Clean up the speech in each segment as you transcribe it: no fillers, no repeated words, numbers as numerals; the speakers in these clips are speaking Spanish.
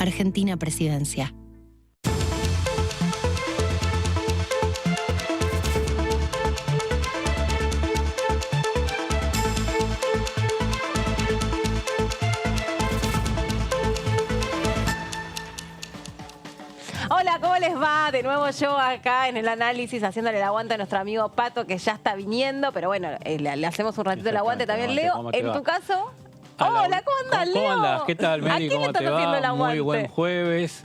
Argentina Presidencia. Hola, ¿cómo les va? De nuevo yo acá en el análisis haciéndole el aguante a nuestro amigo Pato, que ya está viniendo, pero bueno, le hacemos un ratito el aguante también. Leo, en tu caso... Hola, ¿cómo andás, Leo? ¿Cómo andás? ¿Qué tal, Meli? ¿Cómo te va? Muy buen jueves.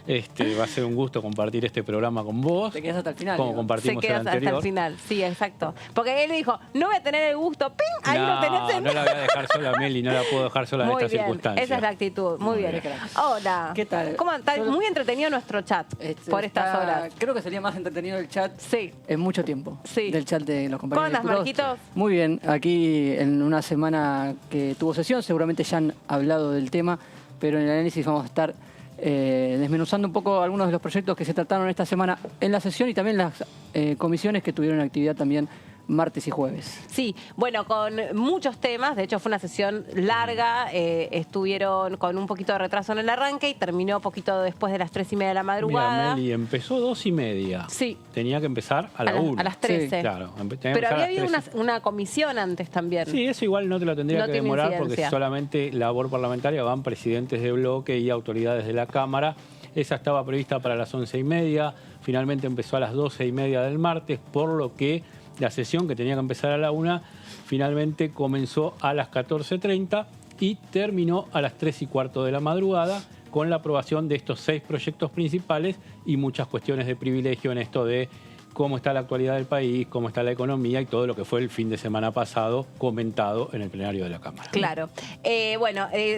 Va a ser un gusto compartir este programa con vos. Te quedas hasta el final. Como compartimos el anterior. Hasta el final, sí, exacto. Porque él dijo, no voy a tener el gusto, ¡ping! Ahí lo tenés en... No la voy a dejar sola, Meli, no la puedo dejar sola en estas circunstancias. Esa es la actitud, muy bien. Hola. ¿Qué tal? ¿Cómo está? Muy entretenido nuestro chat por estas horas. Creo que sería más entretenido el chat sí. en mucho tiempo. Sí. Del chat de los compañeros. ¿Cómo andas, Marquitos? Muy bien, aquí en una semana que tuvo sesión, seguramente ya han hablado del tema, pero en el análisis vamos a estar desmenuzando un poco algunos de los proyectos que se trataron esta semana en la sesión y también las comisiones que tuvieron actividad también martes y jueves. Sí, bueno, con muchos temas, de hecho fue una sesión larga, estuvieron con un poquito de retraso en el arranque y terminó poquito después de las 3:30 de la madrugada. Mira, Meli, empezó 2:30. Sí. Tenía que empezar a la 1. A las 13. Sí. Claro. Pero había habido una comisión antes también. Sí, eso igual no te lo tendría que demorar porque solamente labor parlamentaria van presidentes de bloque y autoridades de la Cámara. Esa estaba prevista para las 11:30, finalmente empezó a las 12:30 del martes, por lo que la sesión que tenía que empezar a la 1 finalmente comenzó a las 14:30 y terminó a las 3:15 de la madrugada con la aprobación de estos 6 proyectos principales y muchas cuestiones de privilegio en esto de cómo está la actualidad del país, cómo está la economía y todo lo que fue el fin de semana pasado comentado en el plenario de la Cámara. Claro.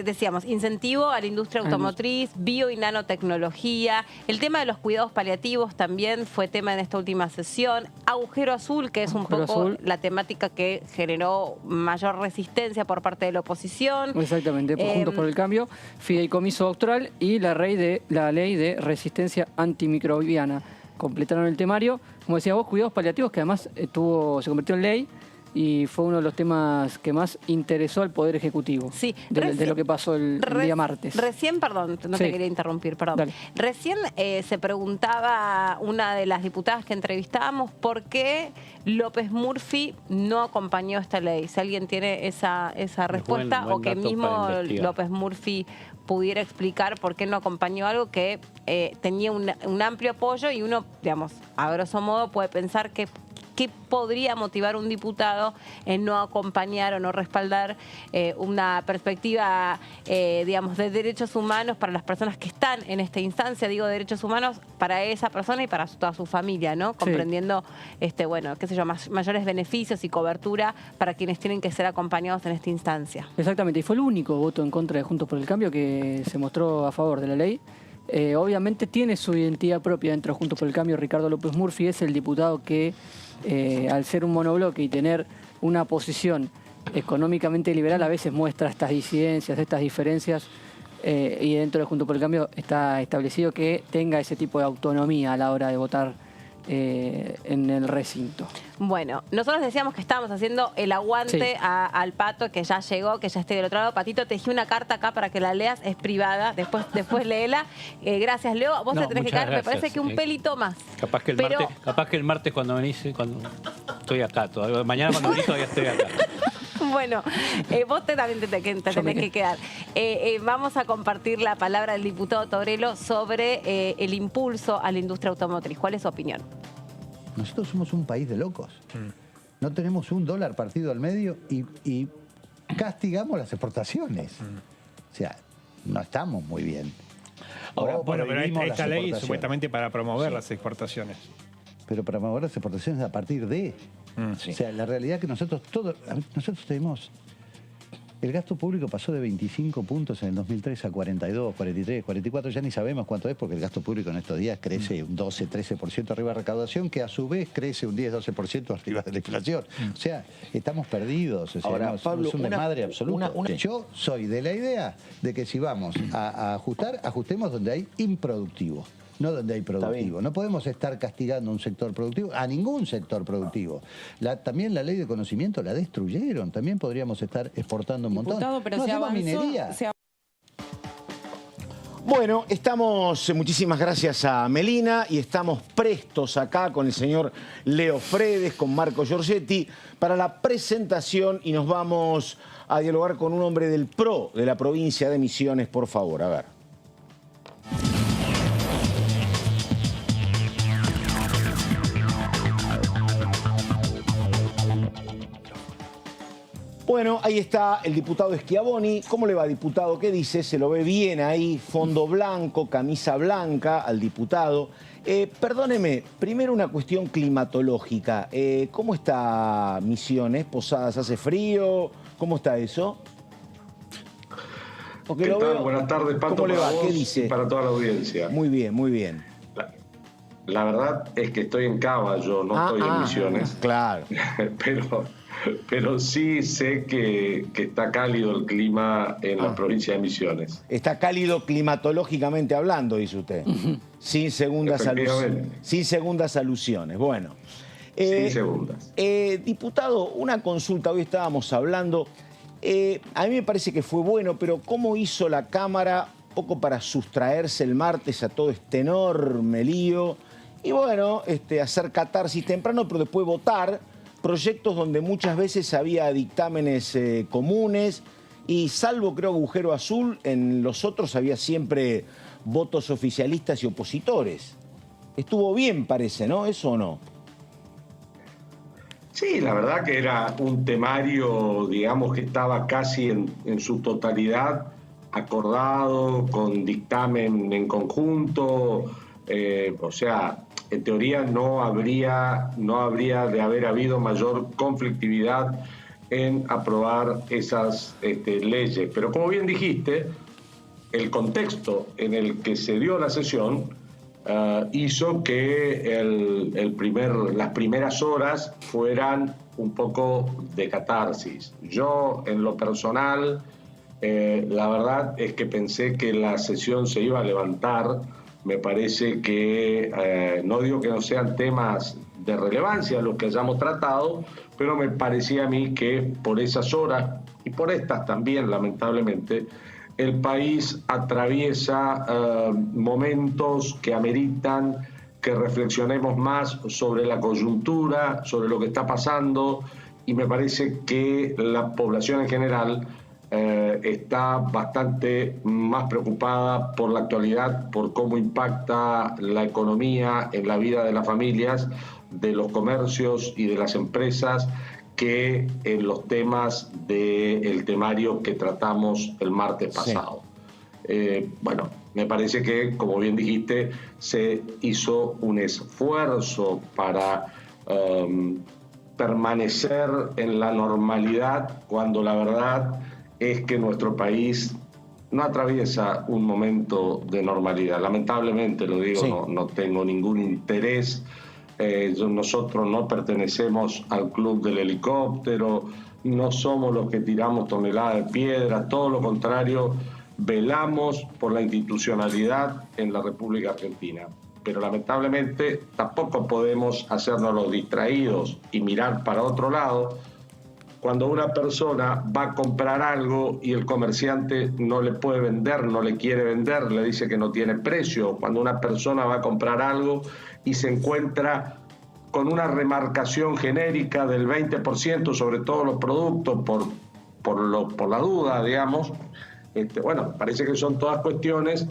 Decíamos, incentivo a la industria automotriz, bio y nanotecnología. El tema de los cuidados paliativos también fue tema en esta última sesión. Agujero azul, que es un poco la temática que generó mayor resistencia por parte de la oposición. Exactamente, Juntos por el Cambio, fideicomiso doctoral y la ley de resistencia antimicrobiana. Completaron el temario. Como decía vos, cuidados paliativos, que además se convirtió en ley y fue uno de los temas que más interesó al Poder Ejecutivo. Sí, de lo que pasó el día martes. Recién, perdón, no te quería interrumpir, perdón. Dale. Recién se preguntaba una de las diputadas que entrevistábamos por qué López Murphy no acompañó esta ley. Si alguien tiene esa respuesta buen o que mismo López Murphy pudiera explicar por qué no acompañó algo que tenía un amplio apoyo y uno, digamos, a grosso modo puede pensar que ¿qué podría motivar a un diputado en no acompañar o no respaldar una perspectiva, digamos, de derechos humanos para las personas que están en esta instancia? Digo, derechos humanos para esa persona y para toda su familia, ¿no? Comprendiendo, bueno, qué sé yo, mayores beneficios y cobertura para quienes tienen que ser acompañados en esta instancia. Exactamente, y fue el único voto en contra de Juntos por el Cambio que se mostró a favor de la ley. Obviamente tiene su identidad propia dentro de Juntos por el Cambio. Ricardo López Murphy es el diputado que, al ser un monobloque y tener una posición económicamente liberal, a veces muestra estas disidencias, estas diferencias, y dentro de Juntos por el Cambio está establecido que tenga ese tipo de autonomía a la hora de votar en el recinto. Bueno, nosotros decíamos que estábamos haciendo el aguante al Pato, que ya llegó, que ya esté del otro lado. Patito, te dejé una carta acá para que la leas, es privada, después léela. Gracias, Leo. Vos te tenés que caer, me parece que un pelito más. Capaz que el martes cuando venís, estoy acá todavía. Mañana cuando venís todavía estoy acá. Bueno, vos también te tenés que quedar. Vamos a compartir la palabra del diputado Torello sobre el impulso a la industria automotriz. ¿Cuál es su opinión? Nosotros somos un país de locos. No tenemos $1 partido al medio y castigamos las exportaciones. O sea, no estamos muy bien. Ahora, bueno, pero esta ley es supuestamente para promover las exportaciones. Pero para promover las exportaciones a partir de... O sea, la realidad es que nosotros tenemos... El gasto público pasó de 25 puntos en el 2003 a 42, 43, 44, ya ni sabemos cuánto es porque el gasto público en estos días crece un 12, 13% arriba de recaudación, que a su vez crece un 10, 12% arriba de la inflación. O sea, estamos perdidos. O sea, ahora, Pablo, es un desmadre absoluto. Yo soy de la idea de que si vamos a ajustar, ajustemos donde hay improductivo. No donde hay productivo. No podemos estar castigando a un sector productivo, a ningún sector productivo. También la ley de conocimiento la destruyeron. También podríamos estar exportando un montón. Pero no se hacemos avanzó, minería. Bueno, estamos, muchísimas gracias a Melina, y estamos prestos acá con el señor Leo Fredes, con Marco Giorgetti, para la presentación, y nos vamos a dialogar con un hombre del PRO de la provincia de Misiones, por favor. A ver. Bueno, ahí está el diputado Schiavoni. ¿Cómo le va, diputado? ¿Qué dice? Se lo ve bien ahí, fondo blanco, camisa blanca al diputado. Perdóneme, primero una cuestión climatológica. ¿Cómo está Misiones? ¿Posadas hace frío? ¿Cómo está eso? Porque ¿qué tal? Buenas tardes, Pato. ¿Cómo le va? ¿Qué dice? Y para toda la audiencia. Muy bien, muy bien. La verdad es que estoy en Cava, yo no estoy en Misiones. Claro. Pero sí sé que está cálido el clima en la provincia de Misiones. Está cálido climatológicamente hablando, dice usted. Sin segundas alusiones. Bueno. Sin segundas. Diputado, una consulta. Hoy estábamos hablando. A mí me parece que fue bueno, pero ¿cómo hizo la Cámara poco para sustraerse el martes a todo este enorme lío? Y bueno, hacer catarsis temprano, pero después votar proyectos donde muchas veces había dictámenes comunes, y salvo, creo, agujero azul, en los otros había siempre votos oficialistas y opositores. Estuvo bien, parece, ¿no? ¿Eso o no? Sí, la verdad que era un temario, digamos, que estaba casi en su totalidad acordado, con dictamen en conjunto, o sea, en teoría no habría de haber habido mayor conflictividad en aprobar esas leyes. Pero como bien dijiste, el contexto en el que se dio la sesión hizo que las primeras horas fueran un poco de catarsis. Yo, en lo personal, la verdad es que pensé que la sesión se iba a levantar. Me parece que, no digo que no sean temas de relevancia los que hayamos tratado, pero me parecía a mí que por esas horas, y por estas también, lamentablemente, el país atraviesa momentos que ameritan que reflexionemos más sobre la coyuntura, sobre lo que está pasando, y me parece que la población en general está bastante más preocupada por la actualidad, por cómo impacta la economía en la vida de las familias, de los comercios y de las empresas, que en los temas del temario que tratamos el martes pasado. Sí. Bueno, me parece que, como bien dijiste, se hizo un esfuerzo para permanecer en la normalidad, cuando la verdad es que nuestro país no atraviesa un momento de normalidad. Lamentablemente, lo digo, sí. No tengo ningún interés. Nosotros no pertenecemos al club del helicóptero, no somos los que tiramos toneladas de piedra, todo lo contrario, velamos por la institucionalidad en la República Argentina. Pero lamentablemente tampoco podemos hacernos los distraídos y mirar para otro lado. Cuando una persona va a comprar algo y el comerciante no le puede vender, no le quiere vender, le dice que no tiene precio. Cuando una persona va a comprar algo y se encuentra con una remarcación genérica del 20% sobre todos los productos por la duda, digamos, bueno, parece que son todas cuestiones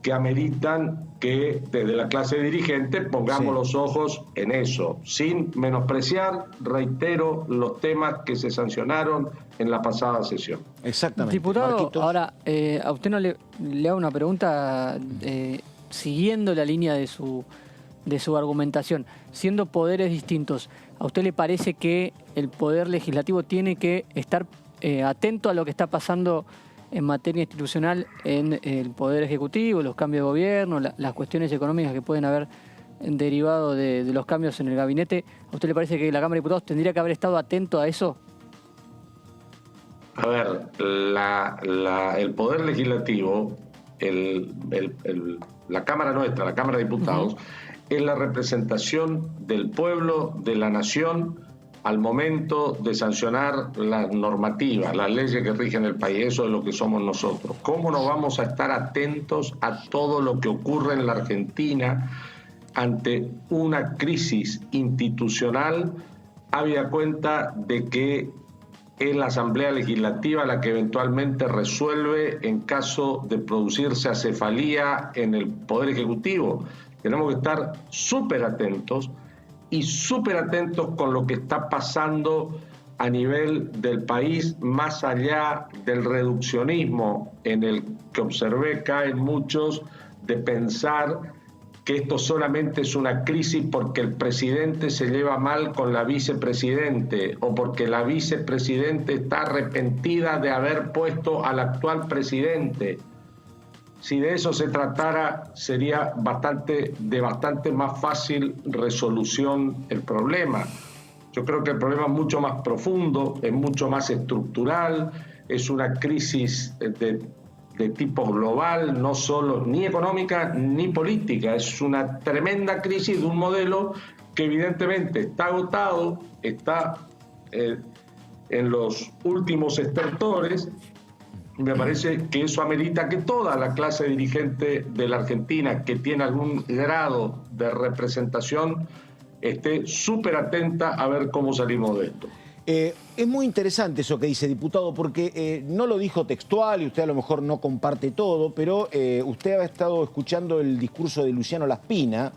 que ameritan que desde la clase dirigente pongamos los ojos en eso, sin menospreciar, reitero, los temas que se sancionaron en la pasada sesión. Exactamente. Diputado, Marquitos. Ahora, a usted no le hago una pregunta siguiendo la línea de su argumentación. Siendo poderes distintos, ¿a usted le parece que el Poder Legislativo tiene que estar atento a lo que está pasando en materia institucional en el Poder Ejecutivo, los cambios de gobierno, las cuestiones económicas que pueden haber derivado de los cambios en el gabinete? ¿A usted le parece que la Cámara de Diputados tendría que haber estado atento a eso? A ver, el Poder Legislativo, la Cámara nuestra, la Cámara de Diputados, es la representación del pueblo, de la nación, al momento de sancionar las normativas, las leyes que rigen el país. Eso es lo que somos nosotros. ¿Cómo no vamos a estar atentos a todo lo que ocurre en la Argentina ante una crisis institucional, habida cuenta de que es la Asamblea Legislativa la que eventualmente resuelve en caso de producirse acefalía en el Poder Ejecutivo? Tenemos que estar súper atentos y súper atentos con lo que está pasando a nivel del país, más allá del reduccionismo en el que observé caen muchos, de pensar que esto solamente es una crisis porque el presidente se lleva mal con la vicepresidente o porque la vicepresidente está arrepentida de haber puesto al actual presidente. Si de eso se tratara, sería de bastante más fácil resolución el problema. Yo creo que el problema es mucho más profundo, es mucho más estructural, es una crisis de tipo global, no solo ni económica ni política. Es una tremenda crisis de un modelo que evidentemente está agotado, está en los últimos estertores. Me parece que eso amerita que toda la clase dirigente de la Argentina que tiene algún grado de representación esté súper atenta a ver cómo salimos de esto. Es muy interesante eso que dice, diputado, porque no lo dijo textual y usted a lo mejor no comparte todo, pero usted ha estado escuchando el discurso de Luciano Laspina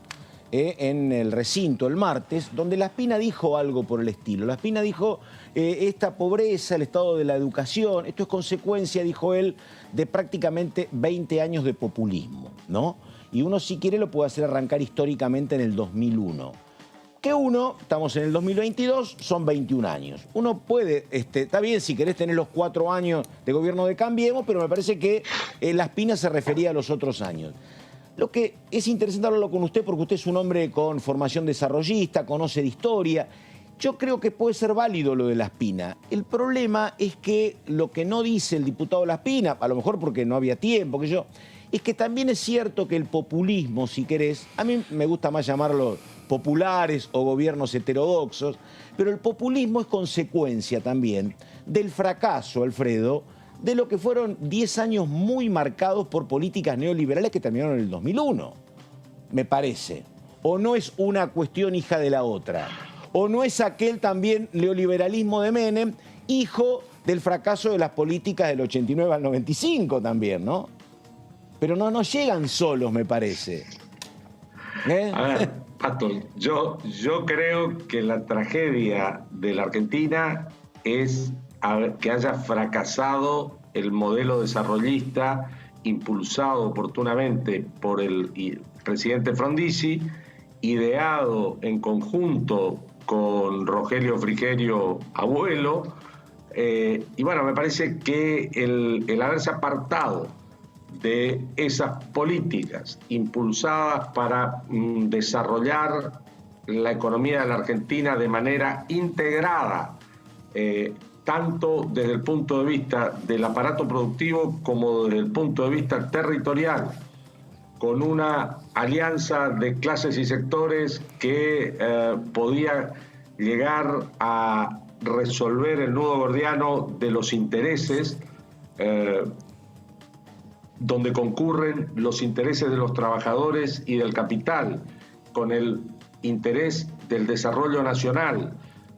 en el recinto el martes, donde Laspina dijo algo por el estilo. Laspina dijo, esta pobreza, el estado de la educación, esto es consecuencia, dijo él, de prácticamente 20 años de populismo, ¿no? Y uno, si quiere, lo puede hacer arrancar históricamente en el 2001. Estamos en el 2022, son 21 años. Uno puede, está bien si querés tener los 4 años de gobierno de Cambiemos, pero me parece que Laspina se refería a los otros años. Lo que es interesante hablarlo con usted, porque usted es un hombre con formación desarrollista, conoce de historia. Yo creo que puede ser válido lo de Laspina. El problema es que lo que no dice el diputado Laspina, a lo mejor porque no había tiempo, es que también es cierto que el populismo, si querés, a mí me gusta más llamarlo populares o gobiernos heterodoxos, pero el populismo es consecuencia también del fracaso, Alfredo, de lo que fueron 10 años muy marcados por políticas neoliberales que terminaron en el 2001, me parece. O no es una cuestión hija de la otra, o no es aquel también neoliberalismo de Menem, hijo del fracaso de las políticas del 89 al 95 también, ¿no? Pero no llegan solos, me parece. A ver, Pato, yo creo que la tragedia de la Argentina es que haya fracasado el modelo desarrollista impulsado oportunamente por el presidente Frondizi, ideado en conjunto con Rogelio Frigerio Abuelo, y bueno, me parece que el haberse apartado de esas políticas impulsadas para desarrollar la economía de la Argentina de manera integrada, tanto desde el punto de vista del aparato productivo como desde el punto de vista territorial, con una alianza de clases y sectores que podía llegar a resolver el nudo gordiano de los intereses, donde concurren los intereses de los trabajadores y del capital, con el interés del desarrollo nacional.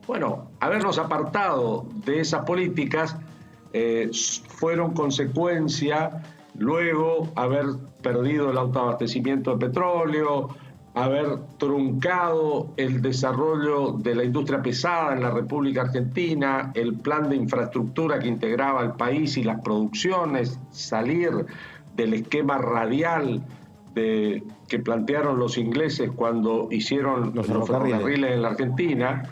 Bueno, habernos apartado de esas políticas fueron consecuencia, luego haber perdido el autoabastecimiento de petróleo, haber truncado el desarrollo de la industria pesada en la República Argentina, el plan de infraestructura que integraba el país y las producciones, salir del esquema radial que plantearon los ingleses cuando hicieron los ferrocarriles en la Argentina.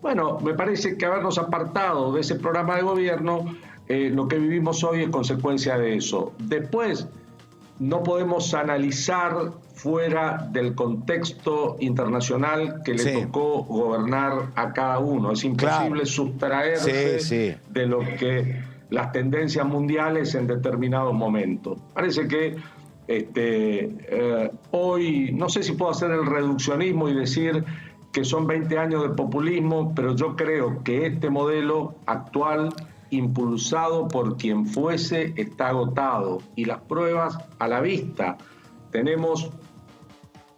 Bueno, me parece que habernos apartado de ese programa de gobierno, lo que vivimos hoy es consecuencia de eso. Después, no podemos analizar fuera del contexto internacional que le tocó gobernar a cada uno. Es imposible sustraerse de lo que las tendencias mundiales en determinados momentos. Parece que hoy, no sé si puedo hacer el reduccionismo y decir que son 20 años de populismo, pero yo creo que este modelo actual, impulsado por quien fuese, está agotado y las pruebas a la vista. Tenemos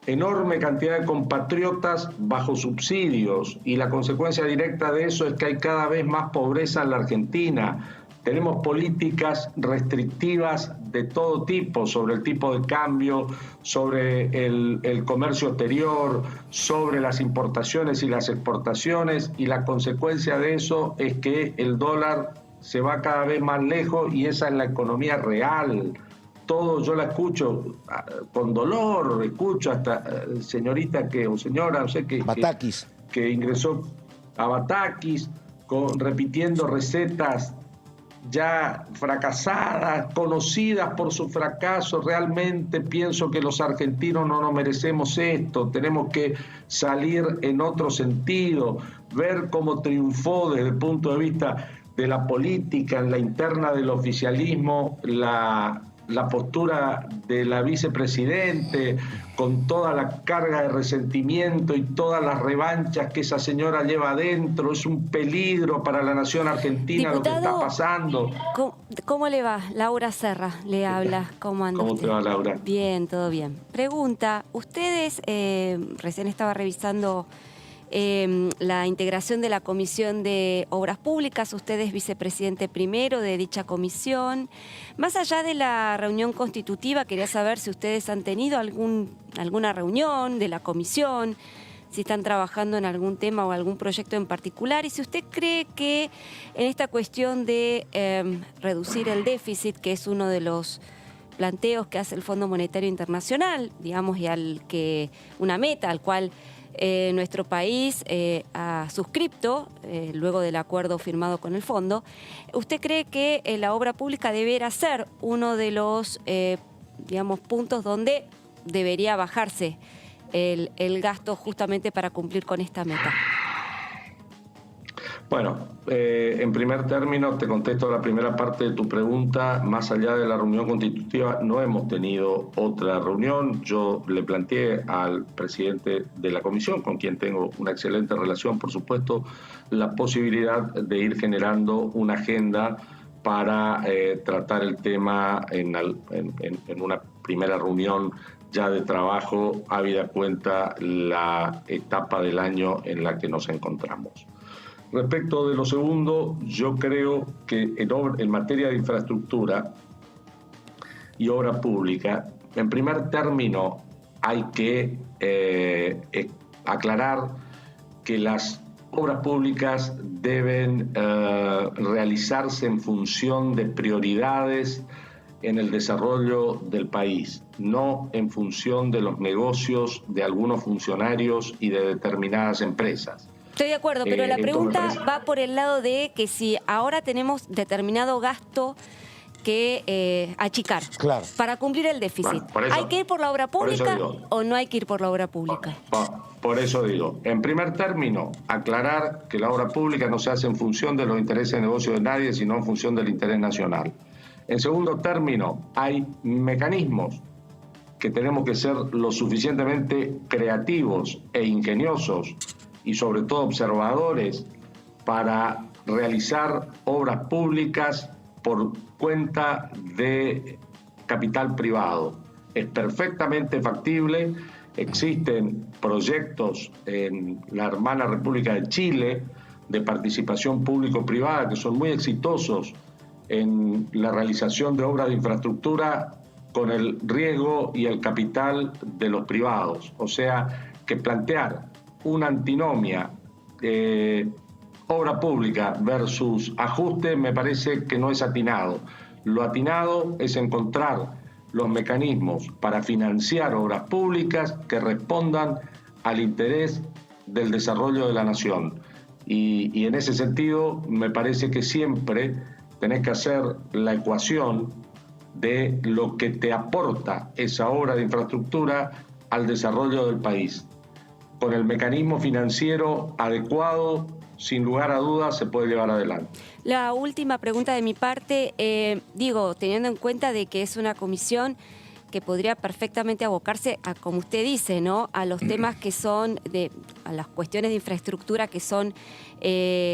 enorme cantidad de compatriotas bajo subsidios y la consecuencia directa de eso es que hay cada vez más pobreza en la Argentina. Tenemos políticas restrictivas de todo tipo, sobre el tipo de cambio, sobre el comercio exterior, sobre las importaciones y las exportaciones, y la consecuencia de eso es que el dólar se va cada vez más lejos y esa es la economía real. Todo yo la escucho con dolor, escucho hasta señorita o señora, no sé, que ingresó a Batakis repitiendo recetas ya fracasadas, conocidas por su fracaso. Realmente pienso que los argentinos no nos merecemos esto, tenemos que salir en otro sentido, ver cómo triunfó desde el punto de vista de la política, en la interna del oficialismo, la postura de la vicepresidente, con toda la carga de resentimiento y todas las revanchas que esa señora lleva adentro. Es un peligro para la nación argentina. Diputado, lo que está pasando. ¿Cómo le va? Laura Serra le habla. ¿Cómo anda? ¿Cómo te va, Laura? Bien, todo bien. Pregunta, ustedes, recién estaba revisando la integración de la Comisión de Obras Públicas, usted es vicepresidente primero de dicha comisión. Más allá de la reunión constitutiva, quería saber si ustedes han tenido alguna reunión de la comisión, si están trabajando en algún tema o algún proyecto en particular, y si usted cree que en esta cuestión de reducir el déficit, que es uno de los planteos que hace el Fondo Monetario Internacional, digamos, y una meta al cual nuestro país ha suscripto luego del acuerdo firmado con el fondo, ¿usted cree que la obra pública deberá ser uno de los puntos donde debería bajarse el gasto justamente para cumplir con esta meta? Bueno, en primer término te contesto la primera parte de tu pregunta. Más allá de la reunión constitutiva, no hemos tenido otra reunión. Yo le planteé al presidente de la comisión, con quien tengo una excelente relación, por supuesto, la posibilidad de ir generando una agenda para tratar el tema en una primera reunión ya de trabajo, habida cuenta la etapa del año en la que nos encontramos. Respecto de lo segundo, yo creo que en materia de infraestructura y obra pública, en primer término hay que aclarar que las obras públicas deben realizarse en función de prioridades en el desarrollo del país, no en función de los negocios de algunos funcionarios y de determinadas empresas. Estoy de acuerdo, pero la pregunta va por el lado de que si ahora tenemos determinado gasto que achicar para cumplir el déficit, bueno, ¿hay que ir por la obra pública o no hay que ir por la obra pública? Por eso digo, en primer término, aclarar que la obra pública no se hace en función de los intereses de negocio de nadie, sino en función del interés nacional. En segundo término, hay mecanismos que tenemos que ser lo suficientemente creativos e ingeniosos y sobre todo observadores para realizar obras públicas por cuenta de capital privado. Es perfectamente factible, existen proyectos en la hermana República de Chile de participación público-privada que son muy exitosos en la realización de obras de infraestructura con el riesgo y el capital de los privados. O sea, que plantear una antinomia obra pública versus ajuste me parece que no es atinado. Lo atinado es encontrar los mecanismos para financiar obras públicas que respondan al interés del desarrollo de la nación. Y en ese sentido me parece que siempre tenés que hacer la ecuación de lo que te aporta esa obra de infraestructura al desarrollo del país. Con el mecanismo financiero adecuado, sin lugar a dudas, se puede llevar adelante. La última pregunta de mi parte, teniendo en cuenta de que es una comisión que podría perfectamente abocarse a, como usted dice, ¿no? A los temas que son, a las cuestiones de infraestructura que son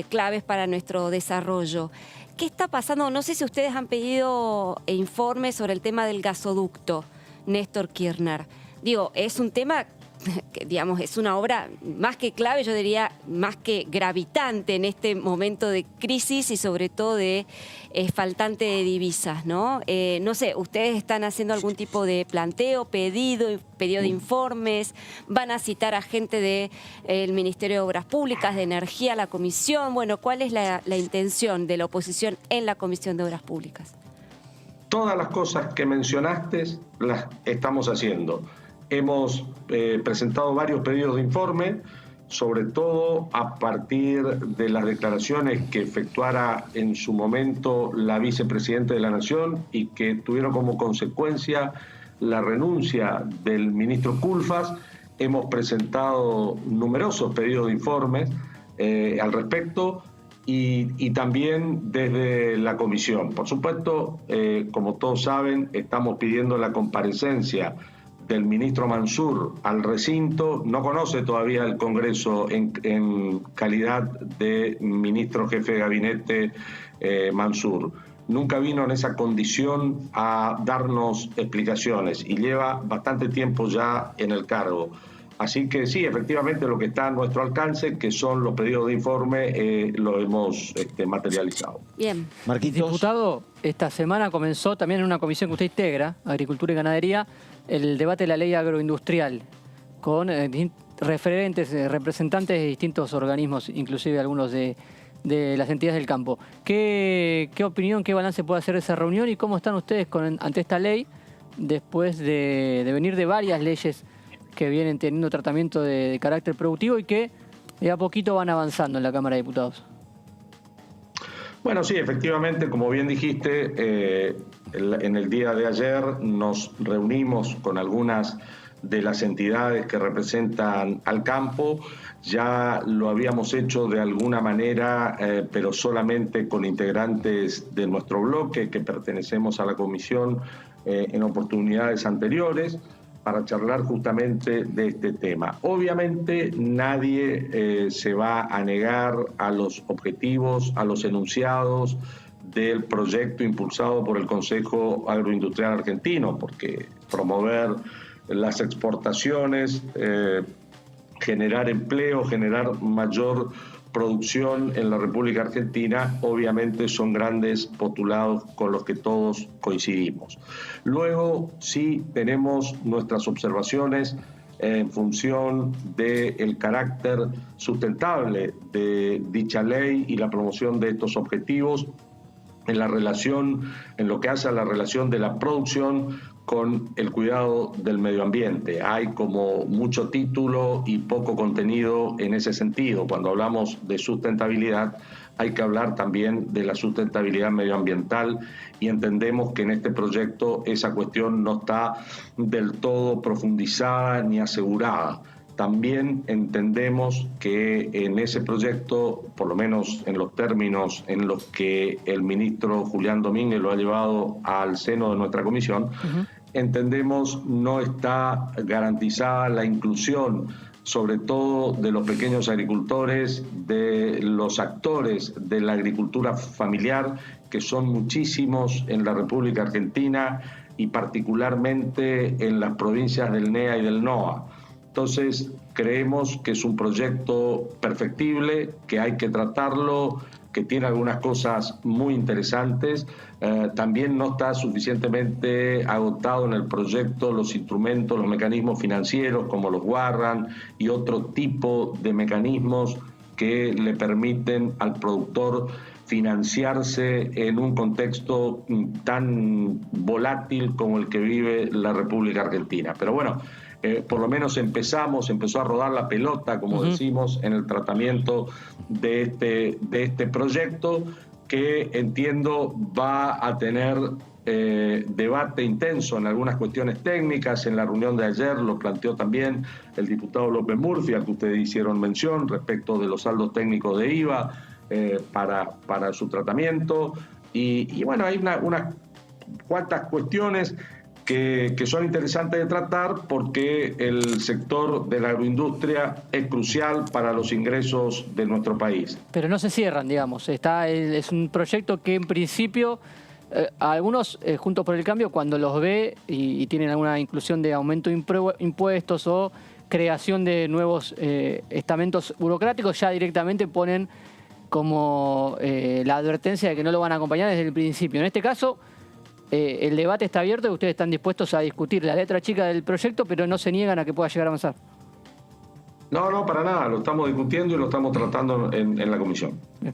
claves para nuestro desarrollo. ¿Qué está pasando? No sé si ustedes han pedido informes sobre el tema del gasoducto, Néstor Kirchner. Digo, es un tema que, digamos, es una obra más que clave, yo diría más que gravitante en este momento de crisis y sobre todo de faltante de divisas, ¿no? No sé, ¿ustedes están haciendo algún tipo de planteo, pedido de informes? ¿Van a citar a gente del Ministerio de Obras Públicas, de Energía, la Comisión? Bueno, ¿cuál es la intención de la oposición en la Comisión de Obras Públicas? Todas las cosas que mencionaste las estamos haciendo. Hemos presentado varios pedidos de informe, sobre todo a partir de las declaraciones que efectuara en su momento la vicepresidenta de la Nación y que tuvieron como consecuencia la renuncia del ministro Culfas. Hemos presentado numerosos pedidos de informes al respecto y también desde la comisión. Por supuesto, como todos saben, estamos pidiendo la comparecencia del ministro Mansur al recinto. No conoce todavía el Congreso en calidad de ministro jefe de gabinete Mansur. Nunca vino en esa condición a darnos explicaciones y lleva bastante tiempo ya en el cargo. Así que sí, efectivamente lo que está a nuestro alcance, que son los pedidos de informe, lo hemos materializado. Bien. Marquitos. Diputado, esta semana comenzó también en una comisión que usted integra, Agricultura y Ganadería, el debate de la ley agroindustrial, con referentes, representantes de distintos organismos, inclusive algunos de las entidades del campo. ¿Qué opinión, qué balance puede hacer esa reunión y cómo están ustedes ante esta ley después de venir de varias leyes que vienen teniendo tratamiento de carácter productivo y que de a poquito van avanzando en la Cámara de Diputados? Bueno, sí, efectivamente, como bien dijiste, en el día de ayer nos reunimos con algunas de las entidades que representan al campo. Ya lo habíamos hecho de alguna manera, pero solamente con integrantes de nuestro bloque que pertenecemos a la comisión en oportunidades anteriores, para charlar justamente de este tema. Obviamente nadie se va a negar a los objetivos, a los enunciados del proyecto impulsado por el Consejo Agroindustrial Argentino, porque promover las exportaciones, generar empleo, generar mayor producción en la República Argentina, obviamente son grandes postulados con los que todos coincidimos. Luego sí tenemos nuestras observaciones en función del carácter sustentable de dicha ley y la promoción de estos objetivos en la relación, en lo que hace a la relación de la producción con el cuidado del medio ambiente. Hay como mucho título y poco contenido en ese sentido. Cuando hablamos de sustentabilidad, hay que hablar también de la sustentabilidad medioambiental y entendemos que en este proyecto esa cuestión no está del todo profundizada ni asegurada. También entendemos que en ese proyecto, por lo menos en los términos en los que el ministro Julián Domínguez lo ha llevado al seno de nuestra comisión, entendemos no está garantizada la inclusión, sobre todo de los pequeños agricultores, de los actores de la agricultura familiar, que son muchísimos en la República Argentina y particularmente en las provincias del NEA y del NOA. Entonces, creemos que es un proyecto perfectible, que hay que tratarlo, que tiene algunas cosas muy interesantes. También no está suficientemente agotado en el proyecto los instrumentos, los mecanismos financieros como los warrant y otro tipo de mecanismos que le permiten al productor financiarse en un contexto tan volátil como el que vive la República Argentina. Pero bueno, por lo menos empezó a rodar la pelota, como decimos, en el tratamiento de este proyecto, que entiendo va a tener debate intenso en algunas cuestiones técnicas. En la reunión de ayer lo planteó también el diputado López Murphy, al que ustedes hicieron mención, respecto de los saldos técnicos de IVA para su tratamiento. Y bueno, hay unas cuantas cuestiones que son interesantes de tratar porque el sector de la agroindustria es crucial para los ingresos de nuestro país. Pero no se cierran, digamos. Es un proyecto que en principio algunos, Juntos por el Cambio, cuando los ve y tienen alguna inclusión de aumento de impuestos o creación de nuevos estamentos burocráticos, ya directamente ponen como la advertencia de que no lo van a acompañar desde el principio. En este caso, el debate está abierto y ustedes están dispuestos a discutir la letra chica del proyecto, pero no se niegan a que pueda llegar a avanzar. No, para nada. Lo estamos discutiendo y lo estamos tratando en la comisión. Bien.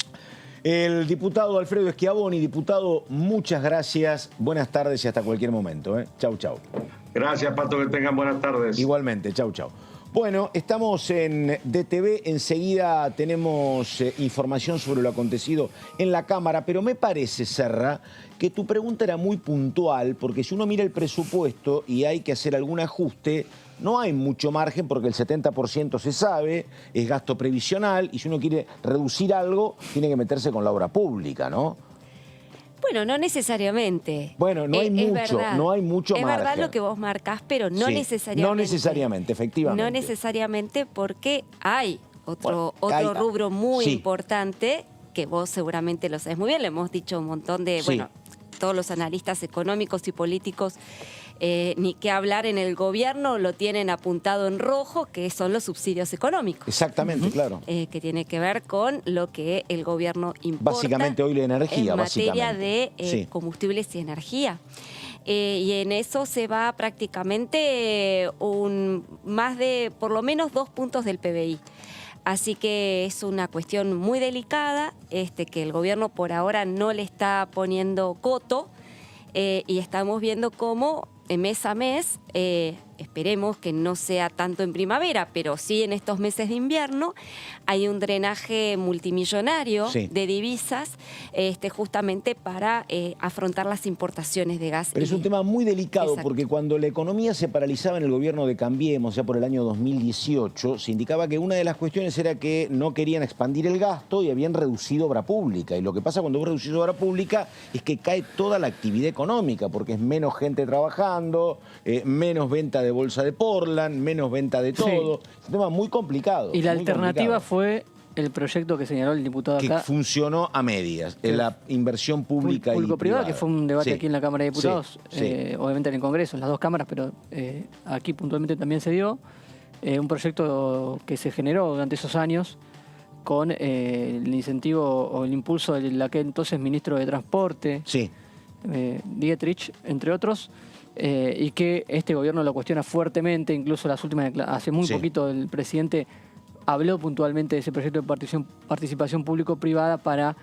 El diputado Alfredo Schiavoni. Diputado, muchas gracias. Buenas tardes y hasta cualquier momento. Chau, chau. Gracias, Pato. Que tengan buenas tardes. Igualmente. Chau, chau. Bueno, estamos en DTV, enseguida tenemos información sobre lo acontecido en la Cámara, pero me parece, Serra, que tu pregunta era muy puntual, porque si uno mira el presupuesto y hay que hacer algún ajuste, no hay mucho margen porque el 70% se sabe, es gasto previsional, y si uno quiere reducir algo, tiene que meterse con la obra pública, ¿no? Bueno, no necesariamente. Bueno, no hay mucho margen. Es verdad lo que vos marcás, pero no necesariamente. No necesariamente, efectivamente. No necesariamente porque hay otro rubro muy importante que vos seguramente lo sabés muy bien. Le hemos dicho un montón de, bueno, todos los analistas económicos y políticos, ni qué hablar en el gobierno, lo tienen apuntado en rojo, que son los subsidios económicos. Exactamente, claro. Que tiene que ver con lo que el gobierno importa. Básicamente hoy la energía, en materia de combustibles y energía. Y en eso se va prácticamente más de, por lo menos, 2 puntos del PBI. Así que es una cuestión muy delicada, que el gobierno por ahora no le está poniendo coto, y estamos viendo cómo mes a mes, esperemos que no sea tanto en primavera, pero sí en estos meses de invierno, hay un drenaje multimillonario de divisas justamente para afrontar las importaciones de gas. Pero es un tema muy delicado porque cuando la economía se paralizaba en el gobierno de Cambiemos, ya por el año 2018, se indicaba que una de las cuestiones era que no querían expandir el gasto y habían reducido obra pública. Y lo que pasa cuando vos reducís obra pública es que cae toda la actividad económica porque es menos gente trabajando, menos venta de bolsa de Portland, menos venta de todo. Es un tema muy complicado. Y la alternativa fue el proyecto que señaló el diputado acá. Que funcionó a medias, en la inversión pública y público-privada, que fue un debate aquí en la Cámara de Diputados, obviamente en el Congreso, en las dos cámaras, pero aquí puntualmente también se dio. Un proyecto que se generó durante esos años con el incentivo o el impulso del aquel entonces ministro de Transporte, Dietrich, entre otros, y que este gobierno lo cuestiona fuertemente. Incluso las últimas, hace muy poquito el presidente habló puntualmente de ese proyecto de participación público-privada para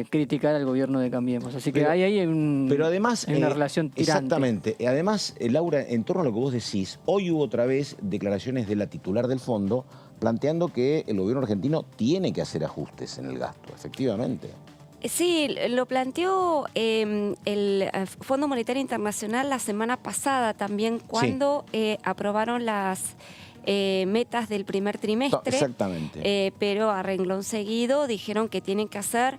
criticar al gobierno de Cambiemos. Así que hay además, una relación tirante. Exactamente. Además, Laura, en torno a lo que vos decís, hoy hubo otra vez declaraciones de la titular del fondo planteando que el gobierno argentino tiene que hacer ajustes en el gasto, efectivamente. Sí, lo planteó el Fondo Monetario Internacional la semana pasada también, cuando aprobaron las metas del primer trimestre. Exactamente. Pero a renglón seguido dijeron que tienen que hacer,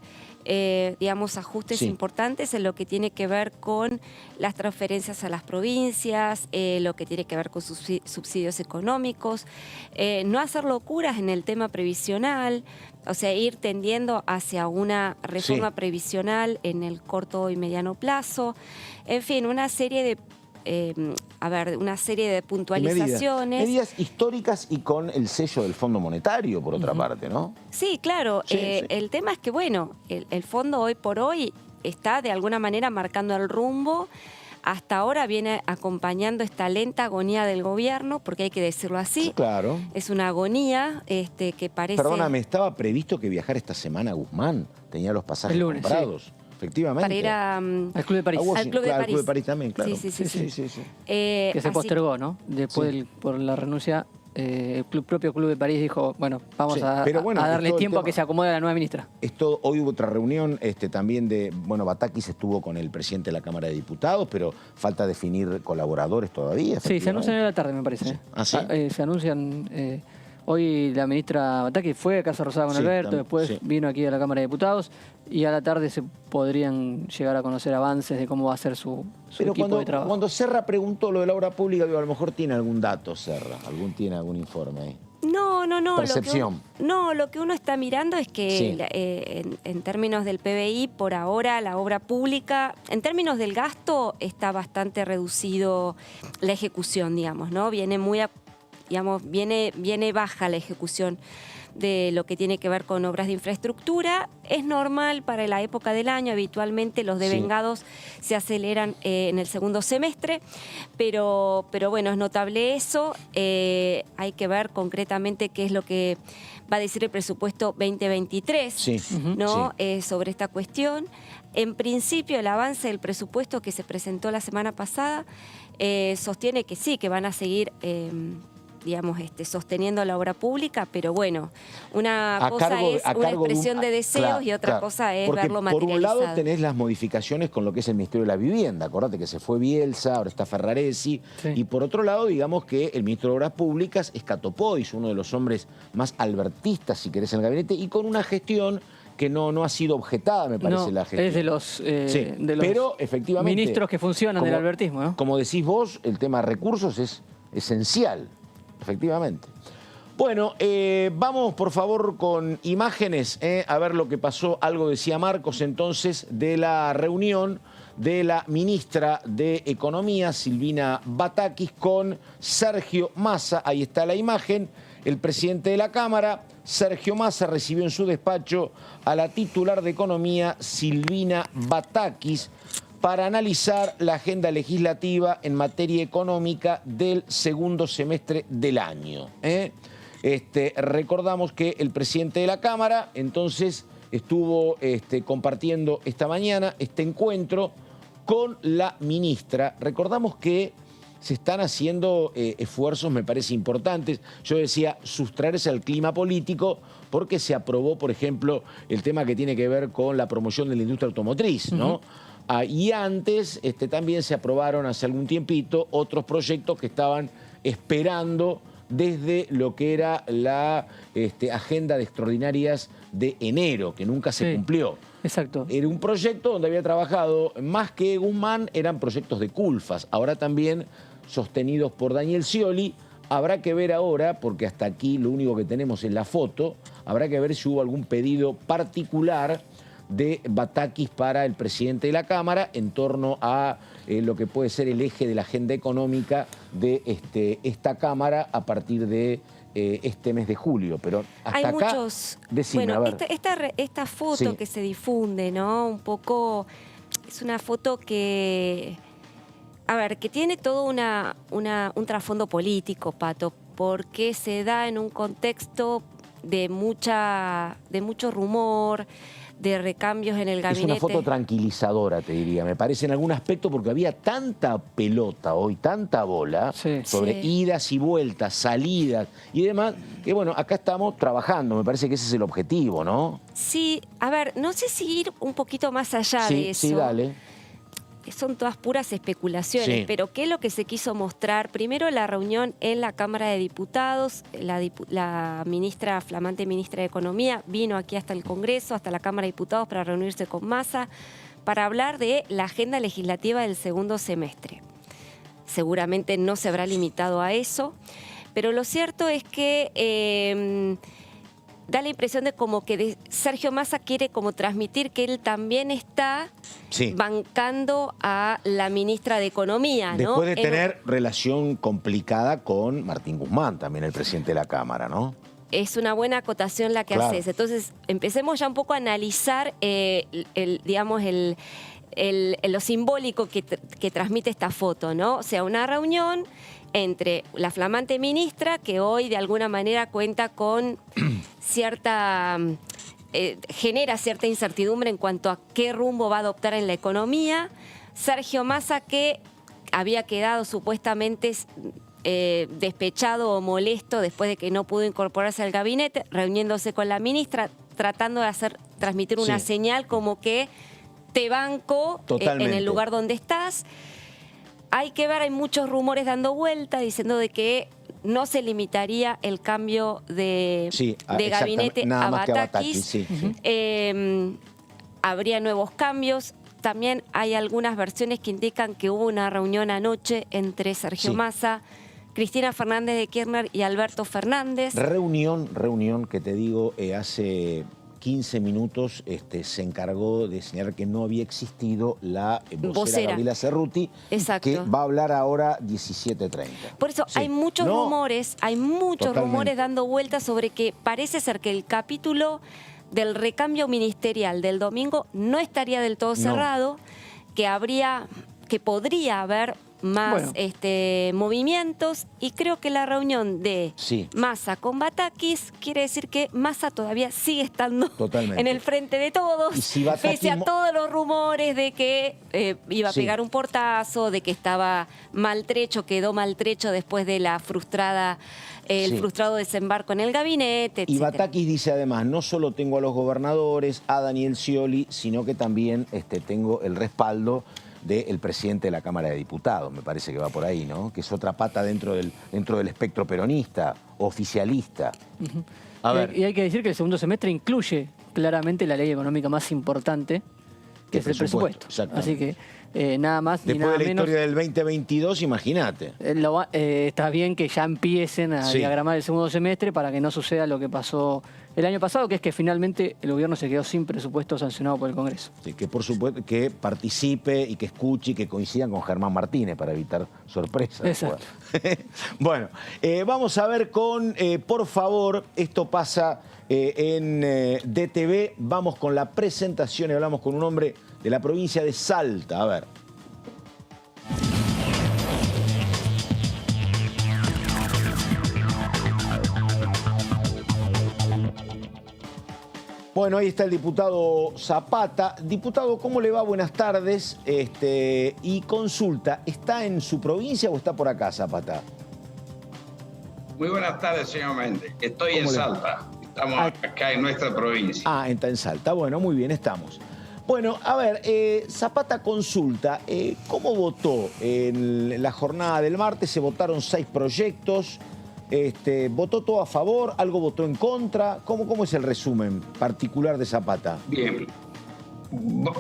ajustes importantes en lo que tiene que ver con las transferencias a las provincias, lo que tiene que ver con subsidios económicos, no hacer locuras en el tema previsional, o sea, ir tendiendo hacia una reforma previsional en el corto y mediano plazo. En fin, una serie de puntualizaciones. Medidas históricas y con el sello del Fondo Monetario, por otra parte, ¿no? Sí, claro. El tema es que, bueno, el fondo hoy por hoy está de alguna manera marcando el rumbo. Hasta ahora viene acompañando esta lenta agonía del gobierno, porque hay que decirlo así. Claro. Es una agonía que parece... Perdóname, estaba previsto que viajara esta semana Guzmán. Tenía los pasajes el lunes, comprados. Efectivamente. Para ir al Club de París. Al Club de París. Al Club de París también, claro. Sí. Que se postergó, ¿no? Después por la renuncia, el propio Club de París dijo, bueno, vamos a darle tiempo a que se acomode la nueva ministra. Hoy hubo otra reunión también de, Batakis estuvo con el presidente de la Cámara de Diputados, pero falta definir colaboradores todavía. Sí, se anuncian en la tarde, me parece. ¿Ah, sí? Se anuncian Hoy la ministra Batakis fue a Casa Rosada con Alberto, después vino aquí a la Cámara de Diputados y a la tarde se podrían llegar a conocer avances de cómo va a ser su equipo de trabajo. Cuando Serra preguntó lo de la obra pública, digo, a lo mejor tiene algún dato, Serra, tiene algún informe ahí. No. Percepción. Lo que uno está mirando es que en términos del PBI, por ahora la obra pública, en términos del gasto, está bastante reducido la ejecución, digamos, ¿no? Viene baja la ejecución de lo que tiene que ver con obras de infraestructura. Es normal para la época del año, habitualmente los devengados se aceleran en el segundo semestre, pero bueno, es notable eso. Hay que ver concretamente qué es lo que va a decir el presupuesto 2023 sobre esta cuestión. En principio, el avance del presupuesto que se presentó la semana pasada sostiene que sí, que van a seguir sosteniendo la obra pública, pero bueno, una cosa es una expresión de deseos y otra cosa es verlo materializado. Por un lado tenés las modificaciones con lo que es el Ministerio de la Vivienda, acordate que se fue Bielsa, ahora está Ferraresi, y por otro lado, digamos que el Ministro de Obras Públicas es Cato Pois, uno de los hombres más albertistas, si querés, en el gabinete, y con una gestión que no ha sido objetada, me parece, la gestión. Es de los, pero, efectivamente, ministros que funcionan del albertismo, ¿no? Como decís vos, el tema de recursos es esencial. Efectivamente. Bueno, vamos por favor con imágenes, a ver lo que pasó. Algo decía Marcos entonces de la reunión de la ministra de Economía, Silvina Batakis, con Sergio Massa. Ahí está la imagen. El presidente de la Cámara, Sergio Massa, recibió en su despacho a la titular de Economía, Silvina Batakis, para analizar la agenda legislativa en materia económica del segundo semestre del año. Recordamos que el presidente de la Cámara entonces estuvo compartiendo esta mañana este encuentro con la ministra. Recordamos que se están haciendo esfuerzos, me parece, importantes. Yo decía, sustraerse al clima político, porque se aprobó, por ejemplo, el tema que tiene que ver con la promoción de la industria automotriz, ¿no? Y antes también se aprobaron hace algún tiempito otros proyectos que estaban esperando desde lo que era la agenda de extraordinarias de enero, que nunca se cumplió. Exacto. Era un proyecto donde había trabajado, más que Guzmán, eran proyectos de Culfas, ahora también sostenidos por Daniel Scioli. Habrá que ver ahora, porque hasta aquí lo único que tenemos es la foto, habrá que ver si hubo algún pedido particular de Batakis para el presidente de la Cámara en torno a lo que puede ser el eje de la agenda económica de esta Cámara a partir de este mes de julio. Pero hasta hay acá, muchos. decime, bueno, a ver. esta foto que se difunde, ¿no? Un poco es una foto que, a ver, que tiene todo un trasfondo político, Pato, porque se da en un contexto de mucho rumor, de recambios en el gabinete. Es una foto tranquilizadora, te diría, me parece, en algún aspecto, porque había tanta pelota hoy, tanta bola sobre idas y vueltas, salidas y demás, que bueno, acá estamos trabajando, me parece que ese es el objetivo, ¿no? Sí, a ver, no sé si ir un poquito más allá de eso. Sí, dale. Son todas puras especulaciones, pero ¿qué es lo que se quiso mostrar? Primero, la reunión en la Cámara de Diputados, la ministra, flamante ministra de Economía, vino aquí hasta el Congreso, hasta la Cámara de Diputados para reunirse con Massa, para hablar de la agenda legislativa del segundo semestre. Seguramente no se habrá limitado a eso, pero lo cierto es que da la impresión de como que Sergio Massa quiere como transmitir que él también está bancando a la ministra de Economía, ¿no? Después de tener relación complicada con Martín Guzmán, también el presidente de la Cámara, ¿no? Es una buena acotación la que haces. Entonces, empecemos ya un poco a analizar lo simbólico que transmite esta foto, ¿no? O sea, una reunión entre la flamante ministra, que hoy de alguna manera cuenta con genera cierta incertidumbre en cuanto a qué rumbo va a adoptar en la economía, Sergio Massa, que había quedado supuestamente despechado o molesto después de que no pudo incorporarse al gabinete, reuniéndose con la ministra, tratando de transmitir una señal como que te banco en el lugar donde estás. Hay que ver, hay muchos rumores dando vuelta diciendo de que no se limitaría el cambio de gabinete nada a más que Batakis. Habría nuevos cambios. También hay algunas versiones que indican que hubo una reunión anoche entre Sergio Massa, Cristina Fernández de Kirchner y Alberto Fernández. Reunión que te digo, hace 15 minutos se encargó de señalar que no había existido la vocera Gabriela Cerruti, que va a hablar ahora 17:30. Por eso hay muchos rumores, dando vueltas sobre que parece ser que el capítulo del recambio ministerial del domingo no estaría del todo cerrado, que podría haber más movimientos, y creo que la reunión de Massa con Batakis quiere decir que Massa todavía sigue estando en el frente de todos, pese a todos los rumores de que iba a pegar un portazo, de que estaba maltrecho, quedó maltrecho después de la el frustrado desembarco en el gabinete, etc. Y Batakis dice además, no solo tengo a los gobernadores, a Daniel Scioli, sino que también tengo el respaldo del presidente de la Cámara de Diputados, me parece que va por ahí, ¿no? Que es otra pata dentro del espectro peronista, oficialista. A ver. Y hay que decir que el segundo semestre incluye claramente la ley económica más importante, que es el presupuesto. Así que nada más ni nada menos. Después de la historia del 2022, imagínate. Está bien que ya empiecen a diagramar el segundo semestre para que no suceda lo que pasó el año pasado, que es que finalmente el gobierno se quedó sin presupuesto sancionado por el Congreso. Sí, que por supuesto que participe y que escuche y que coincidan con Germán Martínez para evitar sorpresas. Exacto. Bueno, vamos a ver por favor, esto pasa en DTV. Vamos con la presentación y hablamos con un hombre de la provincia de Salta. A ver. Bueno, ahí está el diputado Zapata. Diputado, ¿cómo le va? Buenas tardes. Y consulta, ¿está en su provincia o está por acá, Zapata? Muy buenas tardes, señor Méndez. Estoy en Salta. Estamos acá en nuestra provincia. Está en Salta. Bueno, muy bien, estamos. Bueno, a ver, Zapata consulta, ¿cómo votó en la jornada del martes? Se votaron 6 proyectos. ¿Votó todo a favor? ¿Algo votó en contra? ¿Cómo es el resumen particular de Zapata? Bien.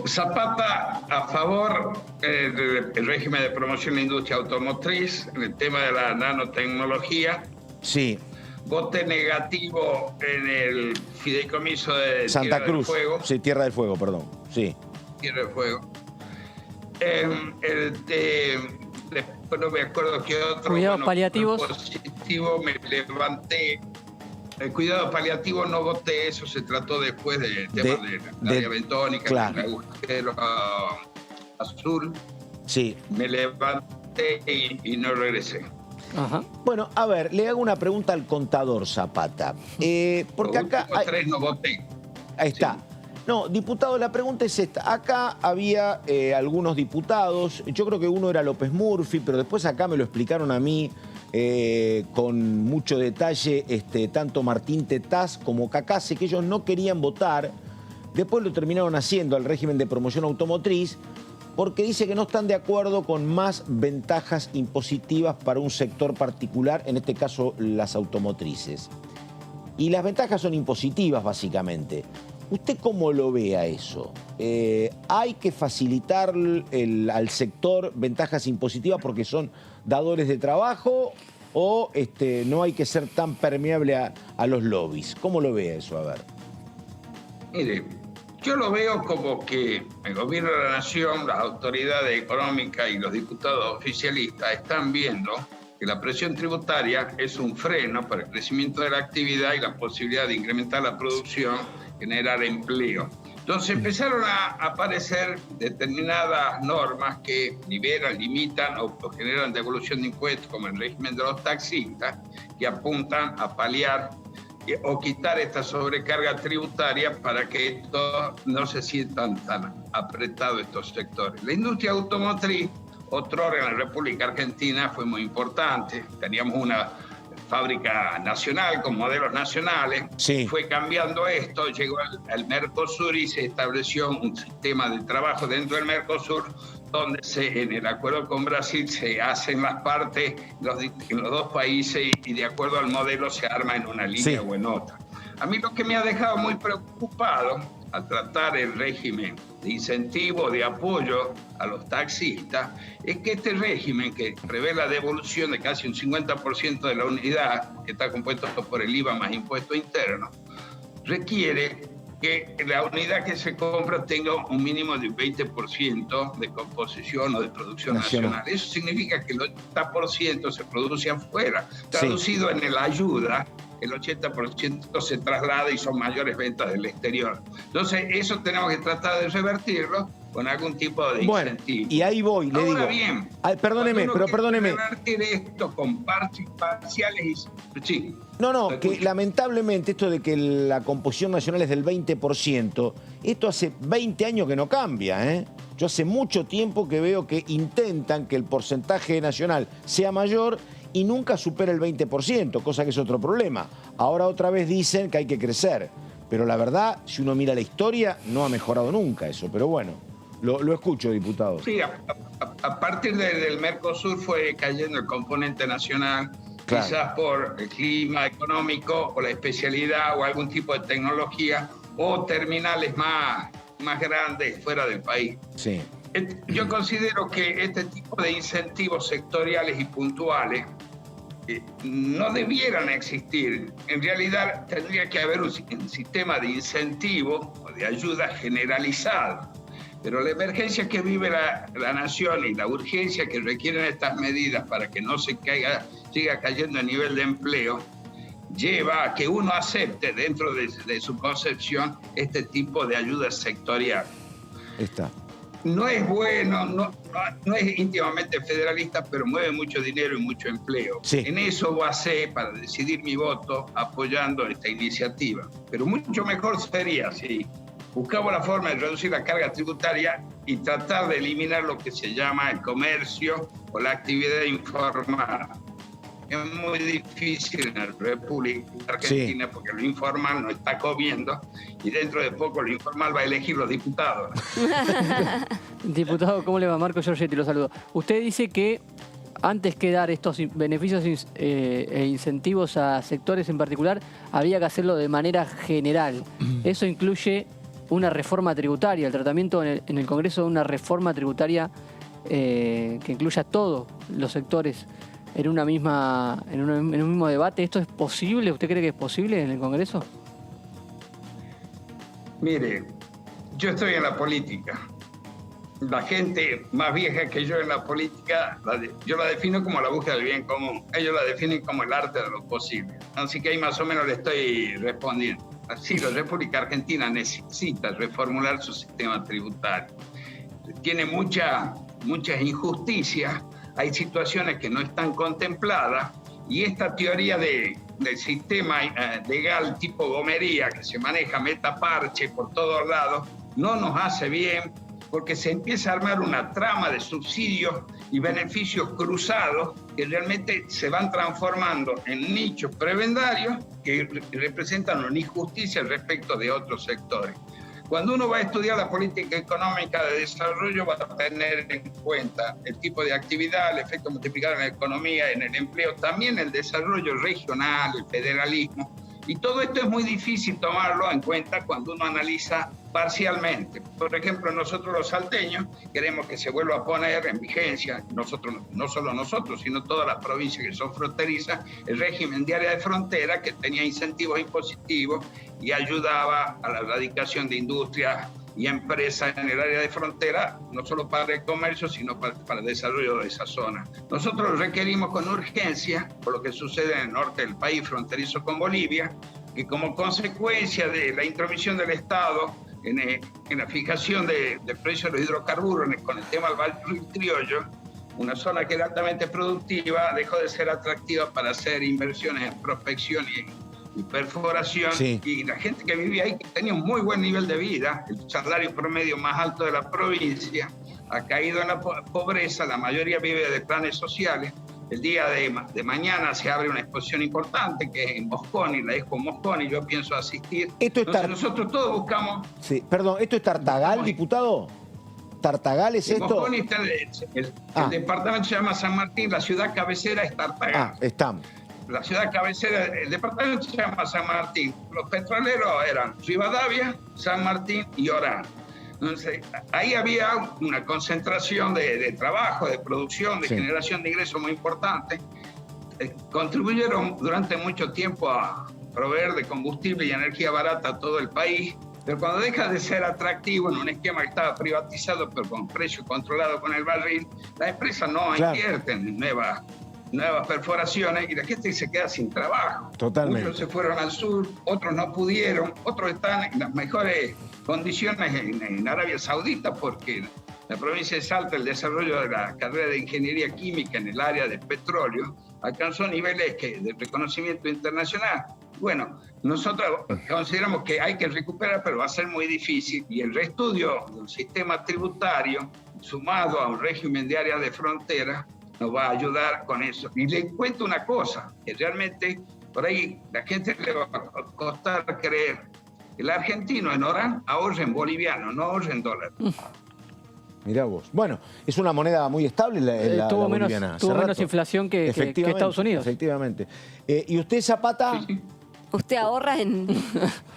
Zapata a favor del régimen de promoción de la industria automotriz, en el tema de la nanotecnología. Sí. Voté negativo en el fideicomiso de Santa Cruz. Tierra del Fuego. Sí, Tierra del Fuego, perdón. Sí. Tierra del Fuego. No me acuerdo qué otro. Cuidados paliativos. Positivo, me levanté. El cuidado paliativo no voté, eso se trató después del tema de la área bentónica, claro. El agujero azul. Sí. Me levanté y no regresé. Ajá. Bueno, a ver, le hago una pregunta al contador Zapata. Porque acá. 3 no voté. Ahí está. Sí. No, diputado, la pregunta es esta. Acá había algunos diputados, yo creo que uno era López Murphy, pero después acá me lo explicaron a mí con mucho detalle, tanto Martín Tetaz como Cacase, que ellos no querían votar. Después lo terminaron haciendo al régimen de promoción automotriz, porque dice que no están de acuerdo con más ventajas impositivas para un sector particular, en este caso las automotrices. Y las ventajas son impositivas, básicamente. ¿Usted cómo lo ve a eso? ¿Hay que facilitar al sector ventajas impositivas porque son dadores de trabajo o no hay que ser tan permeable a los lobbies? ¿Cómo lo ve eso? A ver. Mire, yo lo veo como que el gobierno de la nación, las autoridades económicas y los diputados oficialistas están viendo que la presión tributaria es un freno para el crecimiento de la actividad y la posibilidad de incrementar la producción, generar empleo. Entonces empezaron a aparecer determinadas normas que liberan, limitan o generan devolución de impuestos, como el régimen de los taxistas, que apuntan a paliar o quitar esta sobrecarga tributaria para que no se sientan tan apretados estos sectores. La industria automotriz, otrora en la República Argentina, fue muy importante. Teníamos una fábrica nacional con modelos nacionales. Sí. Fue cambiando esto, llegó al Mercosur y se estableció un sistema de trabajo dentro del Mercosur donde en el acuerdo con Brasil se hacen las partes en los dos países y de acuerdo al modelo se arma en una línea o en otra. A mí lo que me ha dejado muy preocupado al tratar el régimen de incentivo, de apoyo a los taxistas, es que este régimen que prevé la devolución de casi un 50% de la unidad, que está compuesto por el IVA más impuesto interno, requiere que la unidad que se compra tenga un mínimo de un 20% de composición o de producción nacional. Eso significa que el 80% se produce afuera. Traducido en la ayuda, el 80% se traslada y son mayores ventas del exterior. Entonces, eso tenemos que tratar de revertirlo con algún tipo de incentivo. Y ahí voy, le digo. Ahora bien, perdóneme. revertir esto con parches parciales y... Sí. No, que lamentablemente esto de que la composición nacional es del 20%, esto hace 20 años que no cambia, ¿eh? Yo hace mucho tiempo que veo que intentan que el porcentaje nacional sea mayor y nunca supera el 20%, cosa que es otro problema. Ahora otra vez dicen que hay que crecer, pero la verdad, si uno mira la historia, no ha mejorado nunca eso, pero bueno, lo escucho, diputado. Sí, a partir del Mercosur fue cayendo el componente nacional, claro. Quizás por el clima económico o la especialidad o algún tipo de tecnología o terminales más grandes fuera del país. Sí. Yo considero que este tipo de incentivos sectoriales y puntuales no debieran existir. En realidad tendría que haber un sistema de incentivo o de ayuda generalizado. Pero la emergencia que vive la nación y la urgencia que requieren estas medidas para que no se siga cayendo el nivel de empleo, lleva a que uno acepte dentro de su concepción este tipo de ayuda sectorial. No es bueno, no es íntimamente federalista, pero mueve mucho dinero y mucho empleo. Sí. En eso basé para decidir mi voto apoyando esta iniciativa. Pero mucho mejor sería si buscamos la forma de reducir la carga tributaria y tratar de eliminar lo que se llama el comercio o la actividad informal. Es muy difícil en la República Argentina porque lo informal no está comiendo y dentro de poco lo informal va a elegir los diputados. Diputado, ¿cómo le va? Marco Giorgetti, lo saludo. Usted dice que antes que dar estos beneficios e incentivos a sectores en particular, había que hacerlo de manera general. Eso incluye una reforma tributaria, el tratamiento en el Congreso de una reforma tributaria que incluya a todos los sectores en un mismo debate. ¿Esto es posible? ¿Usted cree que es posible en el Congreso? Mire, yo estoy en la política. La gente más vieja que yo en la política, yo la defino como la búsqueda del bien común. Ellos la definen como el arte de lo posible. Así que ahí más o menos le estoy respondiendo. Así, la República Argentina necesita reformular su sistema tributario. Tiene muchas injusticias, hay situaciones que no están contempladas y esta teoría del sistema legal tipo gomería que se maneja metaparche por todos lados no nos hace bien porque se empieza a armar una trama de subsidios y beneficios cruzados que realmente se van transformando en nichos prebendarios que representan una injusticia respecto de otros sectores. Cuando uno va a estudiar la política económica de desarrollo va a tener en cuenta el tipo de actividad, el efecto multiplicador en la economía, en el empleo, también el desarrollo regional, el federalismo. Y todo esto es muy difícil tomarlo en cuenta cuando uno analiza parcialmente. Por ejemplo, nosotros los salteños queremos que se vuelva a poner en vigencia, no solo nosotros, sino todas las provincias que son fronterizas, el régimen de área de frontera que tenía incentivos impositivos y ayudaba a la erradicación de industrias y empresas en el área de frontera, no solo para el comercio, sino para el desarrollo de esa zona. Nosotros lo requerimos con urgencia, por lo que sucede en el norte del país, fronterizo con Bolivia, que como consecuencia de la intromisión del Estado en la fijación del precio de los hidrocarburos con el tema del Valle Criollo, una zona que era altamente productiva dejó de ser atractiva para hacer inversiones en prospección y perforación, y la gente que vivía ahí, que tenía un muy buen nivel de vida, el salario promedio más alto de la provincia, ha caído en la pobreza, la mayoría vive de planes sociales. El día de mañana se abre una exposición importante que es en Mosconi, la Expo Mosconi, yo pienso asistir. Entonces nosotros todos buscamos... Sí, perdón, ¿esto es Tartagal, diputado? ¿Tartagal es esto? Mosconi está el departamento se llama San Martín, la ciudad cabecera es Tartagal. Estamos. La ciudad cabecera, el departamento se llama San Martín. Los petroleros eran Rivadavia, San Martín y Orán. Entonces, ahí había una concentración de trabajo, de producción, de generación de ingresos muy importante. Contribuyeron durante mucho tiempo a proveer de combustible y energía barata a todo el país. Pero cuando deja de ser atractivo en un esquema que estaba privatizado, pero con precio controlado con el barril, las empresas no invierten en nuevas perforaciones y la gente se queda sin trabajo. Totalmente. Muchos se fueron al sur, otros no pudieron, otros están en las mejores condiciones en Arabia Saudita porque la provincia de Salta, el desarrollo de la carrera de ingeniería química en el área de petróleo alcanzó niveles de reconocimiento internacional. Bueno, nosotros consideramos que hay que recuperar, pero va a ser muy difícil. Y el reestudio del sistema tributario, sumado a un régimen de área de frontera, nos va a ayudar con eso. Y le cuento una cosa, que realmente por ahí la gente le va a costar creer. El argentino en Orán ahorra en boliviano, no ahorra en dólares. Mirá vos. Bueno, es una moneda muy estable la boliviana. Tuvo menos inflación que Estados Unidos. Efectivamente. ¿Y usted, Zapata? Sí. ¿Usted ahorra en...?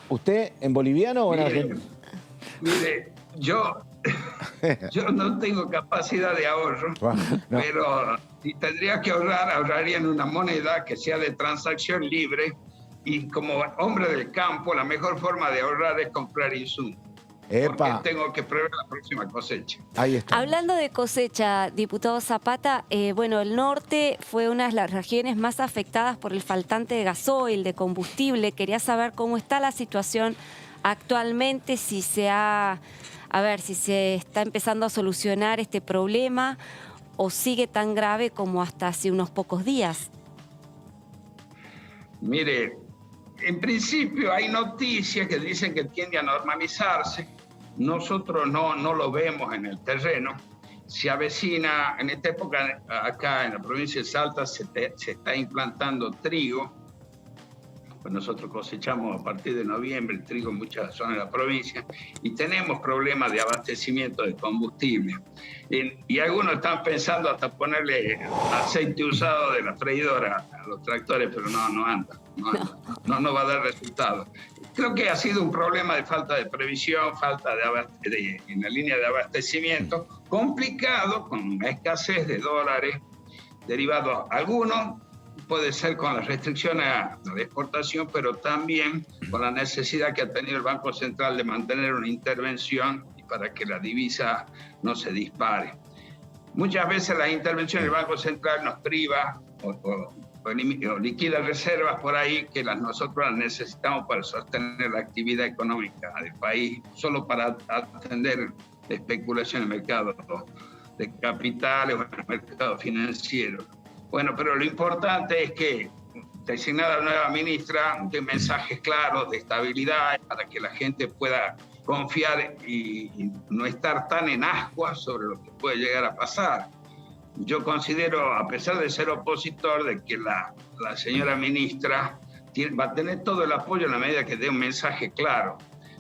¿Usted en boliviano o en argentino? Mire, yo no tengo capacidad de ahorro, pero si tendría que ahorrar, ahorraría en una moneda que sea de transacción libre y como hombre del campo, la mejor forma de ahorrar es comprar insumos. Porque tengo que prever la próxima cosecha. Ahí está. Hablando de cosecha, diputado Zapata, bueno, el norte fue una de las regiones más afectadas por el faltante de gasoil, de combustible. Quería saber cómo está la situación actualmente, si se está empezando a solucionar este problema o sigue tan grave como hasta hace unos pocos días. Mire, en principio hay noticias que dicen que tiende a normalizarse. Nosotros no lo vemos en el terreno. Se avecina, en esta época, acá en la provincia de Salta, se está implantando trigo. Pues nosotros cosechamos a partir de noviembre el trigo en muchas zonas de la provincia y tenemos problemas de abastecimiento de combustible. Y algunos están pensando hasta ponerle aceite usado de la freidora a los tractores, pero no anda. No va a dar resultado. Creo que ha sido un problema de falta de previsión, falta en la línea de abastecimiento, complicado con una escasez de dólares derivados algunos. Puede ser con las restricciones a la exportación, pero también con la necesidad que ha tenido el Banco Central de mantener una intervención para que la divisa no se dispare. Muchas veces la intervención del Banco Central nos priva o liquida reservas por ahí que nosotros las necesitamos para sostener la actividad económica del país, solo para atender la especulación en el mercado de capitales o en el mercado financiero. Bueno, pero lo importante es que, designada la nueva ministra, de mensajes claros de estabilidad para que la gente pueda confiar y no estar tan en ascuas sobre lo que puede llegar a pasar. Yo considero, a pesar de ser opositor, de que la señora ministra va a tener todo el apoyo en la medida que dé un mensaje claro.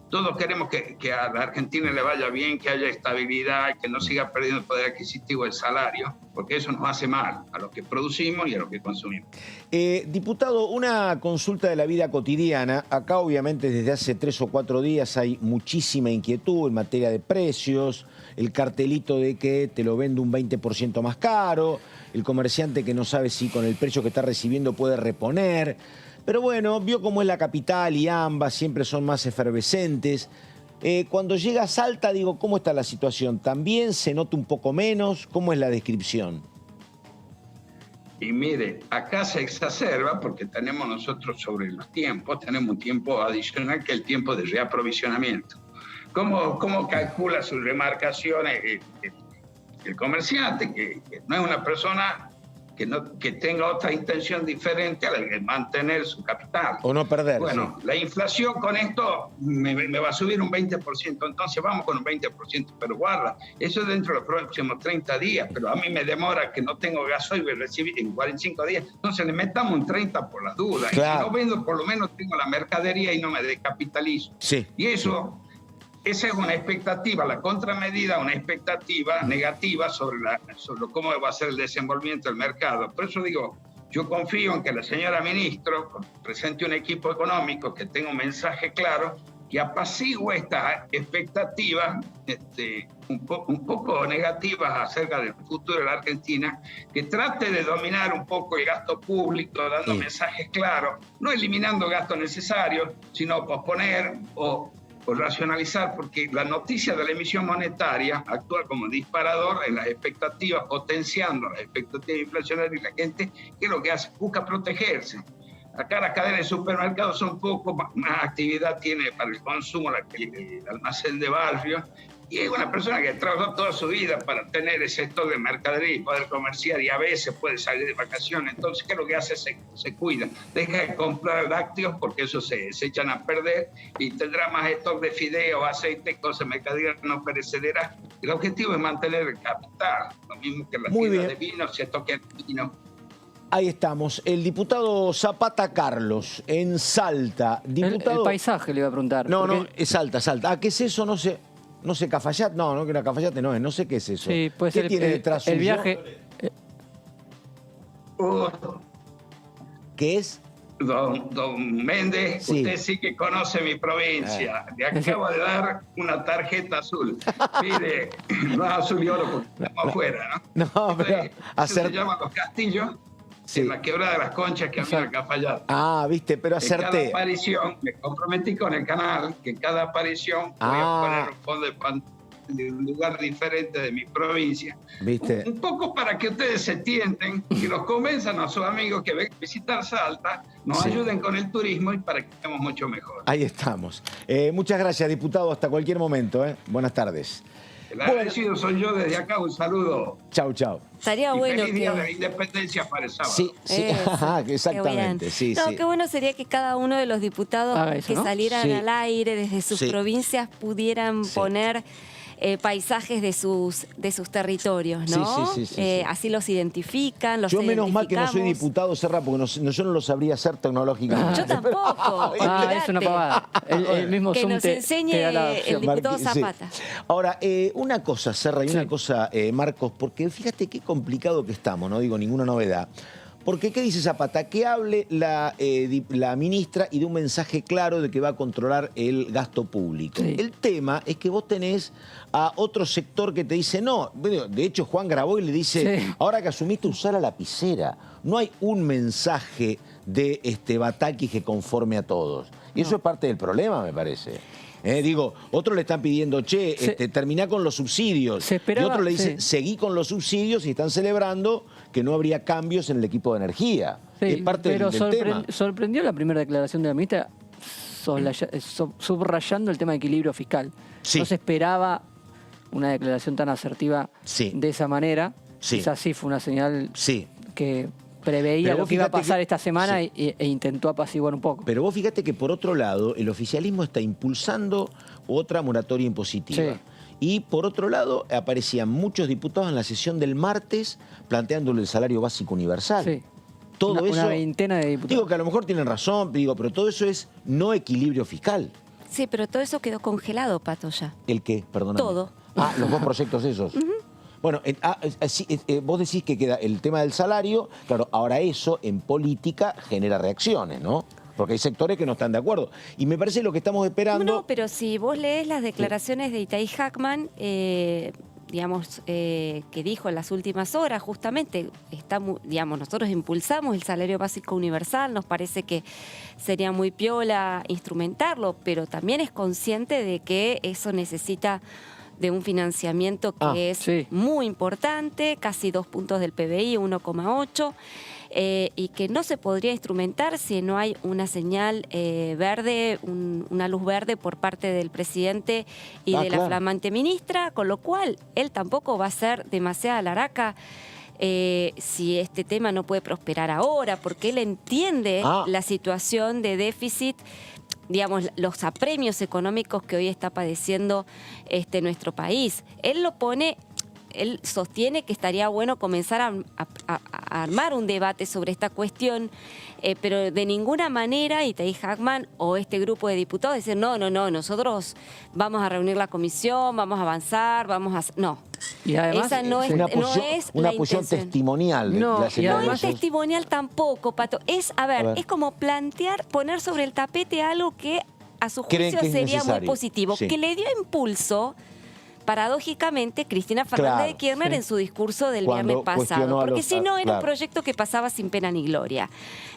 Todos queremos que a la Argentina le vaya bien, que haya estabilidad, que no siga perdiendo el poder adquisitivo del salario, porque eso nos hace mal a los que producimos y a los que consumimos. Diputado, una consulta de la vida cotidiana. Acá obviamente desde hace 3 o 4 días hay muchísima inquietud en materia de precios, el cartelito de que te lo vendo un 20% más caro, el comerciante que no sabe si con el precio que está recibiendo puede reponer. Pero bueno, vio cómo es la capital y ambas siempre son más efervescentes. Cuando llega a Salta, digo, ¿cómo está la situación? ¿También se nota un poco menos? ¿Cómo es la descripción? Y mire, acá se exacerba porque tenemos nosotros sobre los tiempos, tenemos un tiempo adicional que el tiempo de reaprovisionamiento. ¿Cómo calcula sus remarcaciones el comerciante, que no es una persona que tenga otra intención diferente a la de mantener su capital? O no perder. Bueno, sí. La inflación con esto me va a subir un 20%, entonces vamos con un 20%, pero guarda, eso es dentro de los próximos 30 días, pero a mí me demora que no tengo gasoil y recibir en 45 días, entonces le metamos un 30 por las dudas. Claro. Y si no vendo, por lo menos tengo la mercadería y no me descapitalizo. Sí. Y eso esa es una expectativa, la contramedida, una expectativa negativa sobre cómo va a ser el desenvolvimiento del mercado. Por eso digo, yo confío en que la señora ministro presente un equipo económico que tenga un mensaje claro, que apacigüe estas expectativas un poco negativas acerca del futuro de la Argentina, que trate de dominar un poco el gasto público, dando mensajes claros, no eliminando gastos necesarios, sino posponer o racionalizar, porque la noticia de la emisión monetaria actúa como disparador en las expectativas, potenciando las expectativas inflacionarias, y la gente, ¿qué es lo que hace? Busca protegerse. Acá las cadenas de supermercados son poco más actividad tiene para el consumo el almacén de barrio, y es una persona que trabajó toda su vida para tener ese sector de mercadería y poder comerciar, y a veces puede salir de vacaciones. Entonces, ¿qué es lo que hace? Se cuida, deja de comprar lácteos porque eso se echan a perder, y tendrá más stock de fideos, aceite, cosas, mercadería no perecederas. El objetivo es mantener el capital, lo mismo que las tiendas de vino, si toque el vino. Ahí estamos. El diputado Zapata Carlos, en Salta. Diputado... El paisaje le iba a preguntar. No, es Salta. ¿Ah, qué es eso? No sé. No sé, Cafayate. No, que era Cafayate no es. No sé qué es eso. Sí, puede ser. ¿Qué tiene detrás suyo? El viaje... ¿Qué es? Don Méndez, sí. Usted sí que conoce mi provincia. Le acabo de dar una tarjeta azul. Mire, no es azul y oro porque estamos afuera, ¿no? No, pero... Se llama Los Castillos. Sí. En la quebrada de las Conchas que había en Cafayate. Ah, viste, pero acerté. En cada aparición, me comprometí con el canal, que en cada aparición voy a poner un fondo de pantalla de un lugar diferente de mi provincia. ¿Viste? Un poco para que ustedes se tienten, que los convenzan a sus amigos que vengan a visitar Salta, nos ayuden con el turismo y para que estemos mucho mejor. Ahí estamos. Muchas gracias, diputado. Hasta cualquier momento. Buenas tardes. El agradecido soy yo desde acá. Un saludo. Chau, chau. Estaría bueno feliz día de la Independencia para el sábado. Sí, exactamente. Sí, qué bueno sería que cada uno de los diputados que salieran al aire desde sus provincias pudieran poner paisajes de sus territorios, ¿no? Sí. Así los identifican, los Yo menos mal que no soy diputado, Serra, porque yo no lo sabría hacer tecnológicamente. Yo tampoco. Es una pavada. El mismo que Zoom nos enseñe el diputado Zapata. Ahora, una cosa, Serra, y una cosa, Marcos, porque fíjate qué complicado que estamos, no digo ninguna novedad. Porque, ¿qué dice Zapata? Que hable la ministra y de un mensaje claro de que va a controlar el gasto público. Sí. El tema es que vos tenés a otro sector que te dice no. De hecho, Juan Graboy le dice, ahora que asumiste, usar la lapicera. No hay un mensaje de Batakis que conforme a todos. Y eso es parte del problema, me parece. Otros le están pidiendo, terminá con los subsidios. Y otros le dicen, seguí con los subsidios y están celebrando que no habría cambios en el equipo de energía. Es parte del tema. Sorprendió la primera declaración de la ministra subrayando el tema de equilibrio fiscal. No se esperaba una declaración tan asertiva de esa manera. Quizás sí fue una señal que preveía lo que iba a pasar esta semana e intentó apaciguar un poco. Pero vos fíjate que por otro lado, el oficialismo está impulsando otra moratoria impositiva. Y por otro lado, aparecían muchos diputados en la sesión del martes planteándole el salario básico universal. Todo eso, una veintena de diputados. Digo que a lo mejor tienen razón, pero todo eso es no equilibrio fiscal. Sí, pero todo eso quedó congelado, Pato, ya. ¿El qué? Perdóname. Todo. Los dos proyectos esos. Bueno, vos decís que queda el tema del salario. Claro, ahora eso en política genera reacciones, ¿no? Porque hay sectores que no están de acuerdo. Y me parece lo que estamos esperando... No, pero si vos lees las declaraciones de Itay Hackman, que dijo en las últimas horas, justamente, nosotros impulsamos el salario básico universal, nos parece que sería muy piola instrumentarlo, pero también es consciente de que eso necesita de un financiamiento que es muy importante, casi 2 puntos del PBI, 1,8%. Y que no se podría instrumentar si no hay una señal verde, una luz verde por parte del presidente y de la flamante ministra, con lo cual él tampoco va a ser demasiada laraca si este tema no puede prosperar ahora, porque él entiende la situación de déficit, los apremios económicos que hoy está padeciendo nuestro país. Él lo pone él sostiene que estaría bueno comenzar a armar un debate sobre esta cuestión, pero de ninguna manera Itay Hackman o este grupo de diputados dicen no, nosotros vamos a reunir la comisión, vamos a avanzar, no. Y además, esa no es, una posición testimonial. No es testimonial tampoco, Pato. Es como poner sobre el tapete algo que a su juicio sería muy positivo, que le dio impulso, paradójicamente, Cristina Fernández de Kirchner en su discurso del viernes pasado, porque si no era un proyecto que pasaba sin pena ni gloria.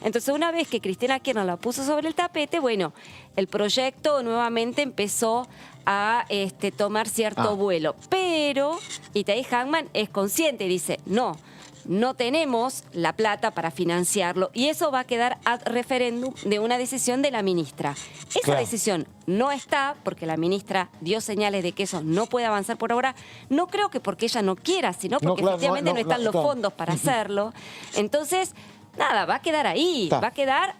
Entonces, una vez que Cristina Kirchner lo puso sobre el tapete, bueno, el proyecto nuevamente empezó a tomar cierto vuelo. Pero Itay Hackman es consciente y dice, no tenemos la plata para financiarlo y eso va a quedar a referéndum de una decisión de la ministra. Esa decisión no está porque la ministra dio señales de que eso no puede avanzar por ahora. No creo que porque ella no quiera, sino porque efectivamente no están los fondos para hacerlo. Entonces, nada, va a quedar ahí, va a quedar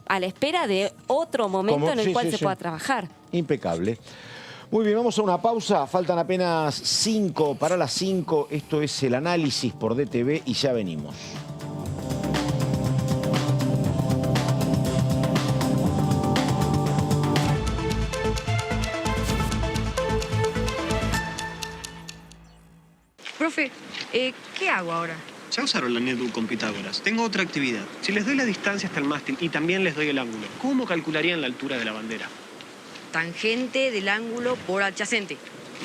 a la espera de otro momento en el cual se pueda trabajar. Impecable. Muy bien, vamos a una pausa. Faltan apenas 5 para las 5. Esto es el análisis por DTV y ya venimos. Profe, ¿qué hago ahora? Ya usaron la NetBook con Pitágoras. Tengo otra actividad. Si les doy la distancia hasta el mástil y también les doy el ángulo, ¿cómo calcularían la altura de la bandera? Tangente del ángulo por adyacente.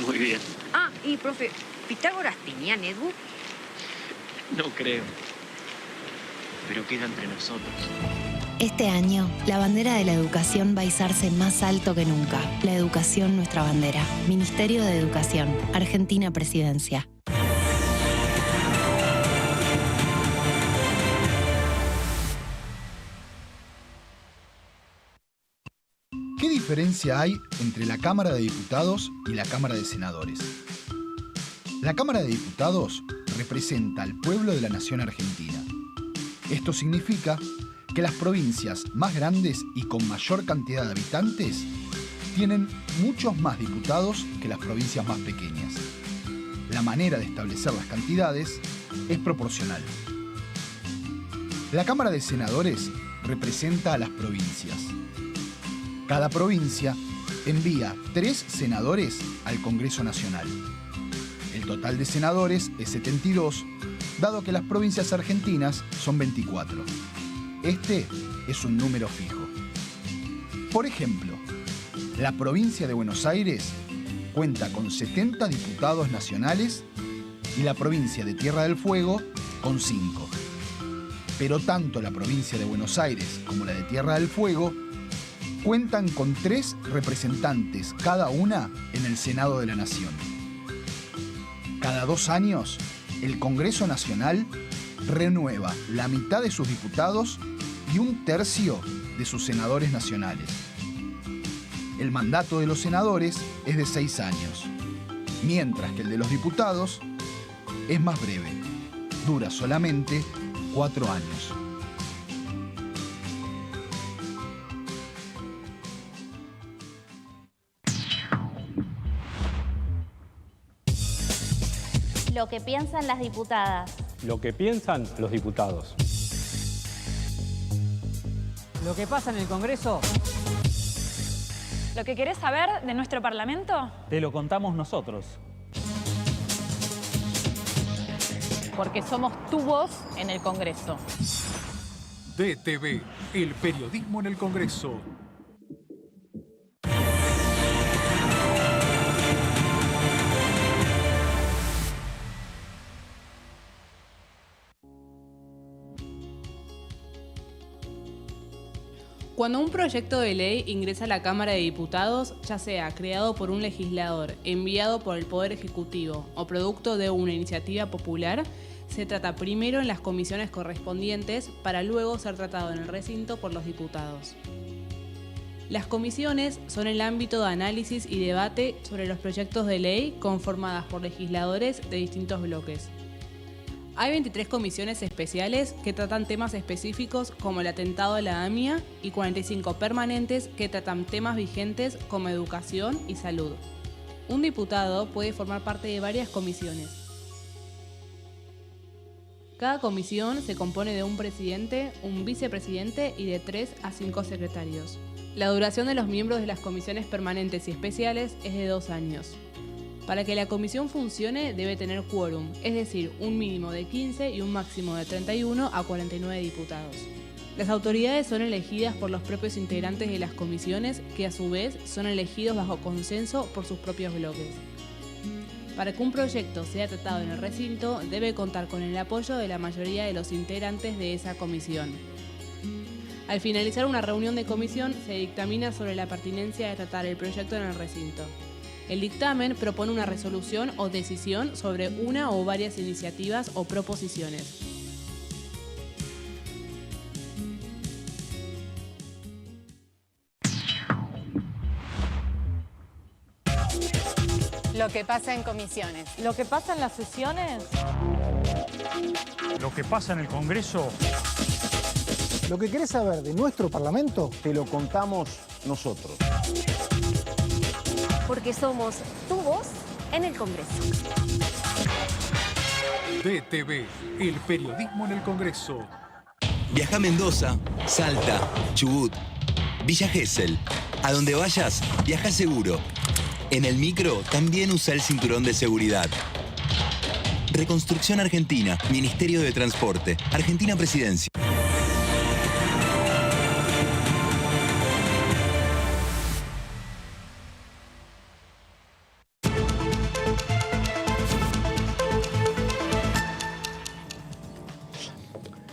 Muy bien. Ah, y profe, ¿Pitágoras tenía netbook? No creo. Pero queda entre nosotros. Este año, la bandera de la educación va a izarse más alto que nunca. La educación, nuestra bandera. Ministerio de Educación. Argentina Presidencia. ¿Qué diferencia hay entre la Cámara de Diputados y la Cámara de Senadores? La Cámara de Diputados representa al pueblo de la nación argentina. Esto significa que las provincias más grandes y con mayor cantidad de habitantes tienen muchos más diputados que las provincias más pequeñas. La manera de establecer las cantidades es proporcional. La Cámara de Senadores representa a las provincias. Cada provincia envía 3 senadores al Congreso Nacional. El total de senadores es 72, dado que las provincias argentinas son 24. Este es un número fijo. Por ejemplo, la provincia de Buenos Aires cuenta con 70 diputados nacionales y la provincia de Tierra del Fuego con 5. Pero tanto la provincia de Buenos Aires como la de Tierra del Fuego cuentan con 3 representantes cada una en el Senado de la Nación. Cada 2 años, el Congreso Nacional renueva la mitad de sus diputados y 1/3 de sus senadores nacionales. El mandato de los senadores es de 6 años, mientras que el de los diputados es más breve, dura solamente 4 años. Lo que piensan las diputadas. Lo que piensan los diputados. Lo que pasa en el Congreso. ¿Lo que querés saber de nuestro Parlamento? Te lo contamos nosotros. Porque somos tu voz en el Congreso. DTV, el periodismo en el Congreso. Cuando un proyecto de ley ingresa a la Cámara de Diputados, ya sea creado por un legislador, enviado por el Poder Ejecutivo o producto de una iniciativa popular, se trata primero en las comisiones correspondientes para luego ser tratado en el recinto por los diputados. Las comisiones son el ámbito de análisis y debate sobre los proyectos de ley conformadas por legisladores de distintos bloques. Hay 23 comisiones especiales que tratan temas específicos como el atentado a la AMIA y 45 permanentes que tratan temas vigentes como educación y salud. Un diputado puede formar parte de varias comisiones. Cada comisión se compone de un presidente, un vicepresidente y de 3 a 5 secretarios. La duración de los miembros de las comisiones permanentes y especiales es de 2 años. Para que la comisión funcione debe tener quórum, es decir, un mínimo de 15 y un máximo de 31 a 49 diputados. Las autoridades son elegidas por los propios integrantes de las comisiones, que a su vez son elegidos bajo consenso por sus propios bloques. Para que un proyecto sea tratado en el recinto, debe contar con el apoyo de la mayoría de los integrantes de esa comisión. Al finalizar una reunión de comisión, se dictamina sobre la pertinencia de tratar el proyecto en el recinto. El dictamen propone una resolución o decisión sobre una o varias iniciativas o proposiciones. Lo que pasa en comisiones. Lo que pasa en las sesiones. Lo que pasa en el Congreso. Lo que querés saber de nuestro Parlamento, te lo contamos nosotros. Porque somos tu voz en el Congreso. DTV, el periodismo en el Congreso. Viaja a Mendoza, Salta, Chubut, Villa Gesell. A donde vayas, viaja seguro. En el micro también usa el cinturón de seguridad. Reconstrucción Argentina, Ministerio de Transporte, Argentina Presidencia.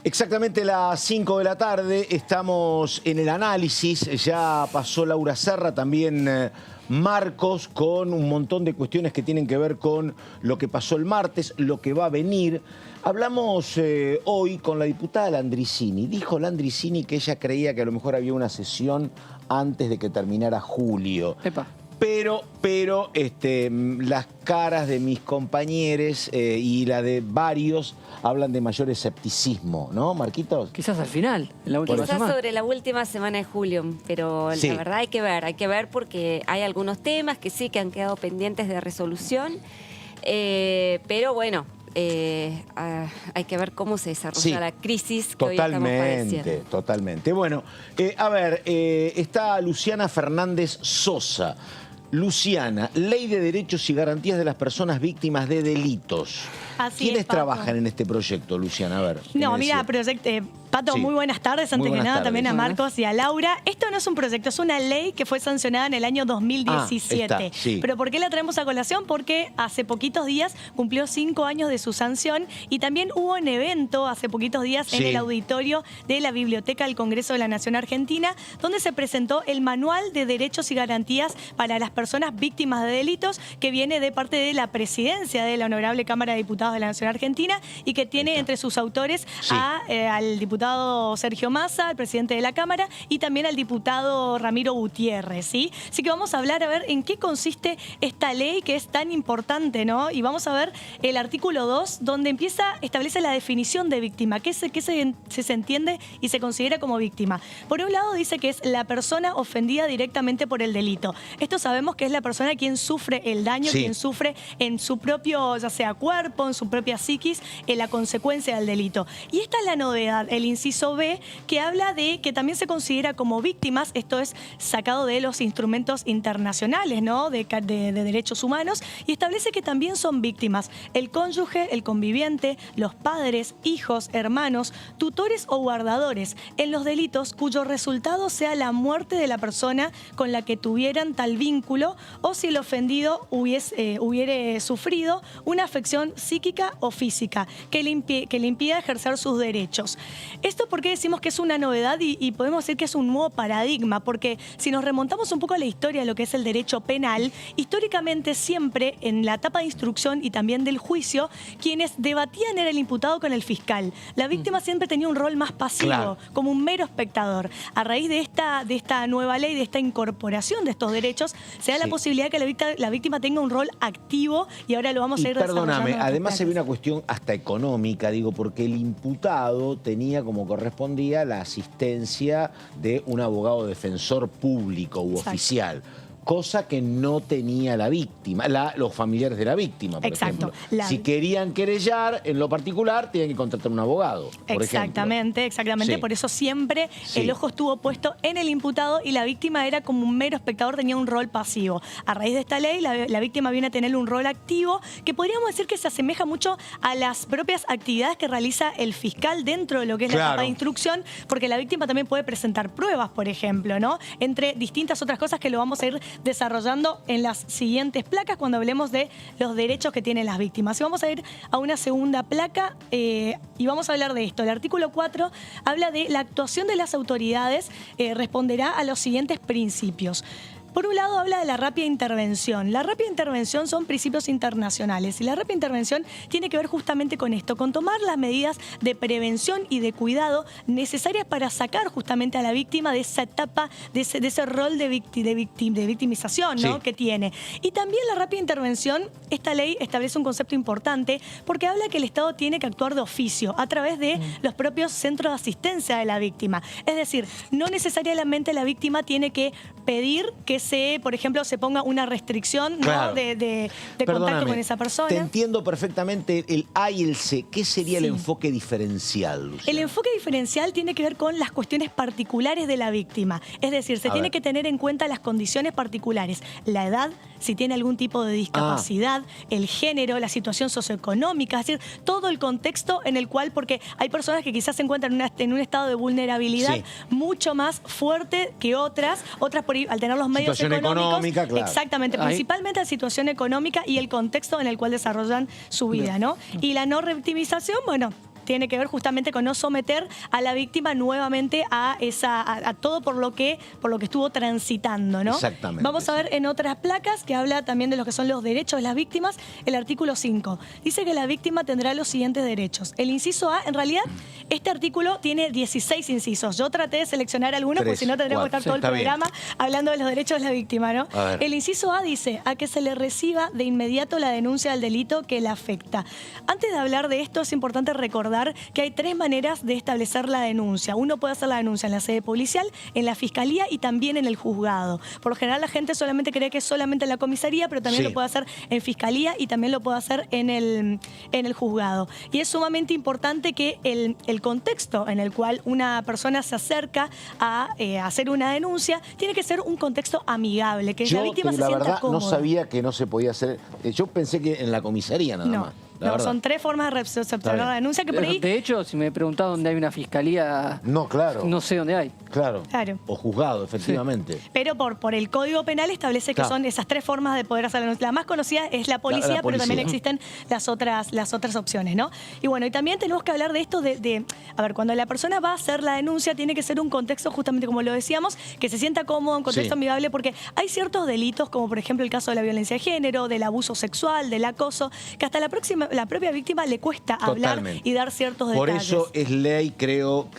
Exactamente las 5 de la tarde, estamos en el análisis, ya pasó Laura Serra, también Marcos, con un montón de cuestiones que tienen que ver con lo que pasó el martes, lo que va a venir. Hablamos hoy con la diputada Landricini. Dijo Landricini que ella creía que a lo mejor había una sesión antes de que terminara julio. Epa. Pero las caras de mis compañeros y la de varios hablan de mayor escepticismo, ¿no, Marquitos? Quizás al final, en la última Quizás semana. sobre la última semana de julio, pero sí. La verdad hay que ver porque hay algunos temas que sí que han quedado pendientes de resolución, pero bueno, hay que ver cómo se desarrolla la crisis que hoy estamos padeciendo. Totalmente. Bueno, a ver, está Luciana Fernández Sosa. Luciana, Ley de Derechos y Garantías de las Personas Víctimas de Delitos. ¿Quiénes trabajan en este proyecto, Luciana? A ver. No, mira, Pato, Sí. muy buenas tardes. Antes que nada, también a Marcos y a Laura. Esto no es un proyecto, es una ley que fue sancionada en el año 2017. Sí. ¿Pero por qué la traemos a colación? Porque hace poquitos días cumplió 5 años de su sanción y también hubo un evento hace poquitos días en el auditorio de la Biblioteca del Congreso de la Nación Argentina, donde se presentó el Manual de Derechos y Garantías para las Personas Víctimas de Delitos, que viene de parte de la presidencia de la Honorable Cámara de Diputados de la Nación Argentina y que tiene entre sus autores al diputado Sergio Massa, el presidente de la Cámara, y también al diputado Ramiro Gutiérrez, ¿sí? Así que vamos a hablar a ver en qué consiste esta ley que es tan importante, ¿no? Y vamos a ver el artículo 2, donde establece la definición de víctima, qué se entiende y se considera como víctima. Por un lado dice que es la persona ofendida directamente por el delito. Esto sabemos que es la persona quien sufre el daño, quien sufre en su propio, ya sea cuerpo, en su propia psiquis, en la consecuencia del delito. Y esta es la novedad, el inciso B, que habla de que también se considera como víctimas, esto es sacado de los instrumentos internacionales, ¿no? de derechos humanos, y establece que también son víctimas el cónyuge, el conviviente, los padres, hijos, hermanos, tutores o guardadores en los delitos cuyo resultado sea la muerte de la persona con la que tuvieran tal vínculo, o si el ofendido hubiere sufrido una afección psíquica o física que le impida ejercer sus derechos. Esto porque decimos que es una novedad y podemos decir que es un nuevo paradigma, porque si nos remontamos un poco a la historia de lo que es el derecho penal, históricamente siempre en la etapa de instrucción y también del juicio, quienes debatían era el imputado con el fiscal. La víctima siempre tenía un rol más pasivo, como un mero espectador. A raíz de esta nueva ley, de esta incorporación de estos derechos, se da la posibilidad de que la víctima tenga un rol activo, y ahora lo vamos a ir desarrollando. Perdóname, además se ve una cuestión hasta económica, digo, porque el imputado tenía, como correspondía, la asistencia de un abogado defensor público u oficial. cosa que no tenía la víctima, los familiares de la víctima, por ejemplo. Si querían querellar en lo particular, tenían que contratar un abogado, por exactamente. Sí. Por eso siempre el ojo estuvo puesto en el imputado y la víctima era como un mero espectador, tenía un rol pasivo. A raíz de esta ley, la víctima viene a tener un rol activo que podríamos decir que se asemeja mucho a las propias actividades que realiza el fiscal dentro de lo que es la etapa de instrucción, porque la víctima también puede presentar pruebas, por ejemplo, ¿no? Entre distintas otras cosas que lo vamos a ir desarrollando en las siguientes placas cuando hablemos de los derechos que tienen las víctimas. Y vamos a ir a una segunda placa y vamos a hablar de esto. El artículo 4 habla de la actuación de las autoridades, responderá a los siguientes principios. Por un lado, habla de la rápida intervención. La rápida intervención son principios internacionales y la rápida intervención tiene que ver justamente con esto, con tomar las medidas de prevención y de cuidado necesarias para sacar justamente a la víctima de esa etapa, de ese rol de victimización, ¿no? que tiene. Y también la rápida intervención, esta ley establece un concepto importante porque habla que el Estado tiene que actuar de oficio a través de los propios centros de asistencia de la víctima. Es decir, no necesariamente la víctima tiene que pedir que por ejemplo, se ponga una restricción, ¿no? de contacto con esa persona. Te entiendo perfectamente el A y el C. ¿Qué sería el enfoque diferencial, Luciana? El enfoque diferencial tiene que ver con las cuestiones particulares de la víctima. Es decir, se tiene que tener en cuenta las condiciones particulares. La edad, si tiene algún tipo de discapacidad, el género, la situación socioeconómica, es decir, todo el contexto en el cual, porque hay personas que quizás se encuentran en un estado de vulnerabilidad mucho más fuerte que otras por ahí, al tener los medios económica, claro. Exactamente, principalmente la situación económica y el contexto en el cual desarrollan su vida, ¿no? Y la no revictimización, bueno, tiene que ver justamente con no someter a la víctima nuevamente a todo por lo que estuvo transitando, ¿no? Exactamente. Vamos a ver en otras placas que habla también de lo que son los derechos de las víctimas. El artículo 5 dice que la víctima tendrá los siguientes derechos. El inciso A, en realidad, este artículo tiene 16 incisos. Yo traté de seleccionar algunos porque si no tendríamos que estar todo el programa hablando de los derechos de la víctima, ¿no? El inciso A dice a que se le reciba de inmediato la denuncia del delito que la afecta. Antes de hablar de esto, es importante recordar que hay 3 maneras de establecer la denuncia. Uno puede hacer la denuncia en la sede policial, en la fiscalía y también en el juzgado. Por lo general la gente solamente cree que es solamente en la comisaría, pero también lo puede hacer en fiscalía y también lo puede hacer en el juzgado. Y es sumamente importante que el contexto en el cual una persona se acerca a hacer una denuncia tiene que ser un contexto amigable, que la víctima se sienta cómoda. No sabía que no se podía hacer. Yo pensé que en la comisaría nada más. No, son 3 formas de recepcionar la denuncia que por ahí... De hecho, si me preguntás dónde hay una fiscalía... No, claro. No sé dónde hay. Claro. O juzgado, efectivamente. Pero por el Código Penal establece que son esas 3 formas de poder hacer la denuncia. La más conocida es la policía, pero también existen las otras opciones, ¿no? Y bueno, y también tenemos que hablar de esto a ver, cuando la persona va a hacer la denuncia, tiene que ser un contexto, justamente como lo decíamos, que se sienta cómodo, un contexto amigable, porque hay ciertos delitos, como por ejemplo el caso de la violencia de género, del abuso sexual, del acoso, que hasta la propia víctima le cuesta hablar y dar ciertos detalles. Por eso es ley, creo,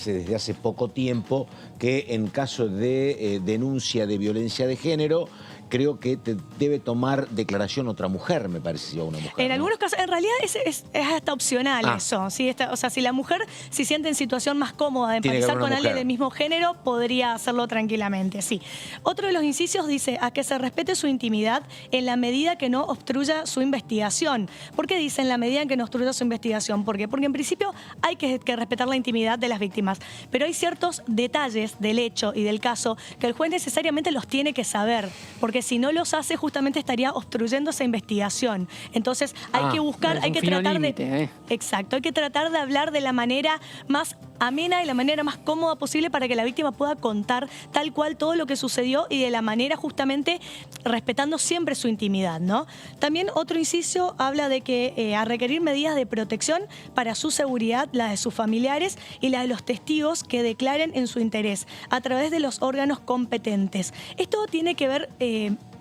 desde hace poco tiempo, que en caso de denuncia de violencia de género, creo que debe tomar declaración otra mujer, me parece, una mujer. En algunos casos, en realidad es hasta opcional eso. ¿Sí? O sea, si la mujer se siente en situación más cómoda de empatizar con alguien del mismo género, podría hacerlo tranquilamente, sí. Otro de los incisos dice a que se respete su intimidad en la medida que no obstruya su investigación. ¿Por qué dice en la medida en que no obstruya su investigación? ¿Por qué? Porque en principio hay que respetar la intimidad de las víctimas, pero hay ciertos detalles del hecho y del caso que el juez necesariamente los tiene que saber, porque si no los hace, justamente estaría obstruyendo esa investigación. Entonces hay que buscar, hay que tratar de... Exacto, hay que tratar de hablar de la manera más amena y la manera más cómoda posible para que la víctima pueda contar tal cual todo lo que sucedió y de la manera justamente respetando siempre su intimidad, ¿no? También otro inciso habla de que a requerir medidas de protección para su seguridad, la de sus familiares y la de los testigos que declaren en su interés a través de los órganos competentes. Esto tiene que ver...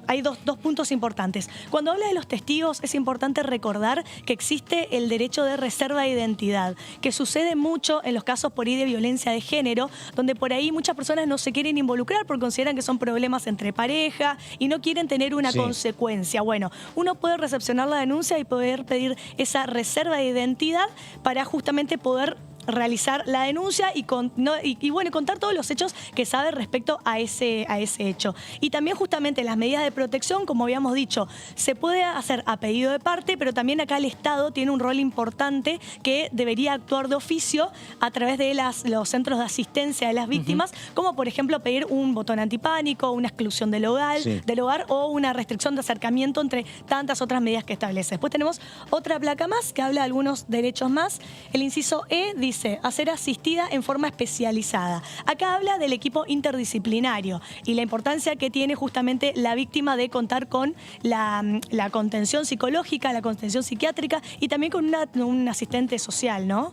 Hay dos puntos importantes. Cuando habla de los testigos, es importante recordar que existe el derecho de reserva de identidad, que sucede mucho en los casos por ahí de violencia de género, donde por ahí muchas personas no se quieren involucrar porque consideran que son problemas entre pareja y no quieren tener una consecuencia. Bueno, uno puede recepcionar la denuncia y poder pedir esa reserva de identidad para justamente poder realizar la denuncia y contar todos los hechos que sabe respecto a ese hecho. Y también justamente las medidas de protección, como habíamos dicho, se puede hacer a pedido de parte, pero también acá el Estado tiene un rol importante que debería actuar de oficio a través de los centros de asistencia de las víctimas, como por ejemplo pedir un botón antipánico, una exclusión del hogar o una restricción de acercamiento, entre tantas otras medidas que establece. Después tenemos otra placa más que habla de algunos derechos más. El inciso E dice, a ser asistida en forma especializada. Acá habla del equipo interdisciplinario y la importancia que tiene justamente la víctima de contar con la contención psicológica, la contención psiquiátrica y también con un asistente social, ¿no?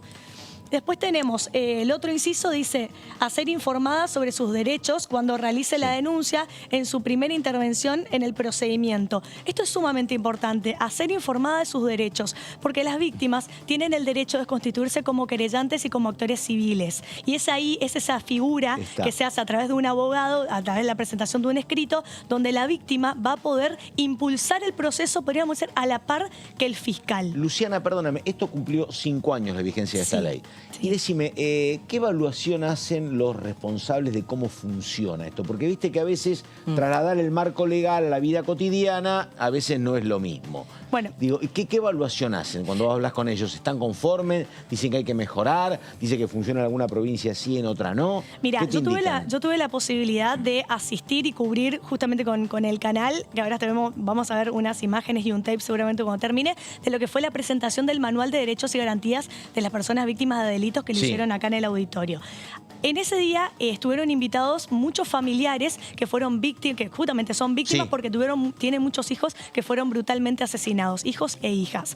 Después tenemos el otro inciso, dice, a ser informada sobre sus derechos cuando realice la denuncia en su primera intervención en el procedimiento. Esto es sumamente importante, a ser informada de sus derechos, porque las víctimas tienen el derecho de constituirse como querellantes y como actores civiles. Y es esa figura que se hace a través de un abogado, a través de la presentación de un escrito, donde la víctima va a poder impulsar el proceso, podríamos decir, a la par que el fiscal. Luciana, perdóname, esto cumplió 5 años de vigencia de esta ley. Y decime, ¿qué evaluación hacen los responsables de cómo funciona esto? Porque viste que a veces trasladar el marco legal a la vida cotidiana a veces no es lo mismo. Bueno. Digo, ¿qué evaluación hacen cuando hablas con ellos? ¿Están conformes? ¿Dicen que hay que mejorar? ¿Dicen que funciona en alguna provincia sí, en otra no? Mira, yo tuve la posibilidad de asistir y cubrir justamente con el canal, que ahora vamos a ver unas imágenes y un tape seguramente cuando termine, de lo que fue la presentación del Manual de Derechos y Garantías de las Personas Víctimas de Delitos que lo hicieron acá en el auditorio. En ese día estuvieron invitados muchos familiares que fueron víctimas, que justamente son víctimas porque tienen muchos hijos que fueron brutalmente asesinados, hijos e hijas.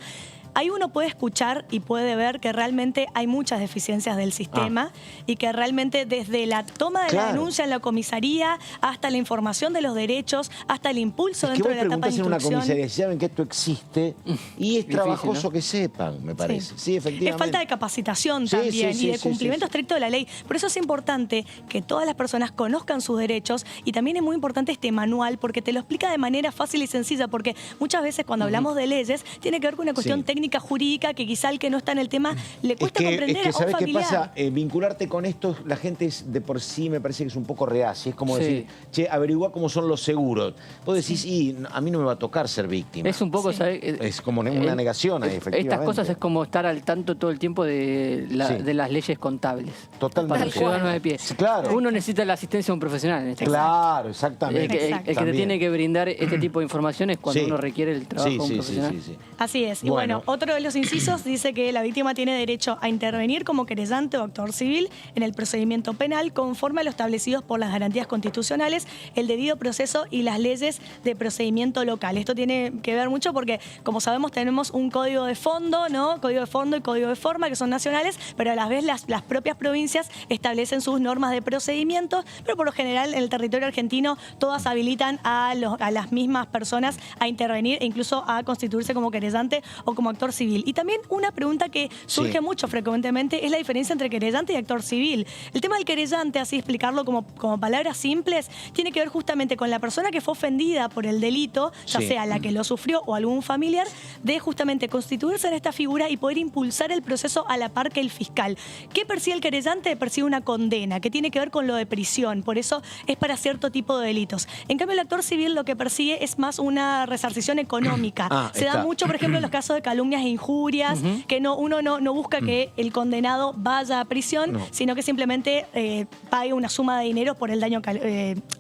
Ahí uno puede escuchar y puede ver que realmente hay muchas deficiencias del sistema y que realmente desde la toma de la denuncia en la comisaría hasta la información de los derechos, hasta el impulso dentro de la etapa de instrucción. En una comisaría, saben que esto existe y es trabajoso que sepan, me parece. Sí, efectivamente. Es falta de capacitación también y de cumplimiento estricto de la ley. Por eso es importante que todas las personas conozcan sus derechos y también es muy importante este manual porque te lo explica de manera fácil y sencilla porque muchas veces cuando hablamos de leyes tiene que ver con una cuestión técnica jurídica que quizá al que no está en el tema le cuesta comprender a un familiar. ¿Sabes qué pasa? Vincularte con esto, la gente es de por sí me parece que es un poco reacia. Es como decir, che, averigua cómo son los seguros. Vos decís, y a mí no me va a tocar ser víctima. Es un poco, ¿sabes? Es como una negación ahí, efectivamente. Estas cosas es como estar al tanto todo el tiempo de las leyes contables. Totalmente. Para el ciudadano de pie. Claro. Uno necesita la asistencia de un profesional en este caso. Claro, exactamente. El que te tiene que brindar este tipo de informaciones cuando uno requiere el trabajo de un profesional. Así es. Y bueno, otro de los incisos dice que la víctima tiene derecho a intervenir como querellante o actor civil en el procedimiento penal conforme a lo establecidos por las garantías constitucionales, el debido proceso y las leyes de procedimiento local. Esto tiene que ver mucho porque, como sabemos, tenemos un código de fondo, ¿no? Código de fondo y código de forma, que son nacionales, pero a la vez las propias provincias establecen sus normas de procedimientos, pero por lo general en el territorio argentino todas habilitan a las mismas personas a intervenir e incluso a constituirse como querellante o como actor civil. Y también una pregunta que surge mucho frecuentemente es la diferencia entre querellante y actor civil. El tema del querellante, así explicarlo como palabras simples, tiene que ver justamente con la persona que fue ofendida por el delito, ya sea la que lo sufrió o algún familiar, de justamente constituirse en esta figura y poder impulsar el proceso a la par que el fiscal. ¿Qué persigue el querellante? Persigue una condena, que tiene que ver con lo de prisión, por eso es para cierto tipo de delitos. En cambio, el actor civil lo que persigue es más una resarcición económica. Se da mucho, por ejemplo, en los casos de calumnias e injurias, que uno no busca que el condenado vaya a prisión, sino que simplemente pague una suma de dinero por el daño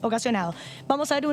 ocasionado. Vamos a ver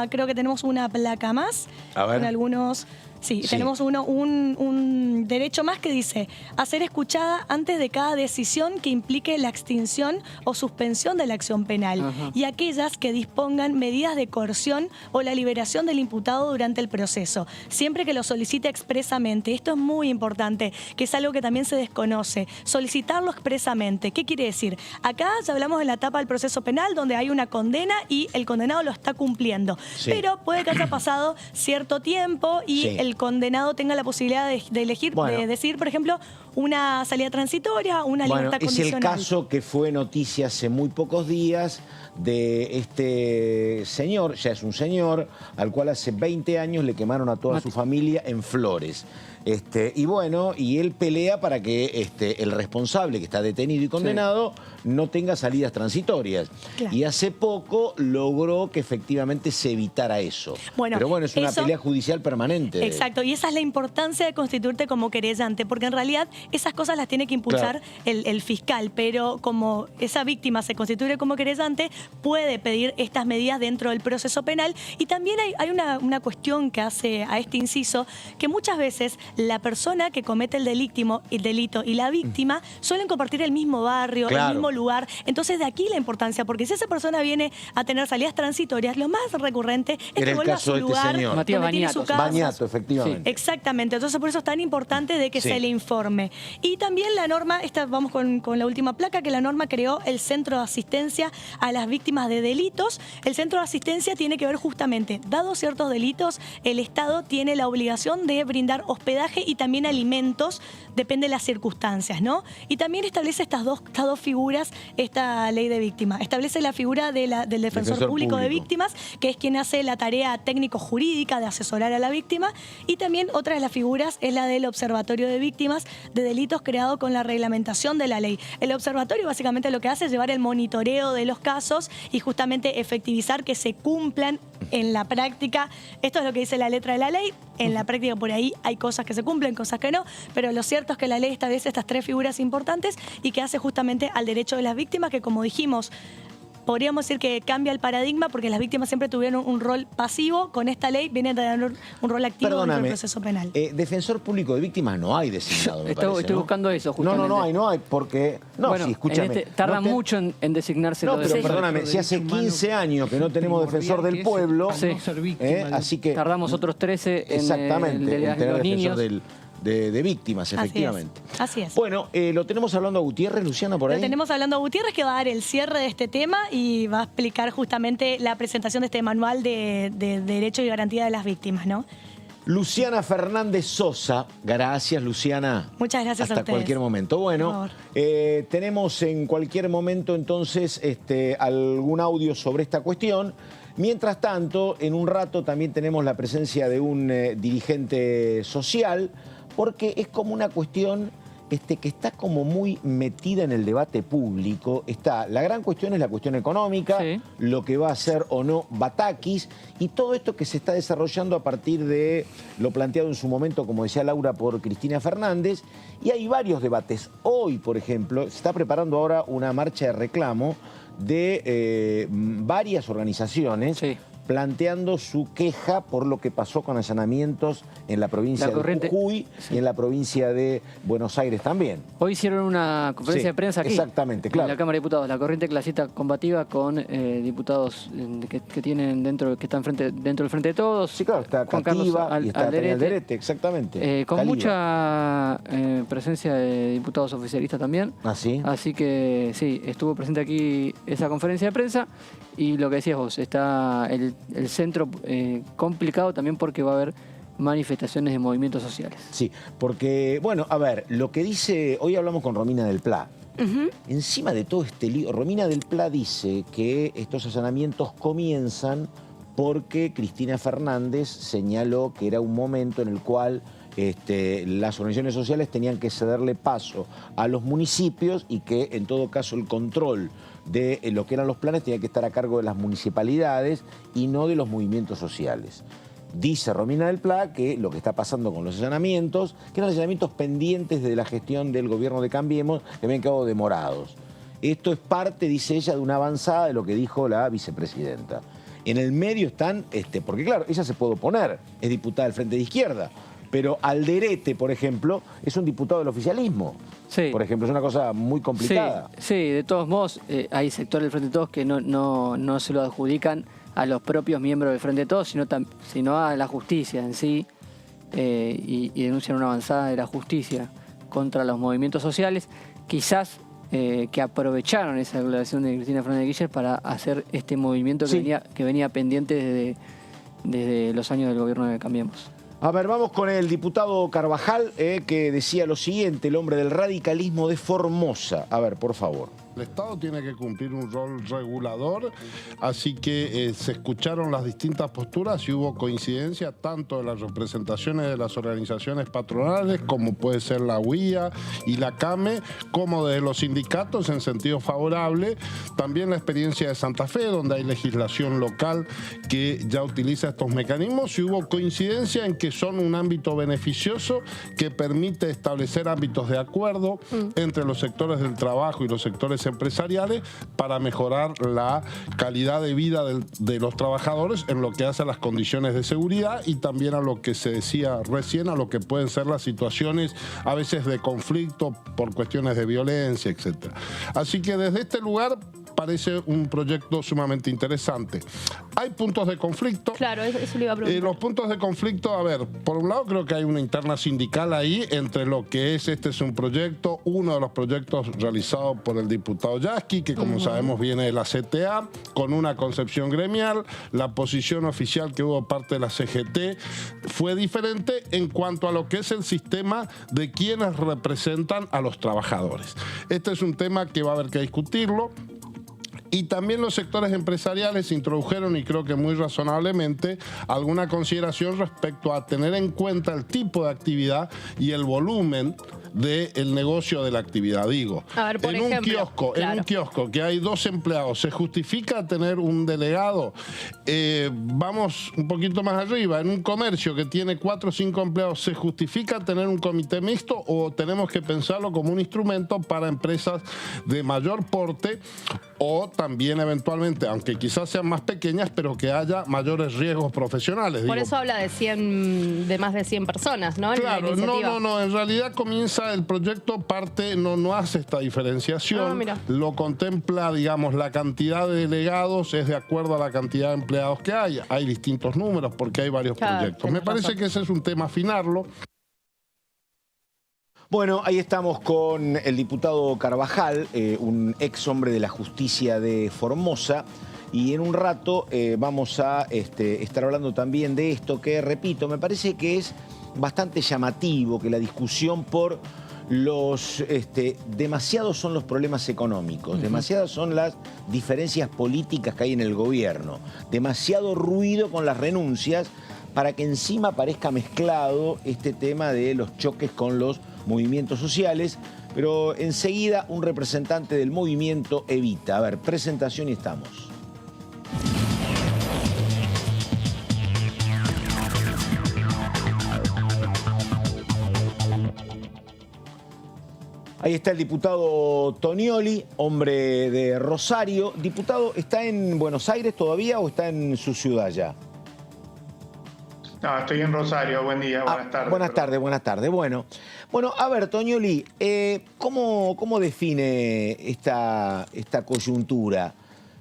creo que tenemos una placa más, con algunos... Sí, tenemos un derecho más que dice a ser escuchada antes de cada decisión que implique la extinción o suspensión de la acción penal y aquellas que dispongan medidas de coerción o la liberación del imputado durante el proceso, siempre que lo solicite expresamente. Esto es muy importante, que es algo que también se desconoce. Solicitarlo expresamente. ¿Qué quiere decir? Acá ya hablamos de la etapa del proceso penal donde hay una condena y el condenado lo está cumpliendo. Pero puede que haya pasado cierto tiempo y el condenado tenga la posibilidad de elegir, de decidir, por ejemplo, una salida transitoria, una libertad condicional. Es el caso que fue noticia hace muy pocos días de este señor, ya es un señor, al cual hace 20 años le quemaron a toda su familia en Flores. Y bueno, y él pelea para que el responsable, que está detenido y condenado, no tenga salidas transitorias. Claro. Y hace poco logró que efectivamente se evitara eso. Bueno, pero bueno, es una pelea judicial permanente. Exacto, y esa es la importancia de constituirte como querellante, porque en realidad esas cosas las tiene que impulsar el fiscal, pero como esa víctima se constituye como querellante, puede pedir estas medidas dentro del proceso penal. Y también hay una cuestión que hace a este inciso, que muchas veces la persona que comete el delito y la víctima suelen compartir el mismo barrio, el mismo lugar. Entonces de aquí la importancia, porque si esa persona viene a tener salidas transitorias, lo más recurrente es que vuelva a su lugar, donde tiene su casa. Bañato, efectivamente. Sí. Exactamente, entonces por eso es tan importante de que se le informe. Y también la norma, vamos con la última placa, que la norma creó el Centro de Asistencia a las Víctimas de Delitos. El Centro de Asistencia tiene que ver justamente, dados ciertos delitos, el Estado tiene la obligación de brindar hospedaje y también alimentos, depende de las circunstancias, ¿no? Y también establece estas dos figuras, esta ley de víctima. Establece la figura del defensor público de víctimas, que es quien hace la tarea técnico-jurídica de asesorar a la víctima, y también otra de las figuras es la del Observatorio de Víctimas de Delitos, creado con la reglamentación de la ley. El observatorio básicamente lo que hace es llevar el monitoreo de los casos y justamente efectivizar que se cumplan en la práctica. Esto es lo que dice la letra de la ley. En la práctica por ahí hay cosas que se cumplen, cosas que no, pero lo cierto es que la ley establece estas tres figuras importantes y que hace justamente al derecho de las víctimas, que como dijimos, podríamos decir que cambia el paradigma, porque las víctimas siempre tuvieron un rol pasivo. Con esta ley vienen a tener un rol activo dentro del proceso penal. Defensor público de víctimas no hay designado, me parece, Estoy buscando eso, justamente. No hay, porque... No, bueno, sí, escúchame. Tardan mucho en designarse. No, pero perdóname, si hace 15 años que no tenemos defensor del pueblo, así que... Tardamos otros 13 en tener los niños. De víctimas, efectivamente. Así es. Bueno, lo tenemos hablando a Gutiérrez, Luciana, por ahí. Lo tenemos hablando a Gutiérrez, que va a dar el cierre de este tema y va a explicar justamente la presentación de este manual de Derecho y Garantía de las Víctimas, ¿no? Luciana Fernández Sosa. Gracias, Luciana. Muchas gracias a ustedes. Hasta cualquier momento. Bueno, tenemos en cualquier momento entonces algún audio sobre esta cuestión. Mientras tanto, en un rato también tenemos la presencia de un dirigente social, porque es como una cuestión que está como muy metida en el debate público. La gran cuestión es la cuestión económica, lo que va a hacer o no Batakis, y todo esto que se está desarrollando a partir de lo planteado en su momento, como decía Laura, por Cristina Fernández, y hay varios debates. Hoy, por ejemplo, se está preparando ahora una marcha de reclamo de varias organizaciones planteando su queja por lo que pasó con allanamientos en la provincia de Jujuy y en la provincia de Buenos Aires también. Hoy hicieron una conferencia de prensa aquí. Exactamente, claro. En la Cámara de Diputados. La corriente clasista combativa con diputados que tienen dentro del Frente de Todos. Sí, claro, está Juan Carlos y está Alderete, exactamente. Con mucha presencia de diputados oficialistas también. Así que sí, estuvo presente aquí esa conferencia de prensa. Y lo que decías vos, está el centro complicado también, porque va a haber manifestaciones de movimientos sociales. Sí, porque, bueno, a ver, lo que dice... Hoy hablamos con Romina del Pla. Encima de todo este lío, Romina del Pla dice que estos allanamientos comienzan porque Cristina Fernández señaló que era un momento en el cual las organizaciones sociales tenían que cederle paso a los municipios y que, en todo caso, el control de lo que eran los planes tenía que estar a cargo de las municipalidades y no de los movimientos sociales. Dice Romina del Pla que lo que está pasando con los allanamientos, que eran allanamientos pendientes de la gestión del gobierno de Cambiemos, que habían quedado demorados. Esto es parte, dice ella, de una avanzada de lo que dijo la vicepresidenta. En el medio están, porque claro, ella se puede oponer, es diputada del Frente de Izquierda, pero Alderete, por ejemplo, es un diputado del oficialismo. Sí. Por ejemplo, es una cosa muy complicada. Sí, de todos modos, hay sectores del Frente de Todos que no se lo adjudican a los propios miembros del Frente de Todos, sino a la justicia en sí, y denuncian una avanzada de la justicia contra los movimientos sociales, quizás que aprovecharon esa declaración de Cristina Fernández de Kirchner para hacer este movimiento que venía pendiente desde los años del gobierno de Cambiemos. A ver, vamos con el diputado Carvajal, que decía lo siguiente, el hombre del radicalismo de Formosa. A ver, por favor. El Estado tiene que cumplir un rol regulador, así que se escucharon las distintas posturas y hubo coincidencia tanto de las representaciones de las organizaciones patronales, como puede ser la UIA y la CAME, como de los sindicatos en sentido favorable. También la experiencia de Santa Fe, donde hay legislación local que ya utiliza estos mecanismos, y hubo coincidencia en que son un ámbito beneficioso que permite establecer ámbitos de acuerdo entre los sectores del trabajo y los sectores empresariales para mejorar la calidad de vida de los trabajadores en lo que hace a las condiciones de seguridad y también a lo que se decía recién, a lo que pueden ser las situaciones a veces de conflicto por cuestiones de violencia, etc. Así que desde este lugar parece un proyecto sumamente interesante. Hay puntos de conflicto. Claro, eso le iba a preguntar. Los puntos de conflicto, a ver, por un lado creo que hay una interna sindical ahí entre lo que este es un proyecto, uno de los proyectos realizados por el diputado Yasky, que como sabemos viene de la CTA, con una concepción gremial. La posición oficial que hubo parte de la CGT fue diferente en cuanto a lo que es el sistema de quienes representan a los trabajadores. Este es un tema que va a haber que discutirlo. Y también los sectores empresariales introdujeron, y creo que muy razonablemente, alguna consideración respecto a tener en cuenta el tipo de actividad y el volumen del negocio de la actividad. Digo, a ver, por ejemplo, en un kiosco que hay 2 empleados, ¿se justifica tener un delegado? Vamos un poquito más arriba, en un comercio que tiene 4 o 5 empleados, ¿se justifica tener un comité mixto o tenemos que pensarlo como un instrumento para empresas de mayor porte o también eventualmente, aunque quizás sean más pequeñas, pero que haya mayores riesgos profesionales? Por eso habla de más de 100 personas, ¿no? Claro, no, en realidad comienza el proyecto, no hace esta diferenciación, lo contempla, digamos, la cantidad de delegados es de acuerdo a la cantidad de empleados que hay distintos números porque hay varios proyectos. Me parece que ese es un tema afinarlo. Bueno, ahí estamos con el diputado Carvajal, un ex hombre de la justicia de Formosa, y en un rato vamos a estar hablando también de esto que, repito, me parece que es bastante llamativo, que la discusión por demasiados son los problemas económicos, demasiadas son las diferencias políticas que hay en el gobierno, demasiado ruido con las renuncias para que encima parezca mezclado este tema de los choques con los movimientos sociales, pero enseguida un representante del movimiento Evita. A ver, presentación y estamos. Ahí está el diputado Tonioli, hombre de Rosario. Diputado, ¿está en Buenos Aires todavía o está en su ciudad ya? No, estoy en Rosario. Buen día, buenas tardes. Buenas tardes. Bueno, a ver, Tonioli, ¿cómo define esta coyuntura?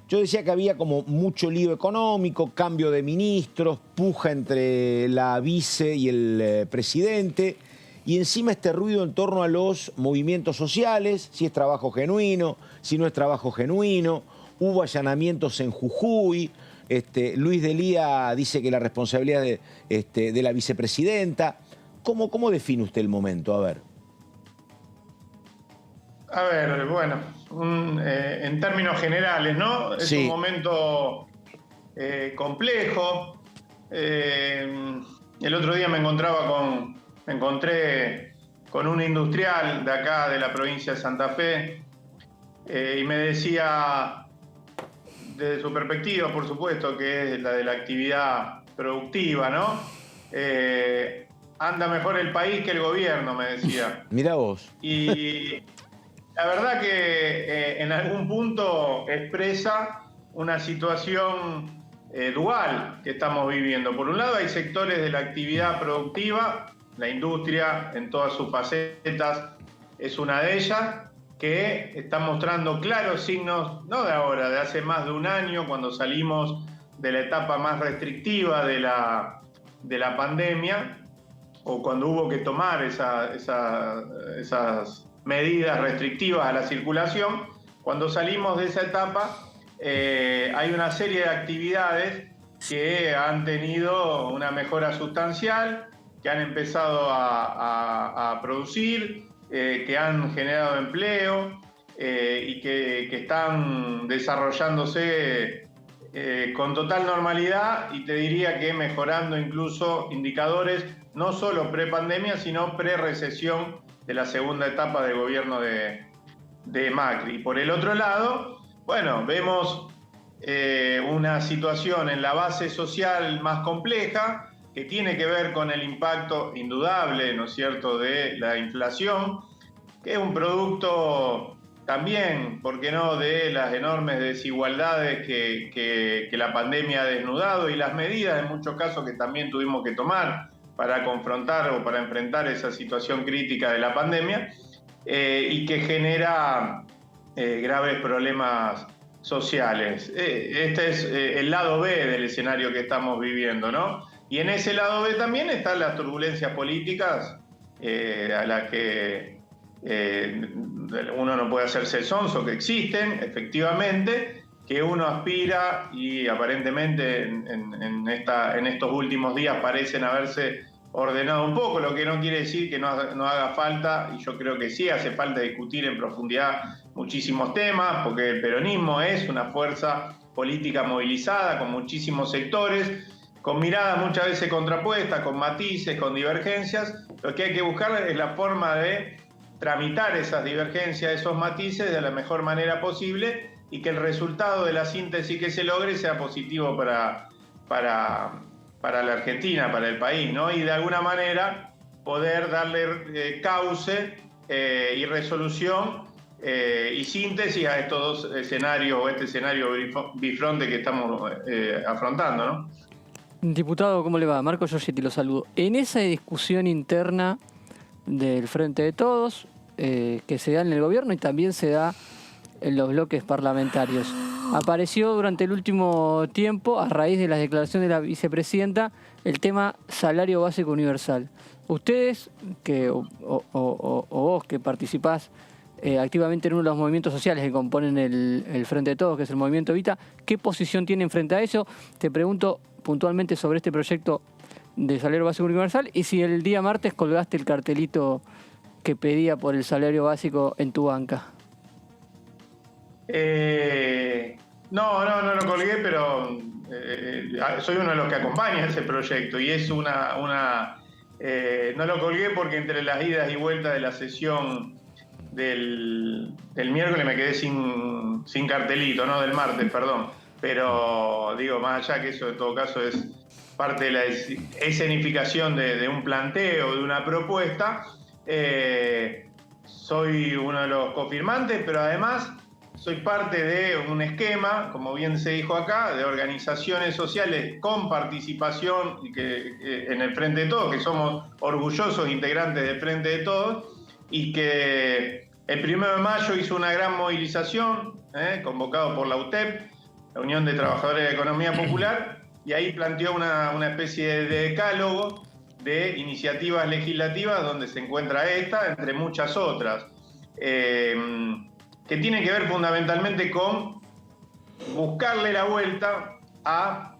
Yo decía que había como mucho lío económico, cambio de ministros, puja entre la vice y el presidente, y encima este ruido en torno a los movimientos sociales, si es trabajo genuino, si no es trabajo genuino. Hubo allanamientos en Jujuy. Luis Delía dice que la responsabilidad de la vicepresidenta. ¿Cómo define usted el momento? A ver. A ver, bueno, en términos generales, ¿no? Es un momento complejo. El otro día me encontré con un industrial de acá, de la provincia de Santa Fe, y me decía, desde su perspectiva, por supuesto, que es la de la actividad productiva, ¿no? Anda mejor el país que el gobierno, me decía. Mirá vos. Y la verdad que en algún punto expresa una situación dual que estamos viviendo. Por un lado hay sectores de la actividad productiva, la industria en todas sus facetas es una de ellas, que están mostrando claros signos, no de ahora, de hace más de un año, cuando salimos de la etapa más restrictiva de la pandemia, o cuando hubo que tomar esas medidas restrictivas a la circulación. Cuando salimos de esa etapa, hay una serie de actividades que han tenido una mejora sustancial, que han empezado a producir, que han generado empleo y que están desarrollándose con total normalidad, y te diría que mejorando incluso indicadores no solo pre-pandemia, sino pre-recesión de la segunda etapa del gobierno de Macri. Por el otro lado, bueno, vemos una situación en la base social más compleja, que tiene que ver con el impacto indudable, ¿no es cierto?, de la inflación, que es un producto también, ¿por qué no?, de las enormes desigualdades que la pandemia ha desnudado, y las medidas en muchos casos que también tuvimos que tomar para confrontar o para enfrentar esa situación crítica de la pandemia, y que genera graves problemas sociales. Este es el lado B del escenario que estamos viviendo, ¿no? Y en ese lado B también están las turbulencias políticas a las que uno no puede hacerse el sonso, que existen, efectivamente, que uno aspira, y aparentemente en estos últimos días parecen haberse ordenado un poco, lo que no quiere decir que no haga falta, y yo creo que sí hace falta discutir en profundidad muchísimos temas, porque el peronismo es una fuerza política movilizada con muchísimos sectores, con miradas muchas veces contrapuestas, con matices, con divergencias. Lo que hay que buscar es la forma de tramitar esas divergencias, esos matices de la mejor manera posible, y que el resultado de la síntesis que se logre sea positivo para la Argentina, para el país, ¿no? Y de alguna manera poder darle cauce y resolución y síntesis a estos dos escenarios, o este escenario bifronte que estamos afrontando, ¿no? Diputado, ¿cómo le va? Marco Giorgetti, lo saludo. En esa discusión interna del Frente de Todos, que se da en el gobierno y también se da en los bloques parlamentarios, apareció durante el último tiempo, a raíz de las declaraciones de la vicepresidenta, el tema salario básico universal. Ustedes, o vos que participás activamente en uno de los movimientos sociales que componen el Frente de Todos, que es el Movimiento Evita, ¿qué posición tienen frente a eso? Te pregunto puntualmente sobre este proyecto de salario básico universal, y si el día martes colgaste el cartelito que pedía por el salario básico en tu banca. No lo colgué, pero soy uno de los que acompaña ese proyecto, y es no lo colgué porque entre las idas y vueltas de la sesión del miércoles me quedé sin cartelito, no del martes, perdón. Pero digo, más allá que eso en todo caso es parte de la escenificación de un planteo, de una propuesta, soy uno de los confirmantes, pero además soy parte de un esquema, como bien se dijo acá, de organizaciones sociales con participación en el Frente de Todos, que somos orgullosos integrantes del Frente de Todos, y que el 1 de mayo hizo una gran movilización, convocado por la UTEP, la Unión de Trabajadores de Economía Popular, y ahí planteó una especie de decálogo de iniciativas legislativas donde se encuentra esta, entre muchas otras, que tiene que ver fundamentalmente con buscarle la vuelta a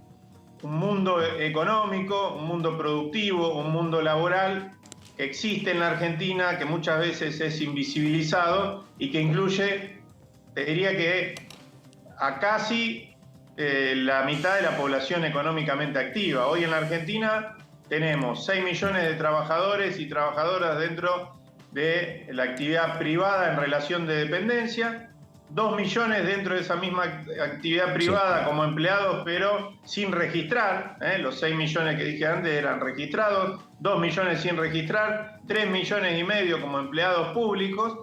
un mundo económico, un mundo productivo, un mundo laboral que existe en la Argentina, que muchas veces es invisibilizado y que incluye, te diría que a casi la mitad de la población económicamente activa. Hoy en la Argentina tenemos 6 millones de trabajadores y trabajadoras dentro de la actividad privada en relación de dependencia, 2 millones dentro de esa misma actividad privada como empleados, pero sin registrar. Los 6 millones que dije antes eran registrados, 2 millones sin registrar, 3 millones y medio como empleados públicos,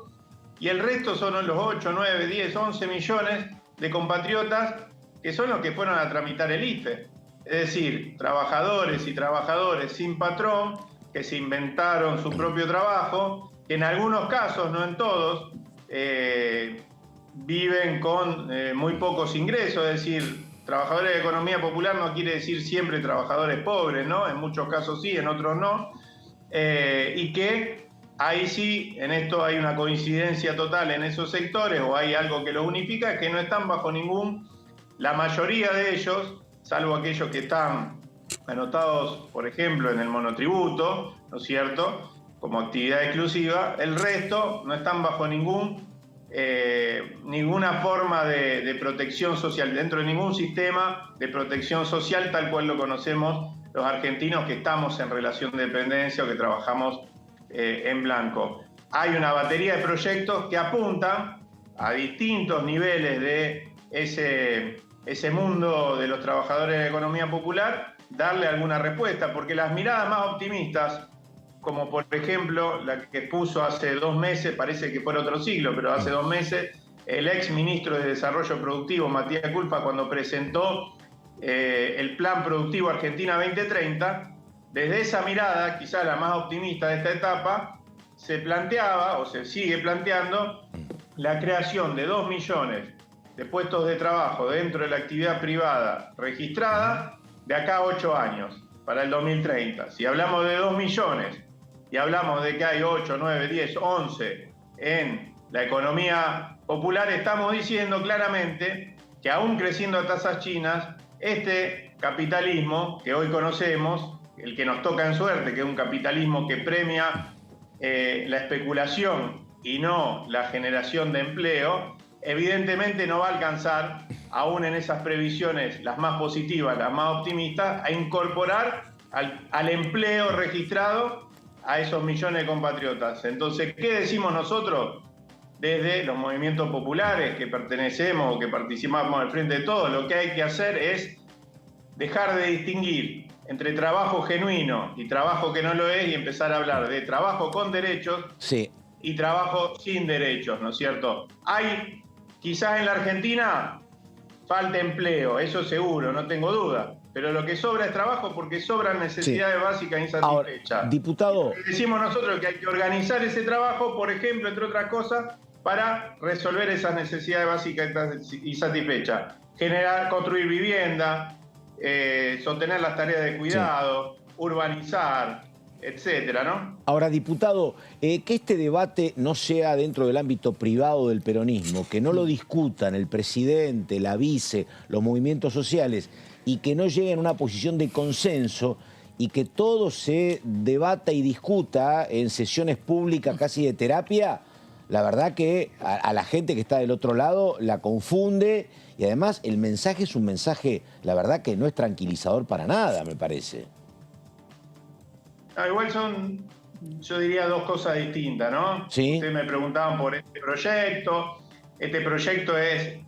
y el resto son los 8, 9, 10, 11 millones de compatriotas que son los que fueron a tramitar el IFE. Es decir, trabajadores y trabajadores sin patrón, que se inventaron su propio trabajo, que en algunos casos, no en todos, viven con muy pocos ingresos. Es decir, trabajadores de economía popular no quiere decir siempre trabajadores pobres, ¿no? En muchos casos sí, en otros no. Y que ahí sí, en esto hay una coincidencia total en esos sectores, o hay algo que los unifica, que no están bajo la mayoría de ellos, salvo aquellos que están anotados, por ejemplo, en el monotributo, ¿no es cierto?, como actividad exclusiva. El resto no están bajo ninguna forma de protección social, dentro de ningún sistema de protección social tal cual lo conocemos los argentinos que estamos en relación de dependencia o que trabajamos en blanco. Hay una batería de proyectos que apuntan a distintos niveles de ese mundo de los trabajadores de la economía popular, darle alguna respuesta, porque las miradas más optimistas, como por ejemplo la que puso hace 2 meses, parece que fue otro siglo, pero hace 2 meses, el ex ministro de Desarrollo Productivo, Matías Culfas, cuando presentó el Plan Productivo Argentina 2030, desde esa mirada, quizá la más optimista de esta etapa, se planteaba, o se sigue planteando, la creación de 2 millones de puestos de trabajo dentro de la actividad privada registrada de acá a 8 años, para el 2030. Si hablamos de 2 millones y hablamos de que hay 8, 9, 10, 11 en la economía popular, estamos diciendo claramente que aún creciendo a tasas chinas, este capitalismo que hoy conocemos, el que nos toca en suerte, que es un capitalismo que premia la especulación y no la generación de empleo, evidentemente no va a alcanzar, aún en esas previsiones, las más positivas, las más optimistas, a incorporar al empleo registrado a esos millones de compatriotas. Entonces, ¿qué decimos nosotros? Desde los movimientos populares que pertenecemos o que participamos del Frente de Todos, lo que hay que hacer es dejar de distinguir entre trabajo genuino y trabajo que no lo es y empezar a hablar de trabajo con derechos y trabajo sin derechos, ¿no es cierto? Hay, quizás en la Argentina, falta empleo, eso seguro, no tengo duda. Pero lo que sobra es trabajo porque sobran necesidades básicas insatisfechas. Ahora, diputado... Decimos nosotros que hay que organizar ese trabajo, por ejemplo, entre otras cosas, para resolver esas necesidades básicas insatisfechas. Construir vivienda, sostener las tareas de cuidado, urbanizar, etcétera, ¿no? Ahora, diputado, que este debate no sea dentro del ámbito privado del peronismo, que no lo discutan el presidente, la vice, los movimientos sociales, y que no lleguen a una posición de consenso y que todo se debata y discuta en sesiones públicas casi de terapia, la verdad que a la gente que está del otro lado la confunde y además el mensaje es un mensaje, la verdad que no es tranquilizador para nada, me parece. Igual son, yo diría, 2 cosas distintas, ¿no? Sí. Ustedes me preguntaban por este proyecto. Este proyecto es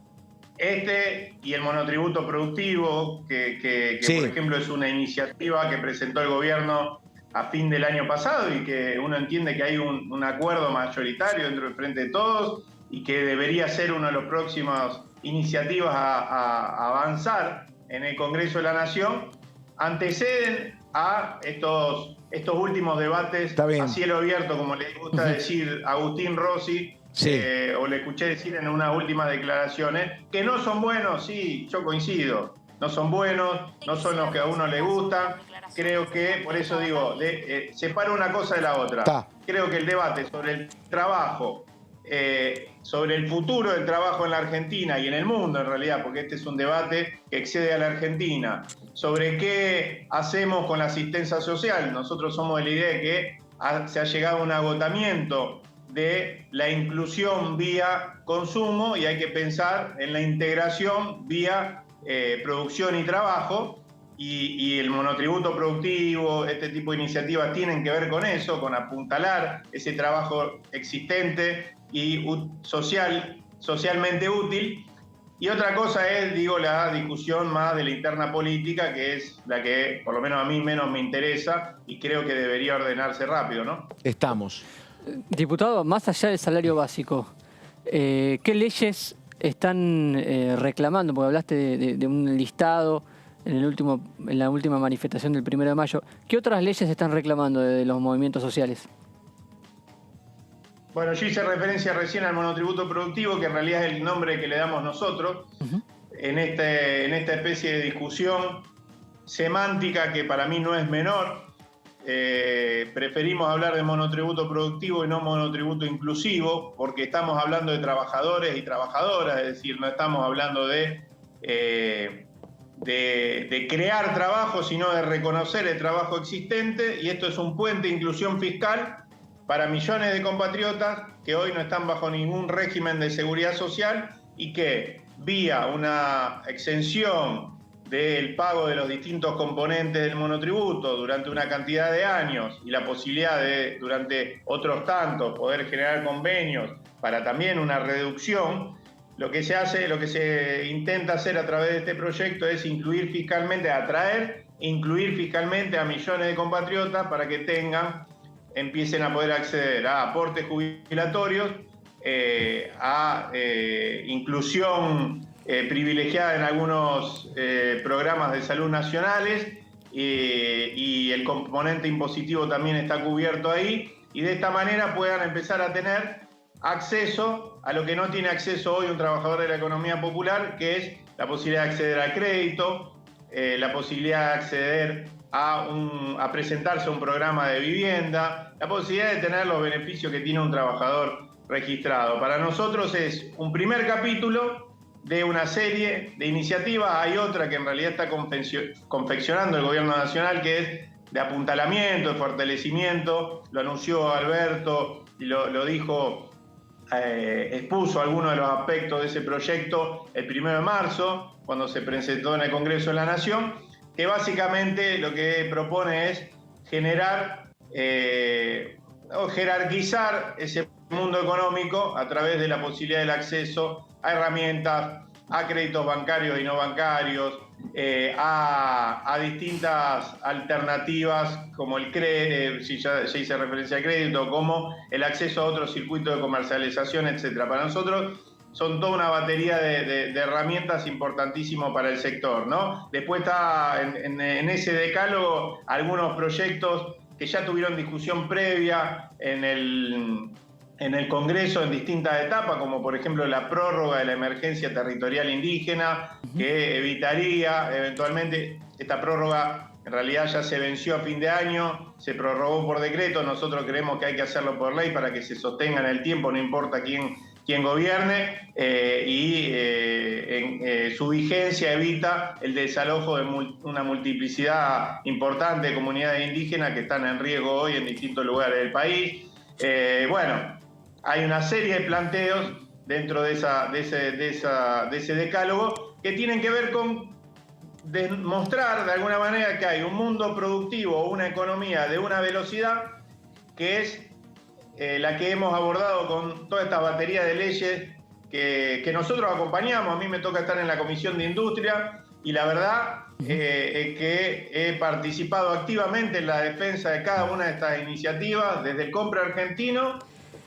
y el monotributo productivo, que por ejemplo es una iniciativa que presentó el gobierno a fin del año pasado y que uno entiende que hay un acuerdo mayoritario dentro del Frente de Todos y que debería ser una de las próximas iniciativas a avanzar en el Congreso de la Nación, anteceden a estos últimos debates a cielo abierto, como le gusta decir Agustín Rossi, o le escuché decir en unas últimas declaraciones, que no son buenos, sí, yo coincido, no son buenos, no son los que a uno le gustan. Creo que, por eso digo, separo una cosa de la otra. Creo que el debate sobre el trabajo, sobre el futuro del trabajo en la Argentina y en el mundo en realidad, porque este es un debate que excede a la Argentina, sobre qué hacemos con la asistencia social. Nosotros somos de la idea de que se ha llegado a un agotamiento de la inclusión vía consumo y hay que pensar en la integración vía producción y trabajo, y el monotributo productivo, este tipo de iniciativas tienen que ver con eso, con apuntalar ese trabajo existente y socialmente útil. Y otra cosa es, digo, la discusión más de la interna política, que es la que por lo menos a mí menos me interesa y creo que debería ordenarse rápido, ¿no? Estamos. Diputado, más allá del salario básico, ¿qué leyes están reclamando? Porque hablaste de un listado en la última manifestación del 1 de mayo. ¿Qué otras leyes están reclamando de los movimientos sociales? Bueno, yo hice referencia recién al monotributo productivo, que en realidad es el nombre que le damos nosotros, en esta especie de discusión semántica que para mí no es menor. Preferimos hablar de monotributo productivo y no monotributo inclusivo, porque estamos hablando de trabajadores y trabajadoras, es decir, no estamos hablando de de crear trabajo, sino de reconocer el trabajo existente, y esto es un puente de inclusión fiscal para millones de compatriotas que hoy no están bajo ningún régimen de seguridad social y que vía una exención del pago de los distintos componentes del monotributo durante una cantidad de años y la posibilidad de, durante otros tantos, poder generar convenios para también una reducción, lo que se intenta hacer a través de este proyecto es incluir fiscalmente, atraer, incluir fiscalmente a millones de compatriotas para que empiecen a poder acceder a aportes jubilatorios, a inclusión privilegiada en algunos programas de salud nacionales, y el componente impositivo también está cubierto ahí, y de esta manera puedan empezar a tener acceso a lo que no tiene acceso hoy un trabajador de la economía popular, que es la posibilidad de acceder al crédito, la posibilidad de acceder a presentarse a un programa de vivienda, la posibilidad de tener los beneficios que tiene un trabajador registrado. Para nosotros es un primer capítulo de una serie de iniciativas. Hay otra que en realidad está confeccionando el Gobierno Nacional, que es de apuntalamiento, de fortalecimiento. Lo anunció Alberto y lo dijo, expuso algunos de los aspectos de ese proyecto el 1 de marzo, cuando se presentó en el Congreso de la Nación, que básicamente lo que propone es generar o jerarquizar ese mundo económico a través de la posibilidad del acceso a herramientas, a créditos bancarios y no bancarios, a distintas alternativas como el crédito, si ya hice referencia al crédito, como el acceso a otros circuitos de comercialización, etc. Para nosotros son toda una batería de herramientas importantísimos para el sector, ¿no? Después está en ese decálogo algunos proyectos que ya tuvieron discusión previa en el Congreso en distintas etapas, como por ejemplo la prórroga de la emergencia territorial indígena, que evitaría eventualmente, esta prórroga en realidad ya se venció a fin de año, se prorrogó por decreto, nosotros creemos que hay que hacerlo por ley para que se sostenga en el tiempo, no importa quién gobierne, su vigencia evita el desalojo de una multiplicidad importante de comunidades indígenas que están en riesgo hoy en distintos lugares del país. Bueno, hay una serie de planteos dentro de ese decálogo que tienen que ver con demostrar de alguna manera que hay un mundo productivo o una economía de una velocidad que es la que hemos abordado con toda esta batería de leyes que nosotros acompañamos. A mí me toca estar en la Comisión de Industria y la verdad es que he participado activamente en la defensa de cada una de estas iniciativas, desde el Compra Argentino,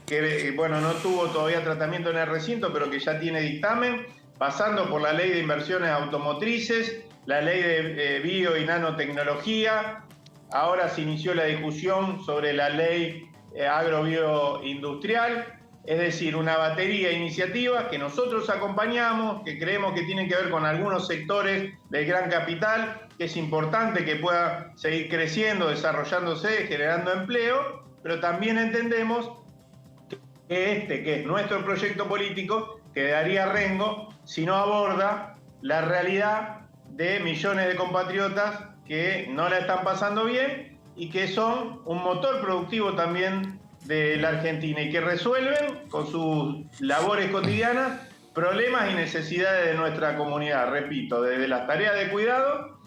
que bueno, no tuvo todavía tratamiento en el recinto, pero que ya tiene dictamen, pasando por la Ley de Inversiones Automotrices, la Ley de Bio y Nanotecnología. Ahora se inició la discusión sobre la Ley Agrobioindustrial, es decir, una batería de iniciativas que nosotros acompañamos, que creemos que tienen que ver con algunos sectores del gran capital, que es importante que pueda seguir creciendo, desarrollándose, generando empleo, pero también entendemos que es nuestro proyecto político, quedaría rengo si no aborda la realidad de millones de compatriotas que no la están pasando bien y que son un motor productivo también de la Argentina y que resuelven con sus labores cotidianas problemas y necesidades de nuestra comunidad. Repito, desde las tareas de cuidado,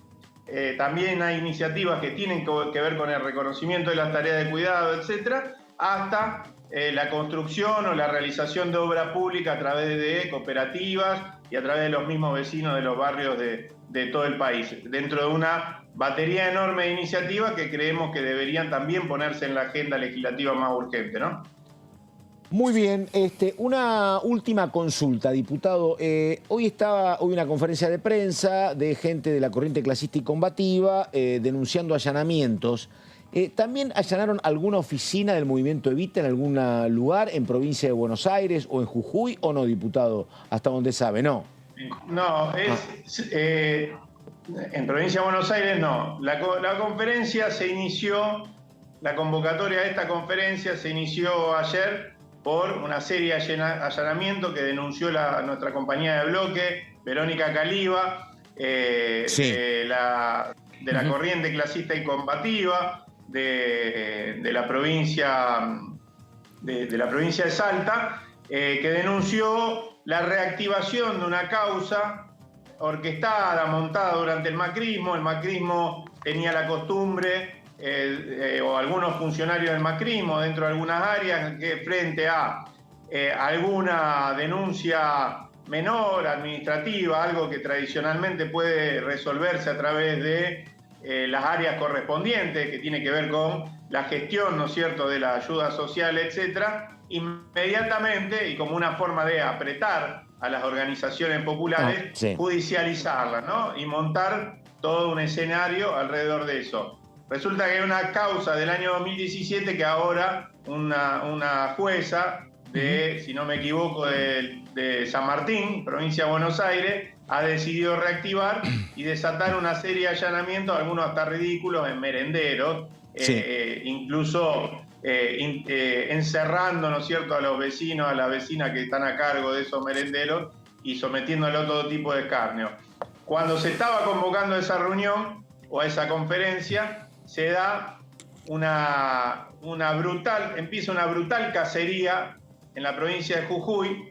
también hay iniciativas que tienen que ver con el reconocimiento de las tareas de cuidado, etcétera, hasta la construcción o la realización de obra pública a través de cooperativas y a través de los mismos vecinos de los barrios de todo el país, dentro de una batería enorme de iniciativas que creemos que deberían también ponerse en la agenda legislativa más urgente, ¿no? Muy bien, una última consulta, diputado. Hoy una conferencia de prensa de gente de la corriente clasista y combativa denunciando allanamientos. ¿También allanaron alguna oficina del movimiento Evita en algún lugar, en provincia de Buenos Aires o en Jujuy, o no, diputado? Hasta donde sabe, ¿no? No, en provincia de Buenos Aires no. La conferencia se inició, la convocatoria de esta conferencia se inició ayer por una serie de allanamientos que denunció nuestra compañía de bloque, Verónica Caliba, de la corriente clasista y combativa de la provincia de Salta, que denunció la reactivación de una causa orquestada, montada durante el macrismo. El macrismo tenía la costumbre, o algunos funcionarios del macrismo dentro de algunas áreas, que frente a alguna denuncia menor, administrativa, algo que tradicionalmente puede resolverse a través de las áreas correspondientes, que tiene que ver con la gestión, ¿no es cierto?, de la ayuda social, etcétera, inmediatamente, y como una forma de apretar a las organizaciones populares, judicializarlas, ¿no?, y montar todo un escenario alrededor de eso. Resulta que hay una causa del año 2017 que ahora una jueza de, si no me equivoco, de San Martín, provincia de Buenos Aires, ha decidido reactivar y desatar una serie de allanamientos, algunos hasta ridículos, en merenderos, incluso encerrando, ¿no es cierto?, a los vecinos, a las vecinas que están a cargo de esos merenderos y sometiéndolo a todo tipo de escarnio. Cuando se estaba convocando a esa reunión o a esa conferencia, se da empieza una brutal cacería en la provincia de Jujuy,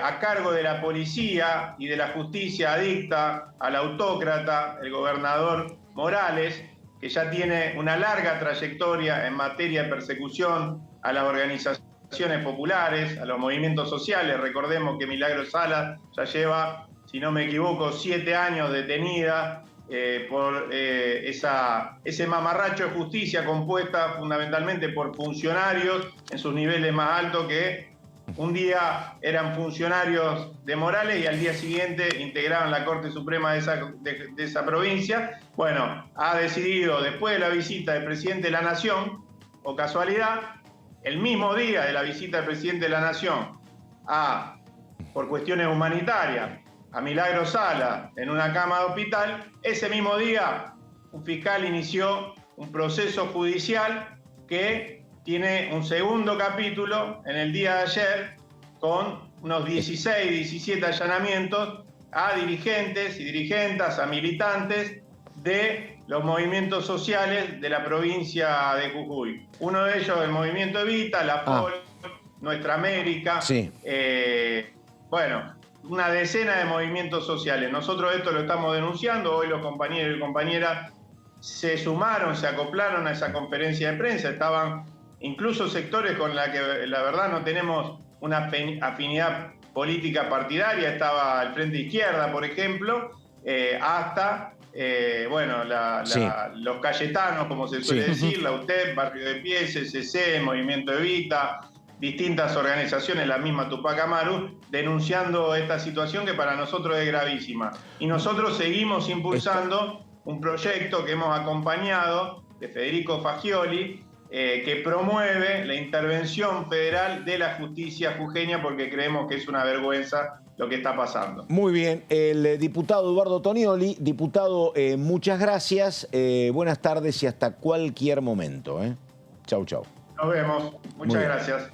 a cargo de la policía y de la justicia adicta al autócrata, el gobernador Morales, que ya tiene una larga trayectoria en materia de persecución a las organizaciones populares, a los movimientos sociales. Recordemos que Milagro Sala ya lleva, si no me equivoco, 7 años detenida por ese mamarracho de justicia compuesta fundamentalmente por funcionarios en sus niveles más altos, que un día eran funcionarios de Morales y al día siguiente integraban la Corte Suprema de esa provincia. Bueno, ha decidido, después de la visita del presidente de la Nación, o casualidad, el mismo día de la visita del presidente de la Nación por cuestiones humanitarias, a Milagro Sala en una cama de hospital, ese mismo día un fiscal inició un proceso judicial que tiene un segundo capítulo en el día de ayer, con unos 16, 17 allanamientos a dirigentes y dirigentas, a militantes de los movimientos sociales de la provincia de Jujuy. Uno de ellos el Movimiento Evita, la FOL, Nuestra América, bueno, una decena de movimientos sociales. Nosotros esto lo estamos denunciando. Hoy los compañeros y compañeras se sumaron, se acoplaron a esa conferencia de prensa. Estaban incluso sectores con la que la verdad no tenemos una afinidad política partidaria. Estaba el Frente Izquierda, por ejemplo, hasta los cayetanos, como se suele decir, la UTEP, Barrio de Pie, CCC, Movimiento Evita, distintas organizaciones, la misma Tupac Amaru, denunciando esta situación que para nosotros es gravísima. Y nosotros seguimos impulsando un proyecto que hemos acompañado de Federico Fagioli, que promueve la intervención federal de la justicia jujeña, porque creemos que es una vergüenza lo que está pasando. Muy bien, el diputado Eduardo Tonioli. Diputado, muchas gracias, buenas tardes y hasta cualquier momento. Chau, chau. Nos vemos, muchas gracias.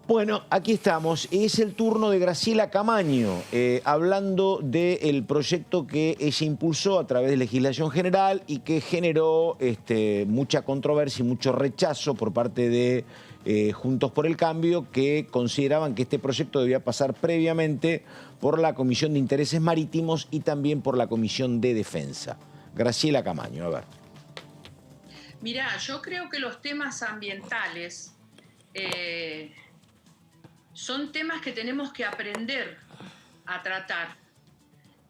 Bueno, aquí estamos. Es el turno de Graciela Camaño, hablando del proyecto que ella impulsó a través de legislación general y que generó mucha controversia y mucho rechazo por parte de Juntos por el Cambio, que consideraban que este proyecto debía pasar previamente por la Comisión de Intereses Marítimos y también por la Comisión de Defensa. Graciela Camaño, a ver. Mirá, yo creo que los temas ambientales son temas que tenemos que aprender a tratar,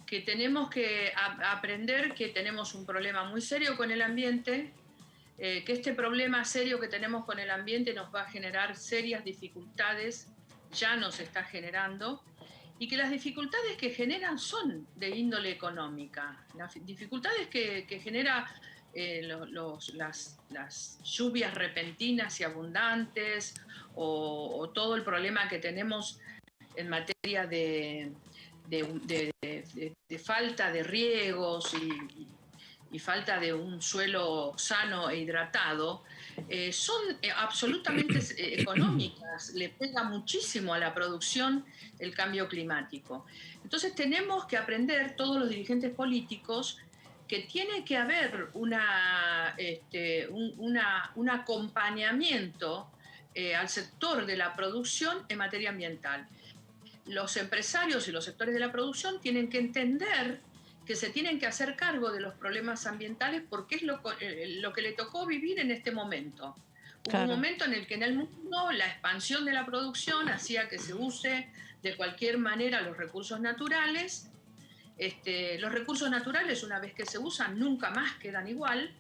que tenemos que aprender que tenemos un problema muy serio con el ambiente, que este problema serio que tenemos con el ambiente nos va a generar serias dificultades, ya nos está generando, y que las dificultades que generan son de índole económica. Las dificultades que genera las lluvias repentinas y abundantes, o todo el problema que tenemos en materia de falta de riegos y falta de un suelo sano e hidratado, son absolutamente económicas, le pega muchísimo a la producción el cambio climático. Entonces tenemos que aprender todos los dirigentes políticos que tiene que haber un acompañamiento al sector de la producción en materia ambiental. Los empresarios y los sectores de la producción tienen que entender que se tienen que hacer cargo de los problemas ambientales porque es lo que le tocó vivir en este momento. Hubo un momento en el que en el mundo la expansión de la producción hacía que se use de cualquier manera los recursos naturales. Los recursos naturales, una vez que se usan, nunca más quedan igual,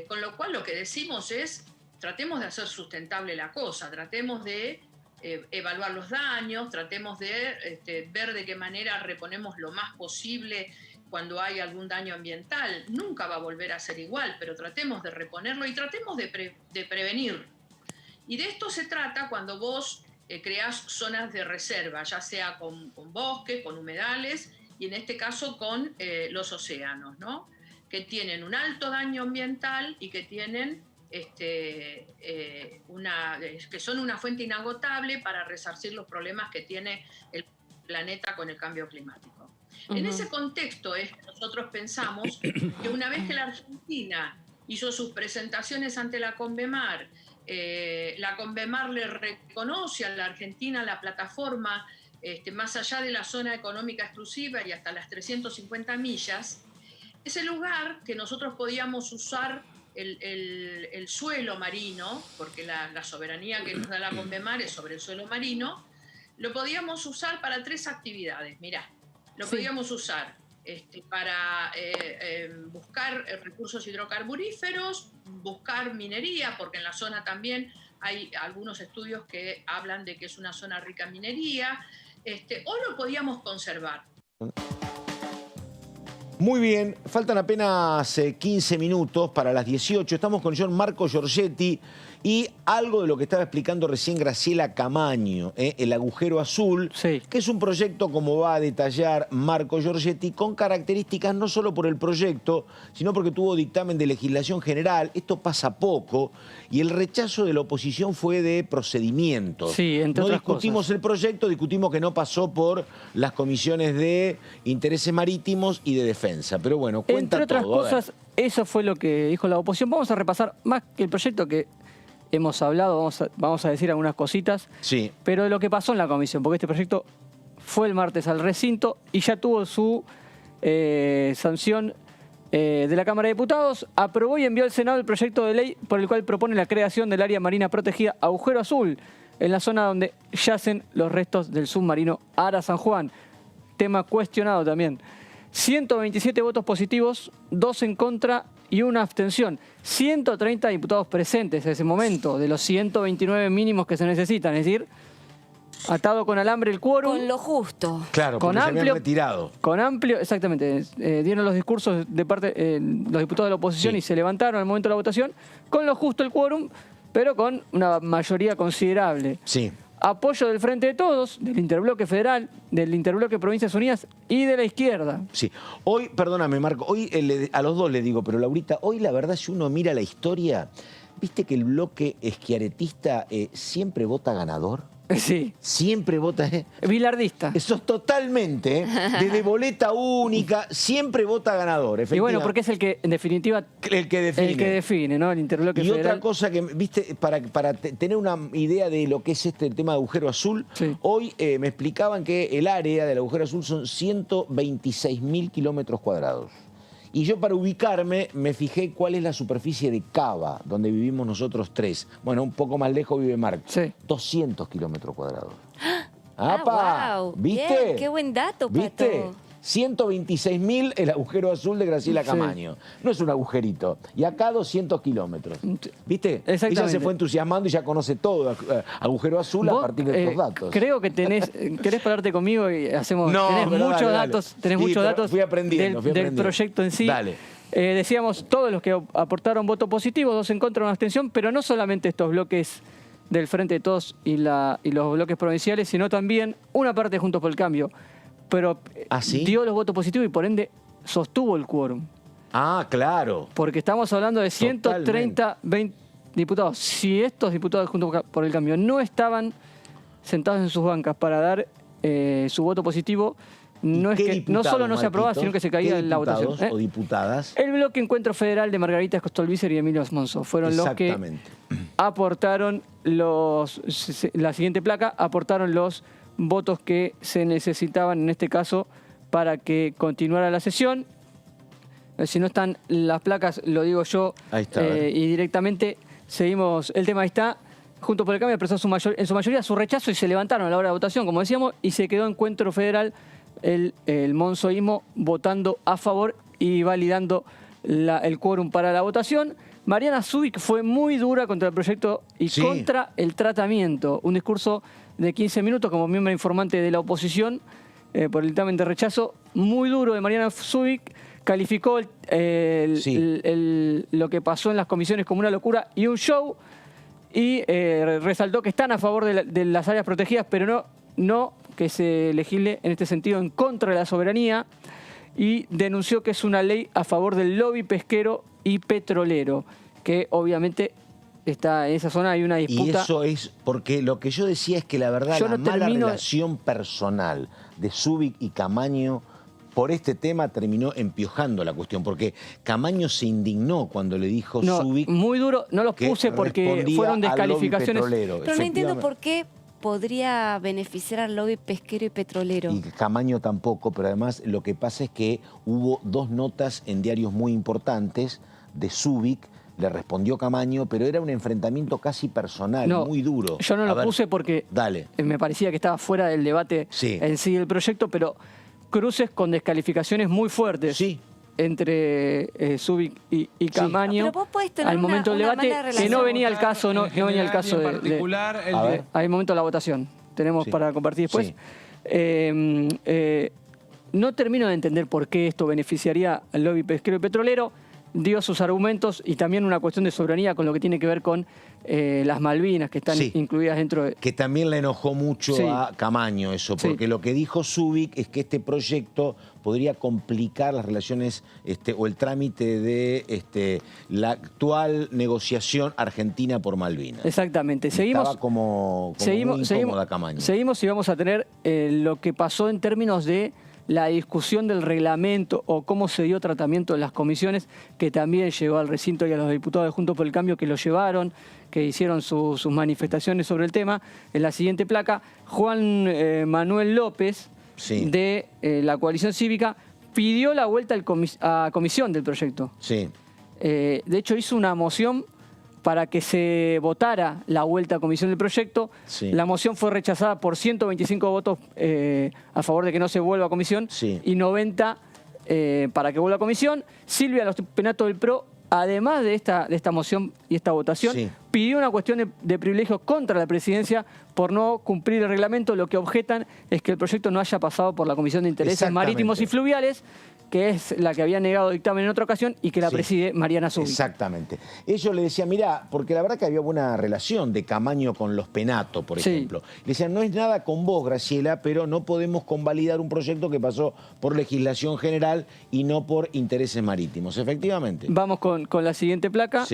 con lo cual lo que decimos es, tratemos de hacer sustentable la cosa, tratemos de evaluar los daños, tratemos de ver de qué manera reponemos lo más posible cuando hay algún daño ambiental. Nunca va a volver a ser igual, pero tratemos de reponerlo y tratemos de prevenir. Y de esto se trata cuando vos creás zonas de reserva, ya sea con bosques, con humedales, y en este caso con los océanos, ¿no? Que tienen un alto daño ambiental y que tienen que son una fuente inagotable para resarcir los problemas que tiene el planeta con el cambio climático. En ese contexto es que nosotros pensamos que una vez que la Argentina hizo sus presentaciones ante la CONVEMAR le reconoce a la Argentina la plataforma más allá de la zona económica exclusiva y hasta las 350 millas, ese lugar que nosotros podíamos usar el suelo marino, porque la soberanía que nos da la CONVEMAR es sobre el suelo marino, lo podíamos usar para 3 actividades. Mirá, lo podíamos usar para buscar recursos hidrocarburíferos, buscar minería, porque en la zona también hay algunos estudios que hablan de que es una zona rica en minería, o lo podíamos conservar. Muy bien, faltan apenas 15 minutos para las 18. Estamos con Marco Giorgetti y algo de lo que estaba explicando recién Graciela Camaño, el agujero azul, que es un proyecto, como va a detallar Marco Giorgetti, con características no solo por el proyecto, sino porque tuvo dictamen de legislación general. Esto pasa poco y el rechazo de la oposición fue de procedimientos. Sí, entre no otras discutimos cosas. el proyecto, discutimos que no pasó por las comisiones de intereses marítimos y de defensa. Pero bueno, cuenta entre otras todo. cosas, eso fue lo que dijo la oposición. Vamos a repasar más que el proyecto que hemos hablado, vamos a decir algunas cositas, pero de lo que pasó en la comisión, porque este proyecto fue el martes al recinto y ya tuvo su sanción de la Cámara de Diputados. Aprobó y envió al Senado el proyecto de ley por el cual propone la creación del área marina protegida Agujero Azul, en la zona donde yacen los restos del submarino Ara San Juan. Tema cuestionado también. 127 votos positivos, 2 en contra y 1 abstención. 130 diputados presentes en ese momento, de los 129 mínimos que se necesitan. Es decir, atado con alambre el quórum. Con lo justo. Claro, porque se habían retirado. Con amplio, exactamente. Dieron los discursos de parte los diputados de la oposición y se levantaron al momento de la votación. Con lo justo el quórum, pero con una mayoría considerable. Sí. Apoyo del Frente de Todos, del Interbloque Federal, del Interbloque Provincias Unidas y de la izquierda. Sí. Hoy, perdóname Marco, hoy a los dos les digo, pero Laurita, hoy la verdad si uno mira la historia, ¿viste que el bloque esquiaretista siempre vota ganador? Sí. Siempre vota... Bilardista. Eso es totalmente, desde boleta única, siempre vota ganador. Y bueno, porque es el que, en definitiva... El que define. El que define, ¿no? El Interbloque Federal. Y otra cosa que, viste, para tener una idea de lo que es el tema de agujero azul, hoy me explicaban que el área del agujero azul son 126.000 kilómetros cuadrados. Y yo para ubicarme me fijé cuál es la superficie de Cava, donde vivimos nosotros 3. Bueno, un poco más lejos vive Marco. 200 kilómetros cuadrados. ¡Apa! Wow. ¿Viste? Bien, qué buen dato, ¿Viste? Pato. 126.000 el agujero azul de Graciela Camaño. No es un agujerito. Y acá 200 kilómetros. ¿Viste? Ella se fue entusiasmando y ya conoce todo agujero azul a partir de estos datos. Creo que querés pararte conmigo y hacemos... No, tenés muchos datos, tenés muchos datos fui aprendiendo. del proyecto en sí. Dale. Decíamos todos los que aportaron voto positivo, 2 en contra, 1 abstención, pero no solamente estos bloques del Frente de Todos y los bloques provinciales, sino también una parte de Juntos por el Cambio. Pero dio los votos positivos y por ende sostuvo el quórum. Ah, claro. Porque estamos hablando de 130 diputados. Si estos diputados Juntos por el Cambio no estaban sentados en sus bancas para dar su voto positivo, no es que no solo no se aprobaba, sino que se caía la votación. ¿O diputadas? El bloque Encuentro Federal de Margarita Stolbizer y Emilio Monzó fueron los que aportaron la siguiente placa, aportaron los votos que se necesitaban en este caso para que continuara la sesión. Si no están las placas, lo digo yo. Ahí está, y directamente seguimos. El tema ahí está. Juntos por el Cambio expresó en su mayoría su rechazo y se levantaron a la hora de votación, como decíamos, y se quedó Encuentro Federal, el monzoísmo, votando a favor y validando el quórum para la votación. Mariana Zubik fue muy dura contra el proyecto y contra el tratamiento. Un discurso de 15 minutos como miembro informante de la oposición por el dictamen de rechazo, muy duro de Mariana Zubik. Calificó lo que pasó en las comisiones como una locura y un show, y resaltó que están a favor de las áreas protegidas, pero no que se legisle en este sentido en contra de la soberanía, y denunció que es una ley a favor del lobby pesquero y petrolero, que obviamente está en esa zona, hay una disputa. Y eso es porque lo que yo decía es que la verdad, la mala relación personal de Zubik y Camaño por este tema terminó empiojando la cuestión, porque Camaño se indignó cuando le dijo Zubik. Muy duro, no los puse porque fueron descalificaciones. Pero no entiendo por qué podría beneficiar al lobby pesquero y petrolero. Y Camaño tampoco, pero además lo que pasa es que hubo 2 notas en diarios muy importantes de Zubik. Le respondió Camaño, pero era un enfrentamiento casi personal, muy duro. Yo no lo puse porque me parecía que estaba fuera del debate en sí del proyecto, pero cruces con descalificaciones muy fuertes entre Zubik y Camaño al momento del debate, que no venía al caso, no venía al caso al momento de la votación. Tenemos para compartir después. No termino de entender por qué esto beneficiaría al lobby pesquero y petrolero. Dio sus argumentos y también una cuestión de soberanía con lo que tiene que ver con las Malvinas, que están incluidas dentro de... Que también le enojó mucho a Camaño eso, porque lo que dijo Zubik es que este proyecto podría complicar las relaciones o el trámite de la actual negociación argentina por Malvinas. Exactamente. Seguimos, estaba como muy incómoda Camaño. Seguimos y vamos a tener lo que pasó en términos de la discusión del reglamento o cómo se dio tratamiento en las comisiones, que también llegó al recinto y a los diputados de Juntos por el Cambio que lo llevaron, que hicieron sus manifestaciones sobre el tema. En la siguiente placa, Juan Manuel López, de la Coalición Cívica, pidió la vuelta a comisión del proyecto. De hecho, hizo una moción para que se votara la vuelta a comisión del proyecto. La moción fue rechazada por 125 votos a favor de que no se vuelva a comisión y 90 para que vuelva a comisión. Silvia Los Penato del PRO, además de esta moción y esta votación, pidió una cuestión de privilegios contra la presidencia por no cumplir el reglamento. Lo que objetan es que el proyecto no haya pasado por la Comisión de Intereses Marítimos y Fluviales, que es la que había negado dictamen en otra ocasión y que la preside Mariana Zubik. Exactamente. Ellos le decían, mirá, porque la verdad que había buena relación de Camaño con Los Penato, por ejemplo. Le decían, no es nada con vos, Graciela, pero no podemos convalidar un proyecto que pasó por legislación general y no por intereses marítimos. Efectivamente. Vamos con la siguiente placa.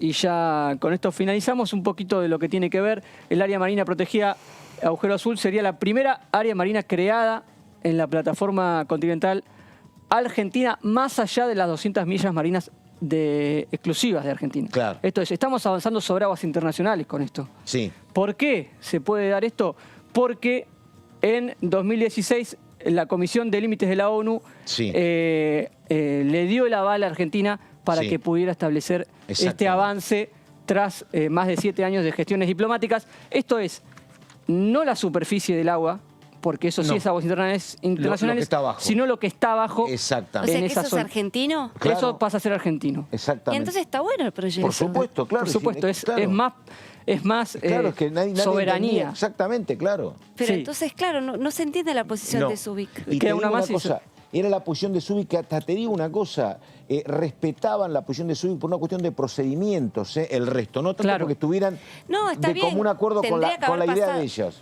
Y ya con esto finalizamos un poquito de lo que tiene que ver. El área marina protegida Agujero Azul sería la primera área marina creada en la plataforma continental Argentina, más allá de las 200 millas marinas exclusivas de Argentina. Esto es, estamos avanzando sobre aguas internacionales con esto. ¿Por qué se puede dar esto? Porque en 2016 la Comisión de Límites de la ONU le dio el aval a Argentina para que pudiera establecer este avance tras más de 7 años de gestiones diplomáticas. Esto es, no la superficie del agua, porque eso sí es aguas internacionales, sino lo que está abajo. Exactamente. O sea, que eso es argentino. Eso pasa a ser argentino. Y entonces está bueno el proyecto. Por supuesto, claro. Por supuesto, es más es que nadie soberanía. Entendía. Exactamente, claro. Pero entonces, claro, no se entiende la posición de Zubik. Y te digo una cosa, era la posición de Zubik que hasta te digo una cosa, respetaban la posición de Zubik por una cuestión de procedimientos, el resto, no tanto porque estuvieran de común acuerdo con la idea de ellas.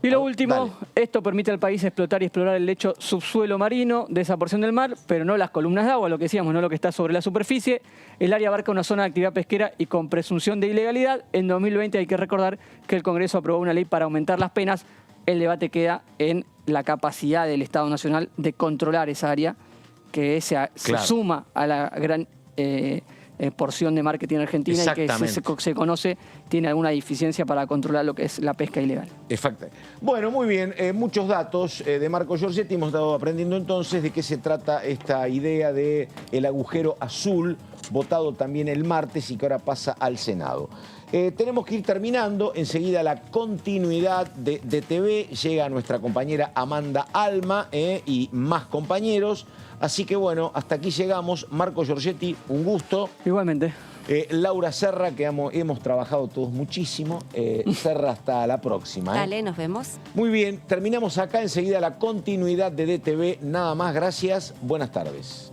Y lo último, esto permite al país explotar y explorar el lecho subsuelo marino de esa porción del mar, pero no las columnas de agua, lo que decíamos, no lo que está sobre la superficie. El área abarca una zona de actividad pesquera y con presunción de ilegalidad. En 2020 hay que recordar que el Congreso aprobó una ley para aumentar las penas. El debate queda en la capacidad del Estado Nacional de controlar esa área, que se suma a la gran porción de mar que tiene Argentina y que se conoce tiene alguna deficiencia para controlar lo que es la pesca ilegal. Exacto. Bueno, muy bien. Muchos datos de Marco Giorgetti. Hemos estado aprendiendo entonces de qué se trata esta idea del agujero azul, votado también el martes y que ahora pasa al Senado. Tenemos que ir terminando. Enseguida la continuidad de TV. Llega nuestra compañera Amanda Alma y más compañeros. Así que bueno, hasta aquí llegamos. Marco Giorgetti, un gusto. Igualmente. Laura Serra, que hemos trabajado todos muchísimo. Serra, hasta la próxima. Dale, nos vemos. Muy bien, terminamos acá. Enseguida la continuidad de DTV. Nada más, gracias. Buenas tardes.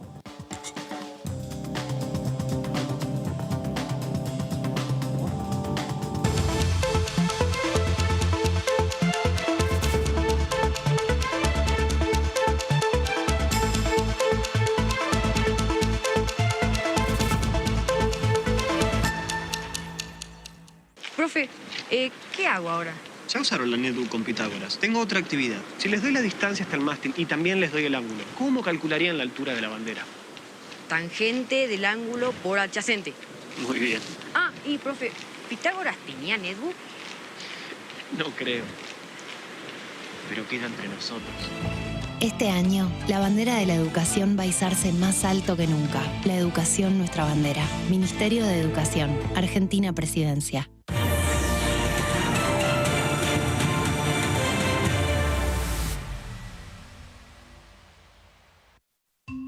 Profe, ¿qué hago ahora? Ya usaron la netbook con Pitágoras. Tengo otra actividad. Si les doy la distancia hasta el mástil y también les doy el ángulo, ¿cómo calcularían la altura de la bandera? Tangente del ángulo por adyacente. Muy bien. Ah, y profe, ¿Pitágoras tenía netbook? No creo. Pero queda entre nosotros. Este año, la bandera de la educación va a izarse más alto que nunca. La educación, nuestra bandera. Ministerio de Educación. Argentina Presidencia.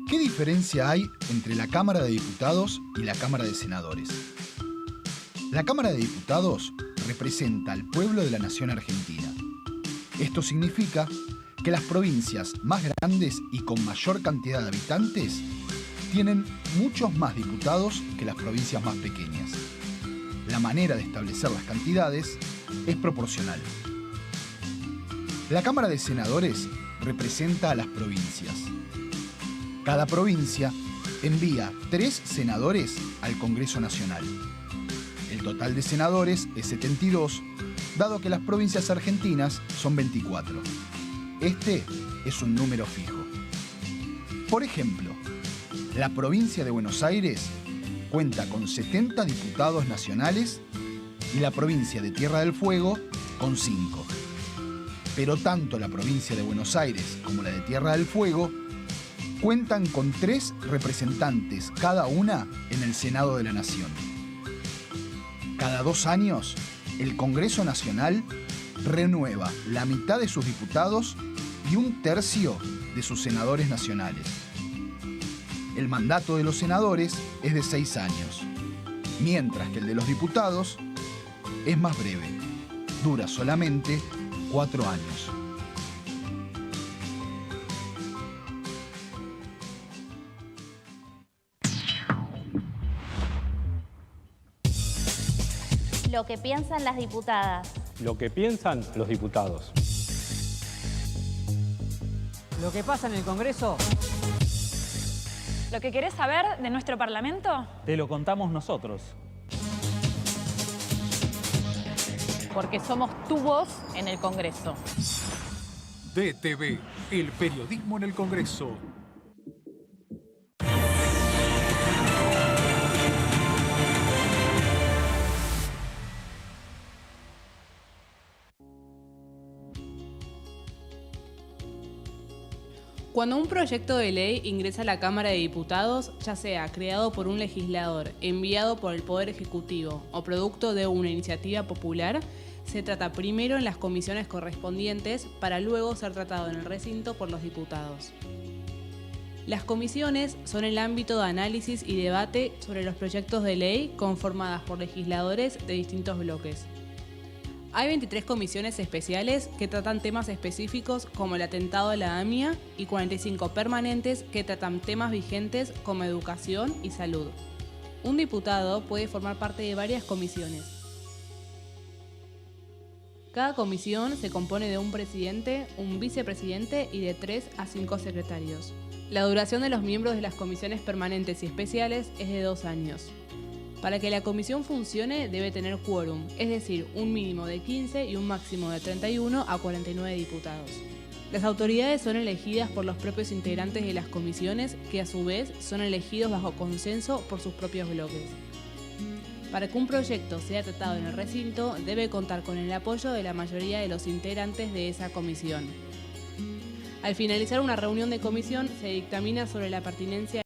¿Qué diferencia hay entre la Cámara de Diputados y la Cámara de Senadores? La Cámara de Diputados representa al pueblo de la nación argentina. Esto significa que las provincias más grandes y con mayor cantidad de habitantes tienen muchos más diputados que las provincias más pequeñas. La manera de establecer las cantidades es proporcional. La Cámara de Senadores representa a las provincias. Cada provincia envía 3 senadores al Congreso Nacional. El total de senadores es 72, dado que las provincias argentinas son 24. Este es un número fijo. Por ejemplo, la provincia de Buenos Aires cuenta con 70 diputados nacionales y la provincia de Tierra del Fuego con 5. Pero tanto la provincia de Buenos Aires como la de Tierra del Fuego cuentan con 3 representantes cada una en el Senado de la Nación. Cada 2 años, el Congreso Nacional renueva la mitad de sus diputados y 1/3 de sus senadores nacionales. El mandato de los senadores es de 6 años, mientras que el de los diputados es más breve, dura solamente 4 años. Lo que piensan las diputadas. Lo que piensan los diputados. Lo que pasa en el Congreso. ¿Lo que querés saber de nuestro Parlamento? Te lo contamos nosotros. Porque somos tu voz en el Congreso. DTV, el periodismo en el Congreso. Cuando un proyecto de ley ingresa a la Cámara de Diputados, ya sea creado por un legislador, enviado por el Poder Ejecutivo o producto de una iniciativa popular, se trata primero en las comisiones correspondientes para luego ser tratado en el recinto por los diputados. Las comisiones son el ámbito de análisis y debate sobre los proyectos de ley conformadas por legisladores de distintos bloques. Hay 23 comisiones especiales que tratan temas específicos como el atentado a la AMIA y 45 permanentes que tratan temas vigentes como educación y salud. Un diputado puede formar parte de varias comisiones. Cada comisión se compone de un presidente, un vicepresidente y de 3 a 5 secretarios. La duración de los miembros de las comisiones permanentes y especiales es de 2 años. Para que la comisión funcione debe tener quórum, es decir, un mínimo de 15 y un máximo de 31 a 49 diputados. Las autoridades son elegidas por los propios integrantes de las comisiones, que a su vez son elegidos bajo consenso por sus propios bloques. Para que un proyecto sea tratado en el recinto, debe contar con el apoyo de la mayoría de los integrantes de esa comisión. Al finalizar una reunión de comisión, se dictamina sobre la pertinencia